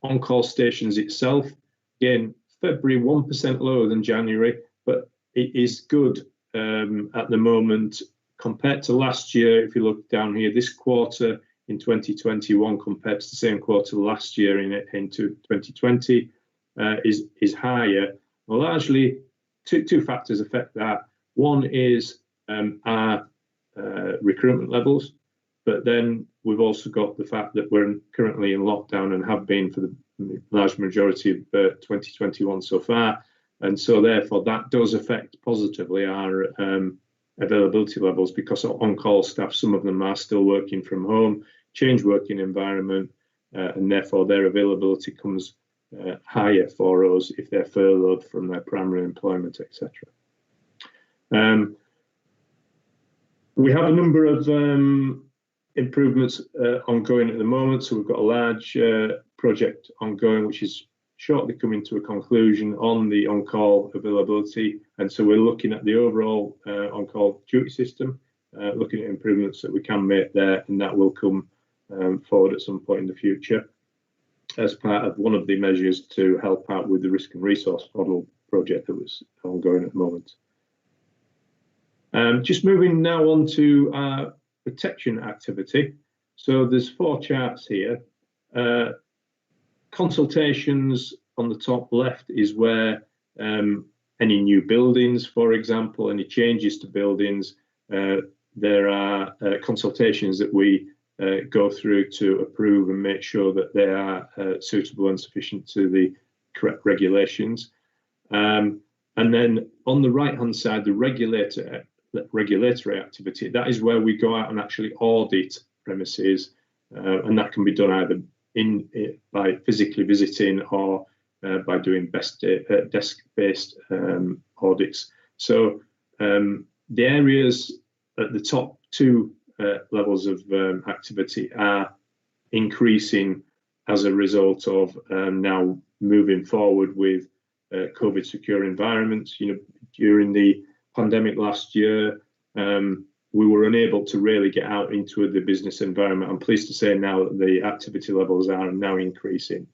on-call stations itself, again, February 1% lower than January, but it is good at the moment compared to last year. If you look down here, this quarter in 2021 compared to the same quarter last year into 2020 is higher. Well, largely two factors affect that. One is our recruitment levels, but then we've also got the fact that we're currently in lockdown and have been for the large majority of 2021 so far, and so therefore that does affect positively our availability levels, because on-call staff, some of them are still working from home, change working environment, and therefore their availability comes higher for us if they're furloughed from their primary employment, etc. We have a number of improvements ongoing at the moment. So we've got a large project ongoing, which is shortly coming to a conclusion on the on-call availability. And so we're looking at the overall on-call duty system, looking at improvements that we can make there, and that will come forward at some point in the future as part of one of the measures to help out with the risk and resource model project that was ongoing at the moment. Just moving now on to our protection activity. So there's 4 charts here. Consultations on the top left is where any new buildings, for example, any changes to buildings, there are consultations that we go through to approve and make sure that they are suitable and sufficient to the correct regulations. And then on the right-hand side, the regulatory activity, that is where we go out and actually audit premises, and that can be done either by physically visiting or by doing desk-based audits. So the areas at the top 2 levels of activity are increasing as a result of now moving forward with COVID secure environments. You know, during the pandemic last year, we were unable to really get out into the business environment. I'm pleased to say now that the activity levels are now increasing,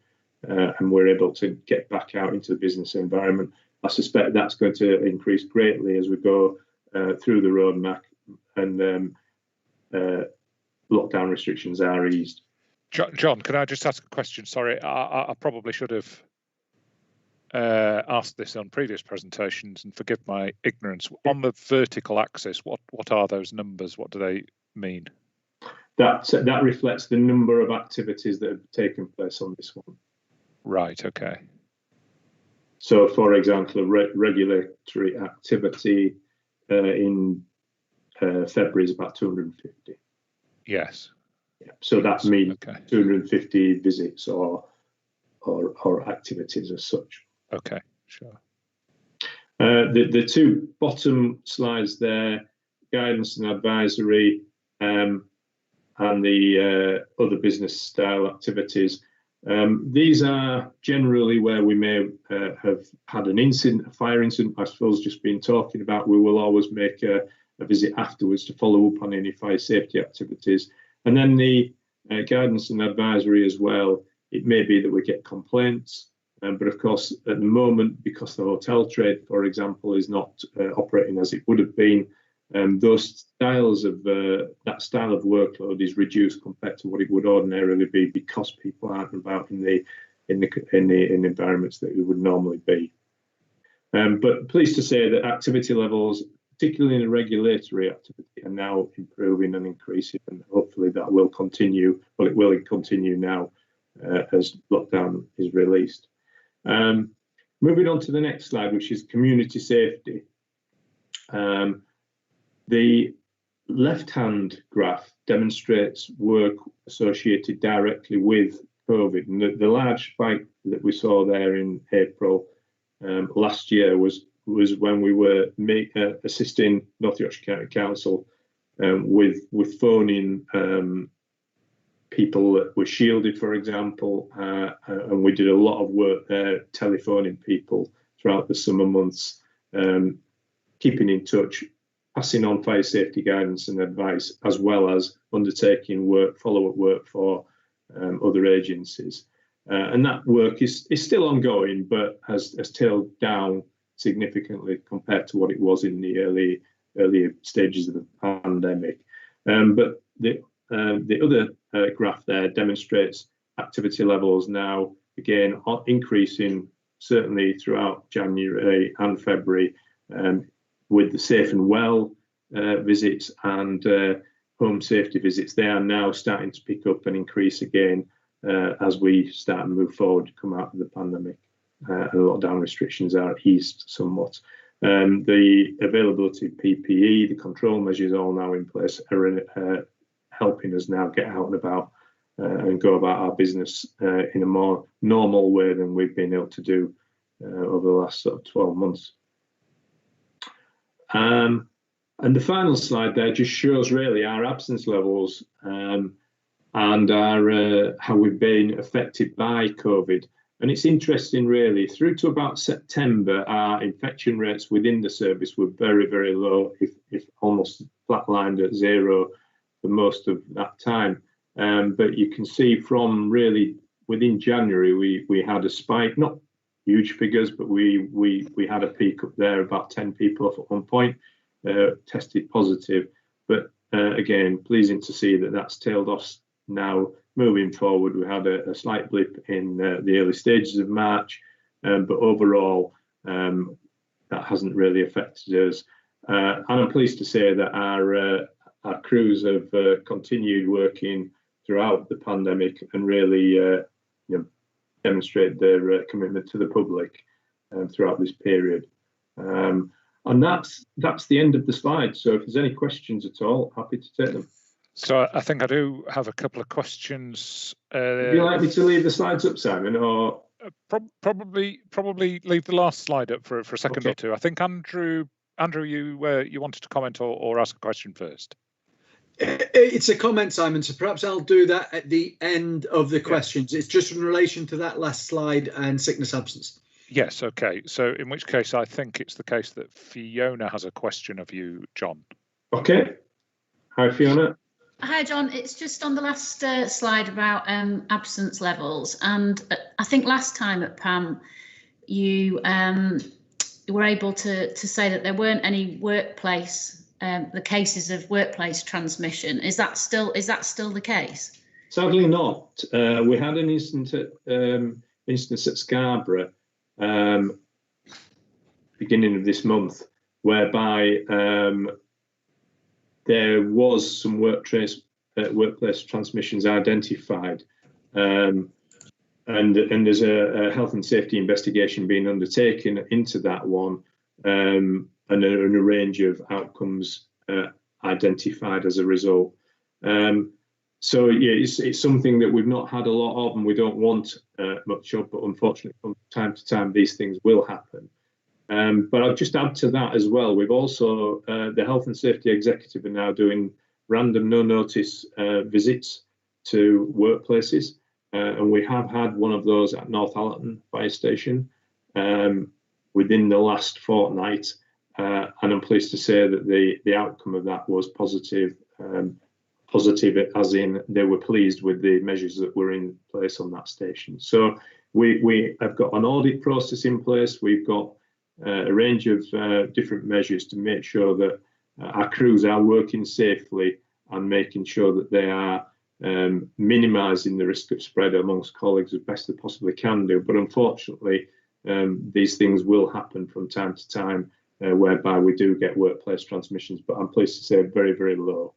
and we're able to get back out into the business environment. I suspect that's going to increase greatly as we go through the roadmap and lockdown restrictions are eased. John, can I just ask a question? Sorry, I probably should have asked this on previous presentations, and forgive my ignorance. On the vertical axis, what are those numbers? What do they mean? That reflects the number of activities that have taken place on this one. Right. Okay. So, for example, regulatory activity in February is about 250. Yes. Yeah. So that means okay. 250 visits or activities as such. Okay, sure. The 2 bottom slides there, guidance and advisory, and the other business style activities. These are generally where we may have had an incident, a fire incident, I suppose, just been talking about. We will always make a visit afterwards to follow up on any fire safety activities. And then the guidance and advisory as well. It may be that we get complaints. But of course, at the moment, because the hotel trade, for example, is not operating as it would have been, those styles of that style of workload is reduced compared to what it would ordinarily be, because people aren't about in the environments that it would normally be. But pleased to say that activity levels, particularly in the regulatory activity, are now improving and increasing, and hopefully that will continue. Well, it will continue now as lockdown is released. Moving on to the next slide, which is community safety. The left-hand graph demonstrates work associated directly with COVID, and the large spike that we saw there in April last year was when we were assisting North Yorkshire County Council with phoning people that were shielded, for example, and we did a lot of work there, telephoning people throughout the summer months, keeping in touch, passing on fire safety guidance and advice, as well as undertaking follow-up work for other agencies. And that work is still ongoing, but has tailed down significantly compared to what it was in the earlier stages of the pandemic. But the other graph there demonstrates activity levels now, again, increasing certainly throughout January and February, with the safe and well visits and home safety visits. They are now starting to pick up and increase again as we start and move forward, come out of the pandemic, and lockdown restrictions are eased somewhat. The availability of PPE, the control measures all now in place are helping us now get out and about and go about our business in a more normal way than we've been able to do over the last sort of 12 months. And the final slide there just shows really our absence levels and our how we've been affected by COVID. And it's interesting really, through to about September, our infection rates within the service were very, very low, if almost flatlined at zero for most of that time. But you can see from really within January, we had a spike, not huge figures, but we had a peak up there, about 10 people off at one point, tested positive. But again, pleasing to see that that's tailed off now. Moving forward, we had a slight blip in the early stages of March, but overall, that hasn't really affected us. And I'm pleased to say that our crews have continued working throughout the pandemic and really demonstrate their commitment to the public throughout this period. And that's the end of the slide. So if there's any questions at all, happy to take them. So I think I do have a couple of questions. Would you like me to leave the slides up, Simon, or probably leave the last slide up for a second or two. I think Andrew, you wanted to comment or ask a question first. It's a comment, Simon, so perhaps I'll do that at the end of the questions. It's just in relation to that last slide and sickness absence. Yes, okay. So in which case, I think it's the case that Fiona has a question of you, John. Okay. Hi, Fiona. Hi, John. It's just on the last slide about absence levels. And I think last time at PAM, you were able to say that there weren't any workplace, the cases of workplace transmission. Is that still the case? Sadly not. We had an instance at Scarborough beginning of this month, whereby there was some workplace transmissions identified, and there's a health and safety investigation being undertaken into that one, and a range of outcomes identified as a result. So yeah, it's something that we've not had a lot of, and we don't want much of, but unfortunately from time to time these things will happen. But I'll just add to that as well. We've also, the Health and Safety Executive are now doing random no-notice visits to workplaces. And we have had one of those at Northallerton Fire Station within the last fortnight. And I'm pleased to say that the outcome of that was positive. Positive as in they were pleased with the measures that were in place on that station. So we have got an audit process in place. We've got a range of different measures to make sure that our crews are working safely and making sure that they are minimising the risk of spread amongst colleagues as best they possibly can do. But unfortunately, these things will happen from time to time, whereby we do get workplace transmissions, but I'm pleased to say very, very low.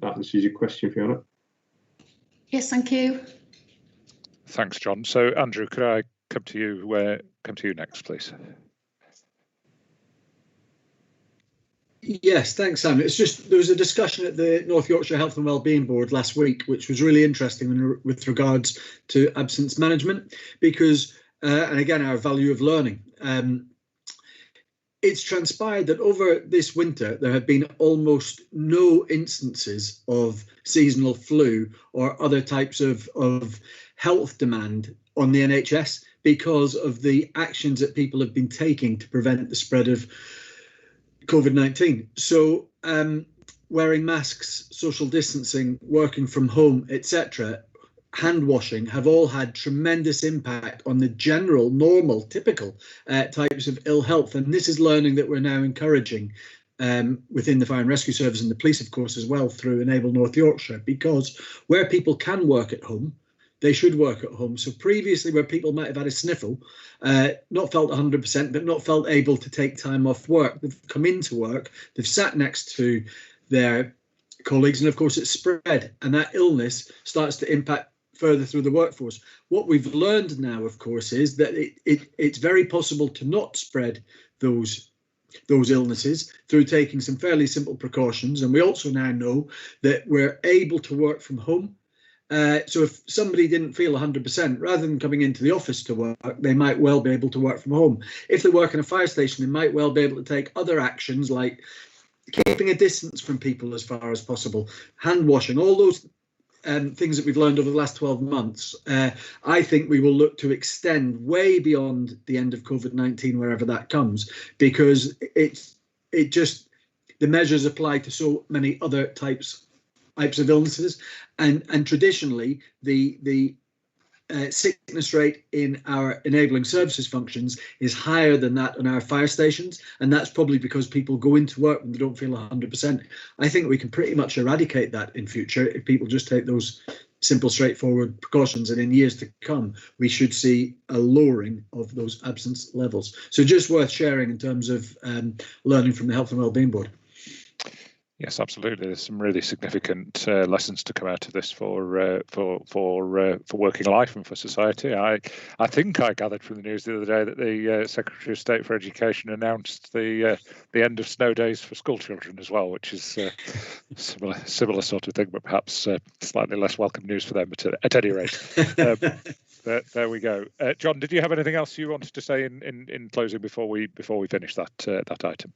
That answers your question, Fiona. Yes, thank you. Thanks, John. So, Andrew, could I come to you next, please? Yes, thanks, Sam. It's just there was a discussion at the North Yorkshire Health and Wellbeing Board last week, which was really interesting with regards to absence management, because, and again, our value of learning. It's transpired that over this winter, there have been almost no instances of seasonal flu or other types of health demand on the NHS because of the actions that people have been taking to prevent the spread of COVID-19. So wearing masks, social distancing, working from home, etc., hand washing have all had tremendous impact on the general, normal, typical types of ill health. And this is learning that we're now encouraging within the Fire and Rescue Service and the police, of course, as well through Enable North Yorkshire, because where people can work at home, they should work at home. So previously, where people might have had a sniffle, not felt 100%, but not felt able to take time off work, they've come into work, they've sat next to their colleagues, and of course it's spread, and that illness starts to impact further through the workforce. What we've learned now, of course, is that it's very possible to not spread those illnesses through taking some fairly simple precautions. And we also now know that we're able to work from home. So if somebody didn't feel 100%, rather than coming into the office to work, they might well be able to work from home. If they work in a fire station, they might well be able to take other actions like keeping a distance from people as far as possible, hand washing, all those things that we've learned over the last 12 months. I think we will look to extend way beyond the end of COVID-19, wherever that comes, because the measures apply to so many other types of illnesses, and traditionally the sickness rate in our enabling services functions is higher than that on our fire stations, and that's probably because people go into work when they don't feel 100%. I think we can pretty much eradicate that in future if people just take those simple, straightforward precautions, and in years to come we should see a lowering of those absence levels. So just worth sharing in terms of learning from the Health and Wellbeing Board. Yes, absolutely. There's some really significant lessons to come out of this for working life and for society. I think I gathered from the news the other day that the Secretary of State for Education announced the end of snow days for school children as well, which is similar sort of thing, but perhaps slightly less welcome news for them. But at any rate, there we go. John, did you have anything else you wanted to say in closing before we finish that item?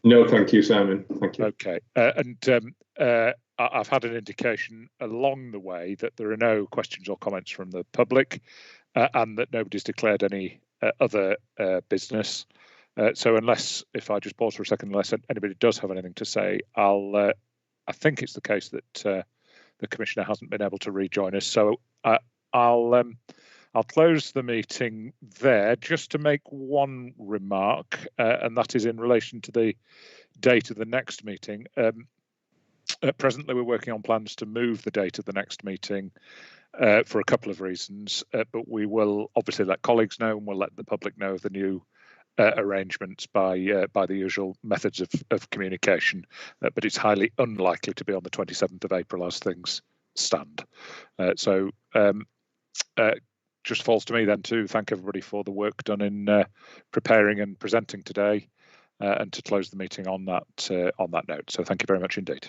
No, thank you, Simon. Thank you. Okay, I've had an indication along the way that there are no questions or comments from the public, and that nobody's declared any other business. So if I just pause for a second, unless anybody does have anything to say, I think it's the case that the Commissioner hasn't been able to rejoin us. So I'll close the meeting there, just to make one remark, and that is in relation to the date of the next meeting. Presently, we're working on plans to move the date of the next meeting for a couple of reasons, but we will obviously let colleagues know, and we'll let the public know of the new arrangements by the usual methods of communication. But it's highly unlikely to be on the 27th of April as things stand. Just falls to me then to thank everybody for the work done in preparing and presenting today, and to close the meeting on that note. So thank you very much indeed.